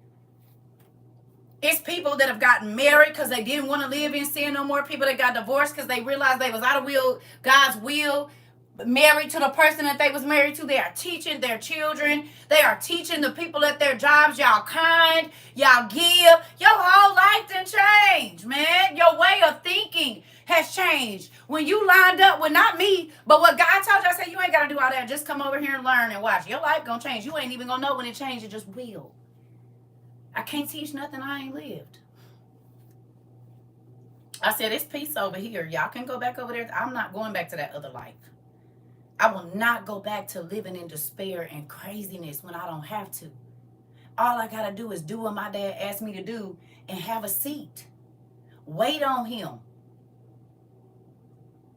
It's people that have gotten married because they didn't want to live in sin no more. People that got divorced because they realized they was out of God's will. Married to the person that they was married to. They are teaching their children. They are teaching the people at their jobs. Y'all kind. Y'all give. Your whole life done changed, man. Your way of thinking has changed. When you lined up with not me, but what God told you, I said, you ain't got to do all that. Just come over here and learn and watch. Your life gonna change. You ain't even gonna know when it changed. It just will. I can't teach nothing I ain't lived. I said, it's peace over here. Y'all can go back over there. I'm not going back to that other life. I will not go back to living in despair and craziness when I don't have to. All I got to do is do what my dad asked me to do and have a seat. Wait on him.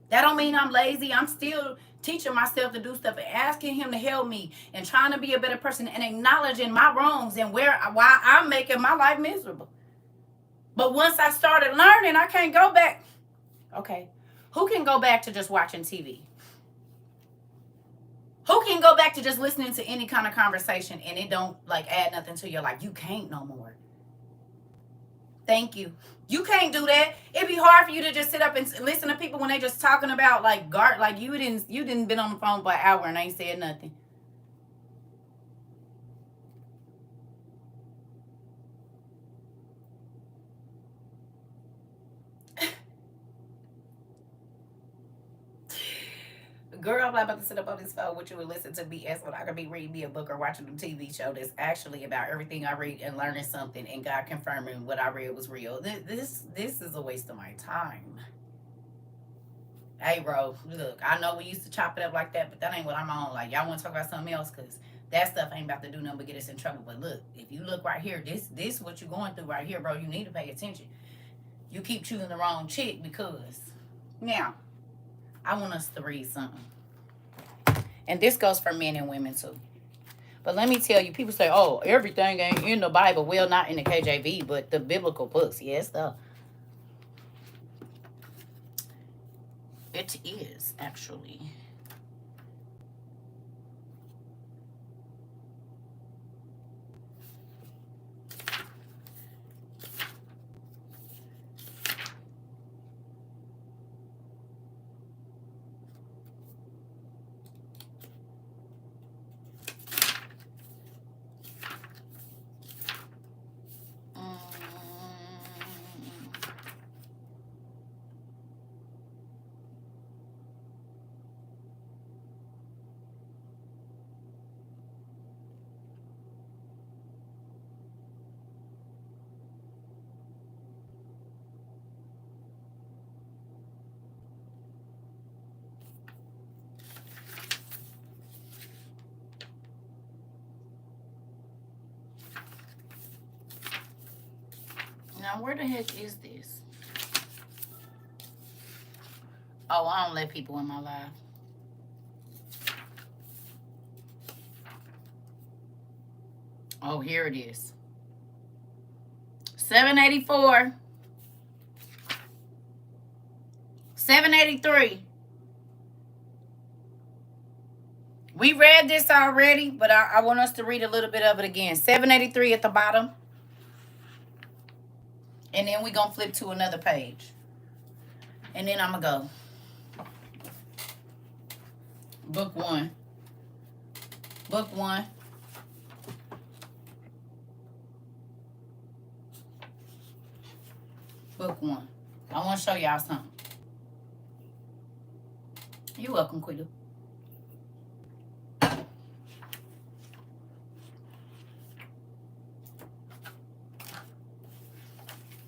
That don't mean I'm lazy. I'm still teaching myself to do stuff and asking him to help me and trying to be a better person and acknowledging my wrongs and why I'm making my life miserable. But once I started learning, I can't go back. Okay. Who can go back to just watching TV? Who can go back to just listening to any kind of conversation and it don't like add nothing to your life? You can't no more. Thank you. You can't do that. It'd be hard for you to just sit up and listen to people when they just talking about like you didn't been on the phone for an hour and ain't said nothing. Girl, I'm not about to sit up on this phone with you and listen to BS when I could be reading me a book or watching a TV show that's actually about everything I read and learning something and God confirming what I read was real. This is a waste of my time. Hey, bro, look, I know we used to chop it up like that, but that ain't what I'm on. Like, y'all want to talk about something else? Because that stuff ain't about to do nothing but get us in trouble. But look, if you look right here, this what you're going through right here, bro. You need to pay attention. You keep choosing the wrong chick because... Now, I want us to read something. And this goes for men and women too. But let me tell you, people say, oh, everything ain't in the Bible. Well, not in the KJV, but the biblical books. Yes, though. It is, actually. Now, where the heck is this? Oh, I don't let people in my life. Oh, here it is. 784. 783. We read this already, but I want us to read a little bit of it again. 783 at the bottom. And then we're going to flip to another page. And then I'm going to go. Book 1. Book 1. Book 1. I want to show y'all something. You're welcome, Quita.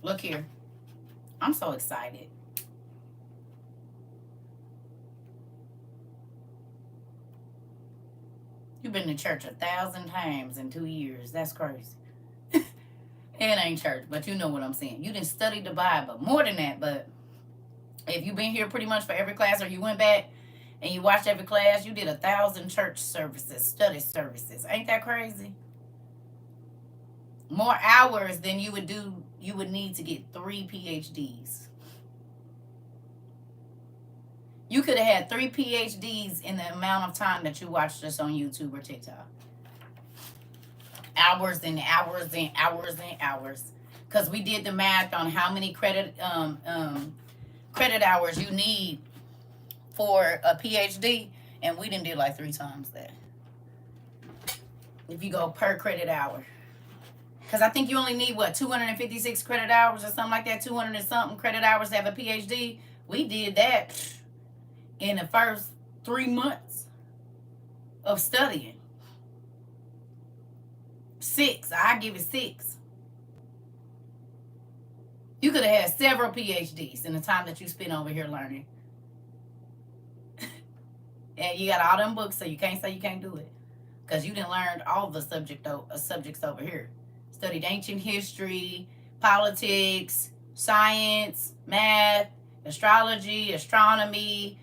Look here. I'm so excited. You've been to church 1,000 times in 2 years. That's crazy. It ain't church, but you know what I'm saying. You didn't study the Bible. More than that, but if you've been here pretty much for every class or you went back, and you watched every class, you did 1,000 church services, study services. Ain't that crazy? More hours than you would do. You would need to get 3 PhDs. You could have had 3 PhDs in the amount of time that you watched us on YouTube or TikTok. Hours and hours and hours and hours. Because we did the math on how many credit hours you need for a PhD, and we didn't do like 3 times that. If you go per credit hour. Because I think you only need, 256 credit hours or something like that, 200 and something credit hours to have a PhD. We did that in the first 3 months of studying. 6. I give it 6. You could have had several PhDs in the time that you spent over here learning. And you got all them books, so you can't say you can't do it. Because you didn't learn all the subjects over here. Studied ancient history, politics, science, math, astrology, astronomy,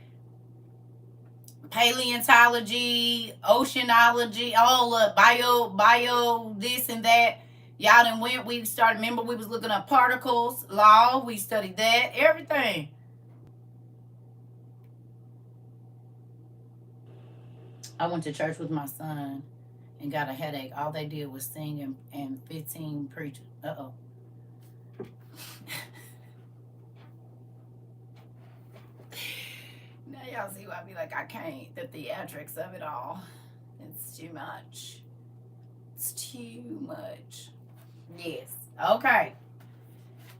paleontology, oceanology, all bio, this and that. Y'all done went, we started, remember we was looking up particles, law, we studied that, everything. I went to church with my son and got a headache. All they did was sing and 15 preachers. Uh-oh. Now y'all see why I be like, I can't. The theatrics of it all. It's too much. It's too much. Yes. Okay.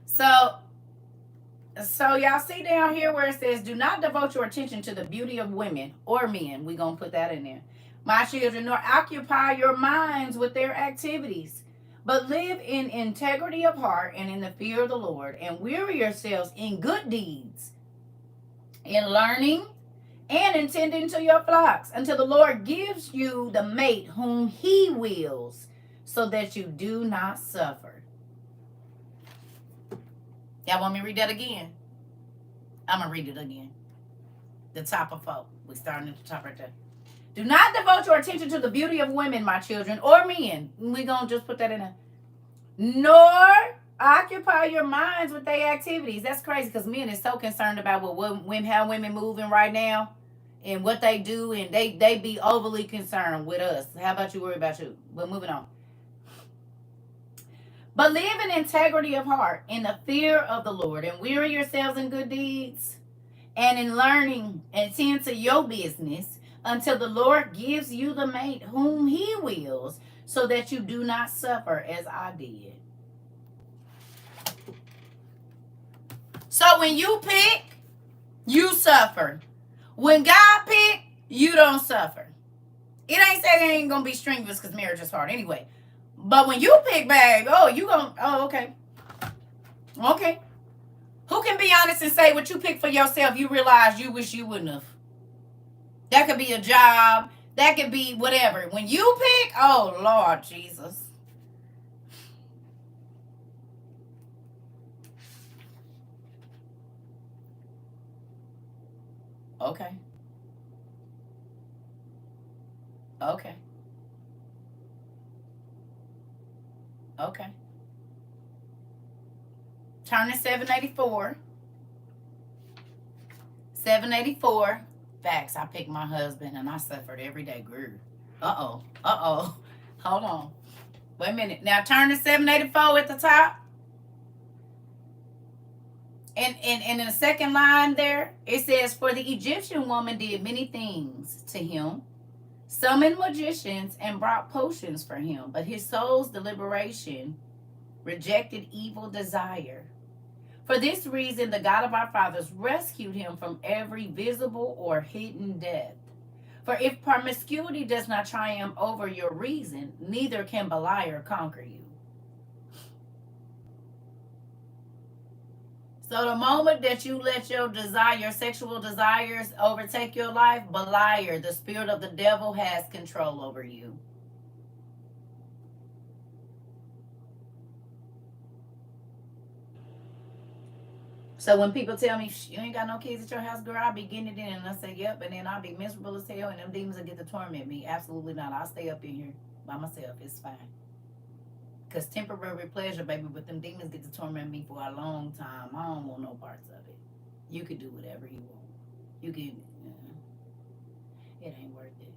So y'all see down here where it says, do not devote your attention to the beauty of women or men. We're going to put that in there. My children, nor occupy your minds with their activities, but live in integrity of heart and in the fear of the Lord, and weary yourselves in good deeds, in learning and in tending to your flocks, until the Lord gives you the mate whom he wills, so that you do not suffer. Y'all want me to read that again? I'm going to read it again. The top of 4. We're starting at the top right there. Do not devote your attention to the beauty of women, my children, or men. We're going to just put that in there. Nor occupy your minds with their activities. That's crazy because men is so concerned about how women moving right now and what they do, and they be overly concerned with us. How about you worry about you? But moving on. But live in integrity of heart, in the fear of the Lord, and weary yourselves in good deeds, and in learning, and tend to your business, until the Lord gives you the mate whom he wills, so that you do not suffer as I did. So when you pick, you suffer. When God pick, you don't suffer. It ain't saying it ain't going to be strenuous because marriage is hard anyway. But when you pick, babe, okay. Okay. Who can be honest and say what you pick for yourself, you realize you wish you wouldn't have? That could be a job. That could be whatever. When you pick, oh, Lord Jesus. Okay. Okay. Okay. Turn to 784. 784. Facts. I picked my husband and I suffered every day. Grew. Uh-oh. Hold on. Wait a minute. Now turn to 784 at the top. And in the second line there, it says, for the Egyptian woman did many things to him, summoned magicians and brought potions for him, but his soul's deliberation rejected evil desire. For this reason, the God of our fathers rescued him from every visible or hidden death. For if promiscuity does not triumph over your reason, neither can Beliar conquer you. So the moment that you let your sexual desires overtake your life, Beliar, the spirit of the devil, has control over you. So when people tell me, you ain't got no kids at your house, girl, I'll be getting it in. And I say, yep. And then I'll be miserable as hell. And them demons will get to torment me. Absolutely not. I'll stay up in here by myself. It's fine. Because temporary pleasure, baby, but them demons get to torment me for a long time. I don't want no parts of it. You could do whatever you want. You can, it ain't worth it.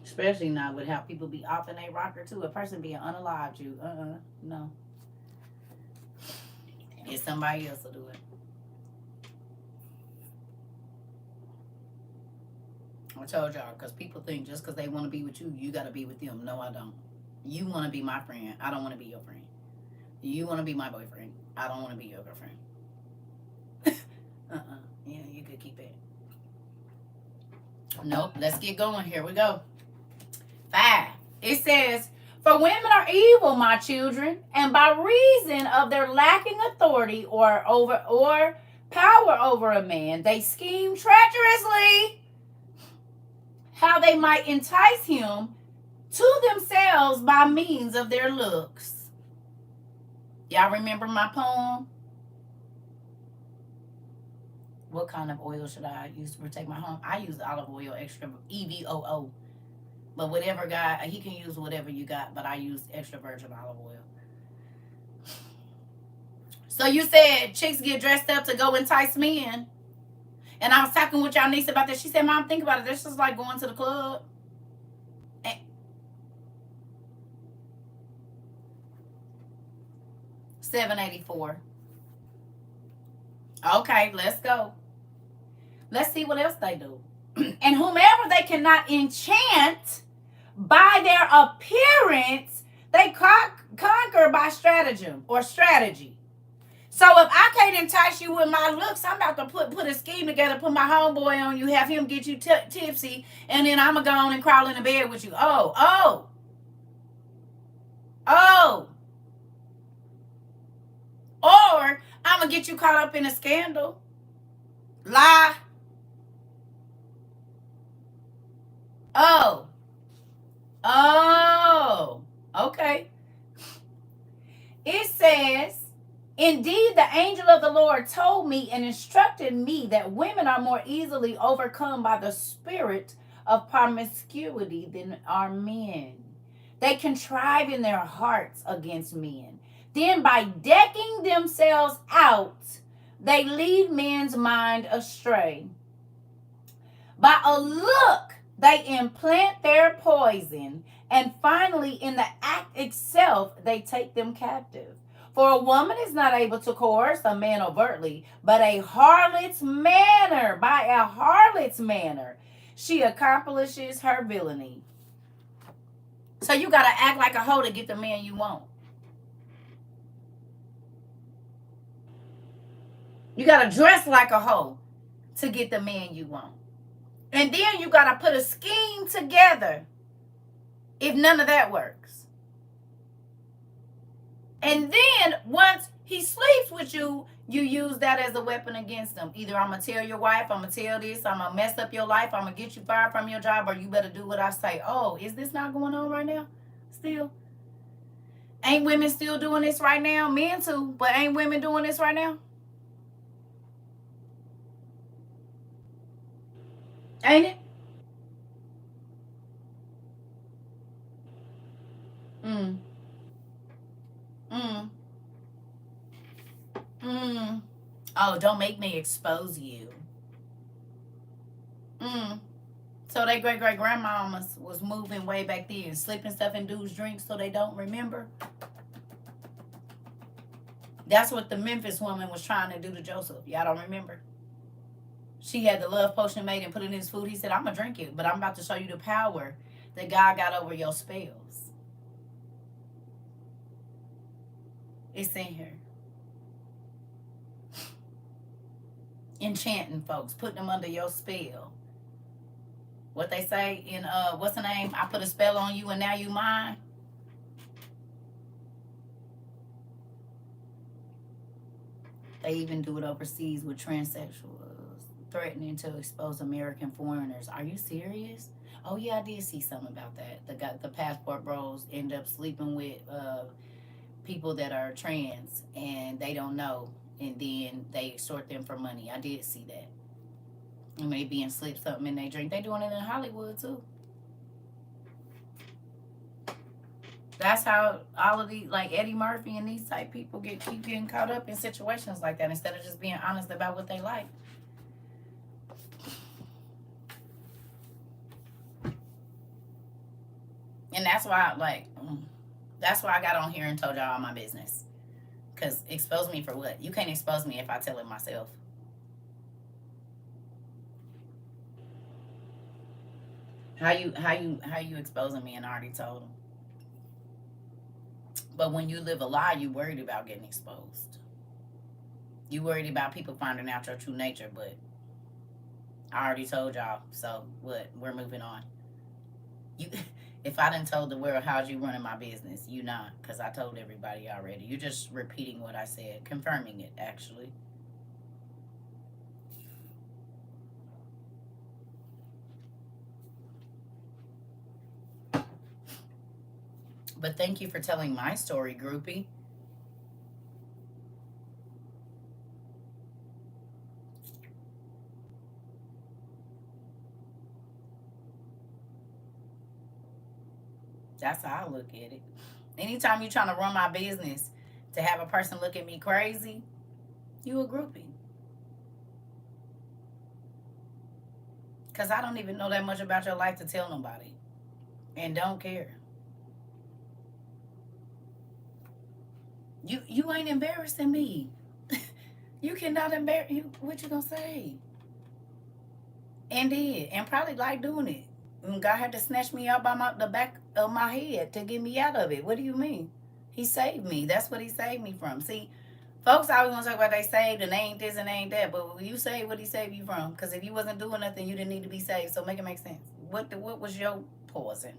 Especially not with how people be off in a rocker too. A person being unalived you. No. It's somebody else will do it. I told y'all, because people think just because they want to be with you, you got to be with them. No, I don't. You want to be my friend. I don't want to be your friend. You want to be my boyfriend. I don't want to be your girlfriend. Yeah, you could keep it. Nope. Let's get going. Here we go. 5. It says, for women are evil, my children, and by reason of their lacking authority or power over a man, they scheme treacherously how they might entice him to themselves by means of their looks. Y'all remember my poem? What kind of oil should I use to protect my home? I use olive oil extra EVOO. But whatever God, he can use whatever you got, but I use extra virgin olive oil. So you said chicks get dressed up to go entice men. And I was talking with y'all niece about this. She said, Mom, think about it. This is like going to the club. And 784. Okay, let's go. Let's see what else they do. And whomever they cannot enchant by their appearance, they conquer by stratagem or strategy. So if I can't entice you with my looks, I'm about to put a scheme together, put my homeboy on you, have him get you tipsy, and then I'm going to go on and crawl into bed with you. Oh. Or I'm going to get you caught up in a scandal. Lie. Okay. It says, indeed, the angel of the Lord told me and instructed me that women are more easily overcome by the spirit of promiscuity than are men. They contrive in their hearts against men. Then by decking themselves out, they lead men's mind astray. By a look, they implant their poison, and finally, in the act itself, they take them captive. For a woman is not able to coerce a man overtly, but by a harlot's manner, she accomplishes her villainy. So you got to act like a hoe to get the man you want. You got to dress like a hoe to get the man you want. And then you got to put a scheme together if none of that works. And then once he sleeps with you, you use that as a weapon against him. Either I'm going to tell your wife, I'm going to tell this, I'm going to mess up your life, I'm going to get you fired from your job, or you better do what I say. Oh, is this not going on right now? Still? Ain't women still doing this right now? Men too, but ain't women doing this right now? Ain't it? Mm. Oh, don't make me expose you. So they great-great-grandmamas was moving way back then, slipping stuff in dudes' drinks so they don't remember. That's what the Memphis woman was trying to do to Joseph. Y'all don't remember? She had the love potion made and put it in his food. He said, I'm going to drink it, but I'm about to show you the power that God got over your spells. It's in here. Enchanting folks, putting them under your spell. What they say in, what's the name? I put a spell on you and now you mine. They even do it overseas with transsexuals, threatening to expose American foreigners. Are you serious? Oh yeah, I did see something about that. The passport bros end up sleeping with people that are trans and they don't know, and then they extort them for money. I did see that. And they being slip something in their drink. They doing it in Hollywood too. That's how all of these, like Eddie Murphy and these type people, keep getting caught up in situations like that instead of just being honest about what they like. And that's why, that's why I got on here and told y'all all my business. Cause expose me for what? You can't expose me if I tell it myself. How you exposing me and I already told them? But when you live a lie, you worried about getting exposed. You worried about people finding out your true nature, but I already told y'all. So what? We're moving on. You, if I didn't told the world how's you running my business, you not, because I told everybody already. You're just repeating what I said, confirming it actually. But thank you for telling my story, groupie. That's how I look at it. Anytime you're trying to run my business to have a person look at me crazy, you a groupie. Because I don't even know that much about your life to tell nobody. And don't care. You ain't embarrassing me. You cannot embarrass you. What you gonna say? And did. And probably like doing it. And God had to snatch me out by the back of my head to get me out of it. What do you mean? He saved me. That's what he saved me from. See, folks always want to talk about they saved and they ain't this and they ain't that. But you saved what he saved you from. Because if you wasn't doing nothing, you didn't need to be saved. So make it make sense. What was your poison?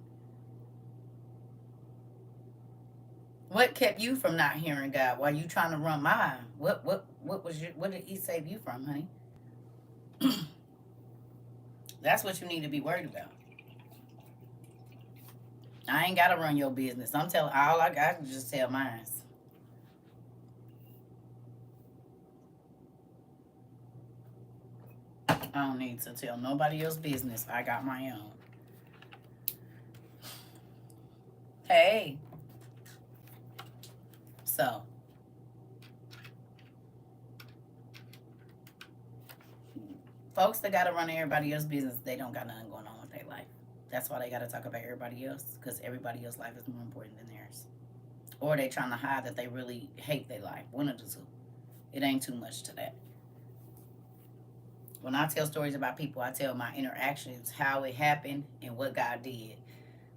What kept you from not hearing God while you trying to run mine? What did he save you from, honey? That's what you need to be worried about. I ain't gotta run your business. I'm telling all I got to just tell mine. I don't need to tell nobody else's business. I got my own. Hey. So folks that gotta run everybody else's business, they don't got nothing going on with their life. That's why they gotta talk about everybody else, because everybody else's life is more important than theirs. Or they trying to hide that they really hate their life. One of the two. It ain't too much to that. When I tell stories about people, I tell my interactions, how it happened, and what God did.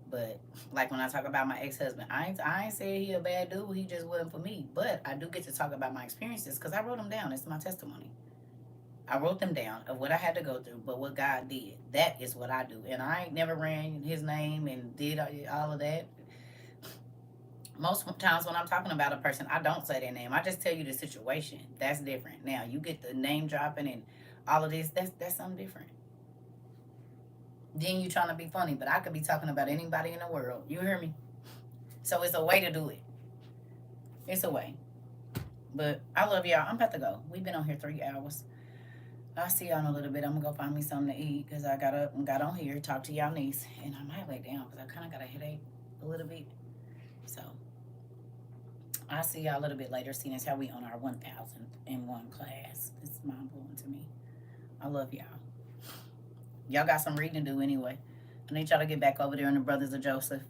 But like when I talk about my ex-husband, I ain't saying he a bad dude. He just wasn't for me. But I do get to talk about my experiences because I wrote them down. It's my testimony. I wrote them down of what I had to go through, but what God did. That is what I do. And I ain't never ran his name and did all of that. Most times when I'm talking about a person, I don't say their name. I just tell you the situation. That's different. Now, you get the name dropping and all of this, that's something different. Then you trying to be funny, but I could be talking about anybody in the world. You hear me? So it's a way to do it. It's a way. But I love y'all. I'm about to go. We've been on here 3 hours. I'll see y'all in a little bit. I'm going to go find me something to eat because I got up and got on here, talk to y'all niece. And I might lay down because I kind of got a headache a little bit. So I'll see y'all a little bit later, seeing as how we on our 1001 class. It's mind-blowing to me. I love y'all. Y'all got some reading to do anyway. I need y'all to get back over there in the Brothers of Joseph.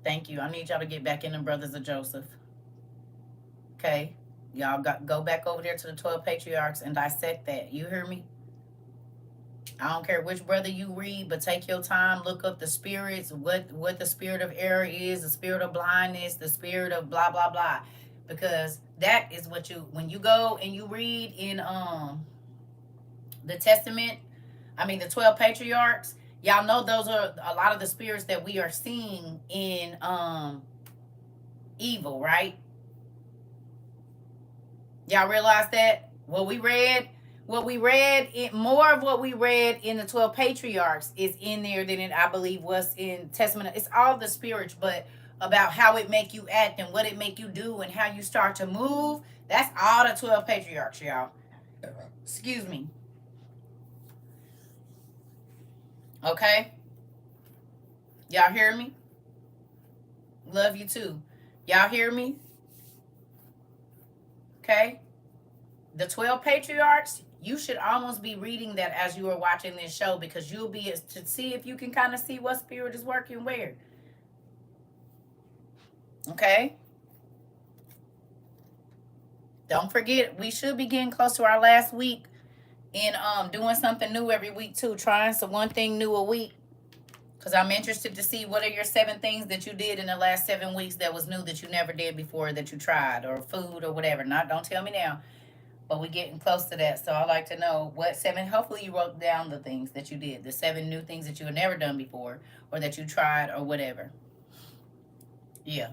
Thank you. I need y'all to get back in the Brothers of Joseph. Okay? Y'all go back over there to the 12 patriarchs and dissect that. You hear me? I don't care which brother you read, but take your time, look up the spirits, what the spirit of error is, the spirit of blindness, the spirit of blah, blah, blah. Because that is what when you go and you read in the Testament, the 12 patriarchs, y'all know those are a lot of the spirits that we are seeing in evil, right? Y'all realize that? More of what we read in the 12 patriarchs is in there than it, I believe, was in Testament. It's all the spirits, but about how it make you act and what it make you do and how you start to move. That's all the 12 patriarchs, y'all. Excuse me. Okay? Y'all hear me? Love you too. Y'all hear me? Okay? The 12 patriarchs, you should almost be reading that as you are watching this show, because you'll be to see if you can kind of see what spirit is working where. Okay? Don't forget, we should be getting close to our last week in doing something new every week too. Trying one thing new a week. Because I'm interested to see what are your 7 things that you did in the last 7 weeks that was new that you never did before, that you tried, or food or whatever. Don't tell me now. But we're getting close to that. So I'd like to know what 7, hopefully you wrote down the things that you did. The 7 new things that you had never done before, or that you tried, or whatever. Yeah.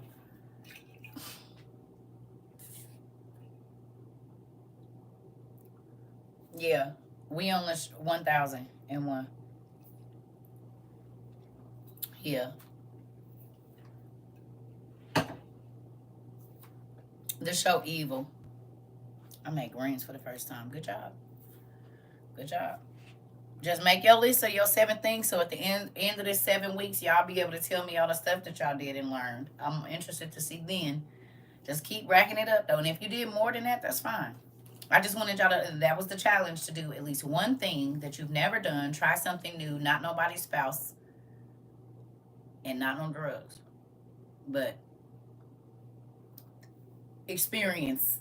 Yeah. We on the 1001. Yeah. The show Evil. I made greens for the first time. Good job. Good job. Just make your list of your 7 things, so at the end of this 7 weeks, y'all be able to tell me all the stuff that y'all did and learned. I'm interested to see then. Just keep racking it up, though. And if you did more than that, that's fine. I just wanted y'all to, that was the challenge, to do at least one thing that you've never done. Try something new, not nobody's spouse, and not on drugs. But experience.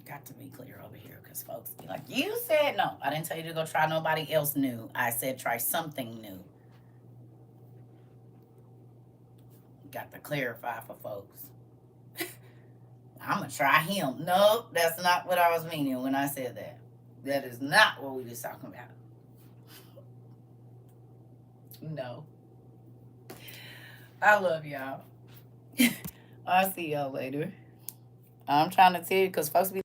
Got to be clear over here, because folks be like, you said no. I didn't tell you to go try nobody else new. I said try something new. Got to clarify for folks. I'm going to try him. No, that's not what I was meaning when I said that. That is not what we was talking about. No. I love y'all. I'll see y'all later. I'm trying to tell you, because folks be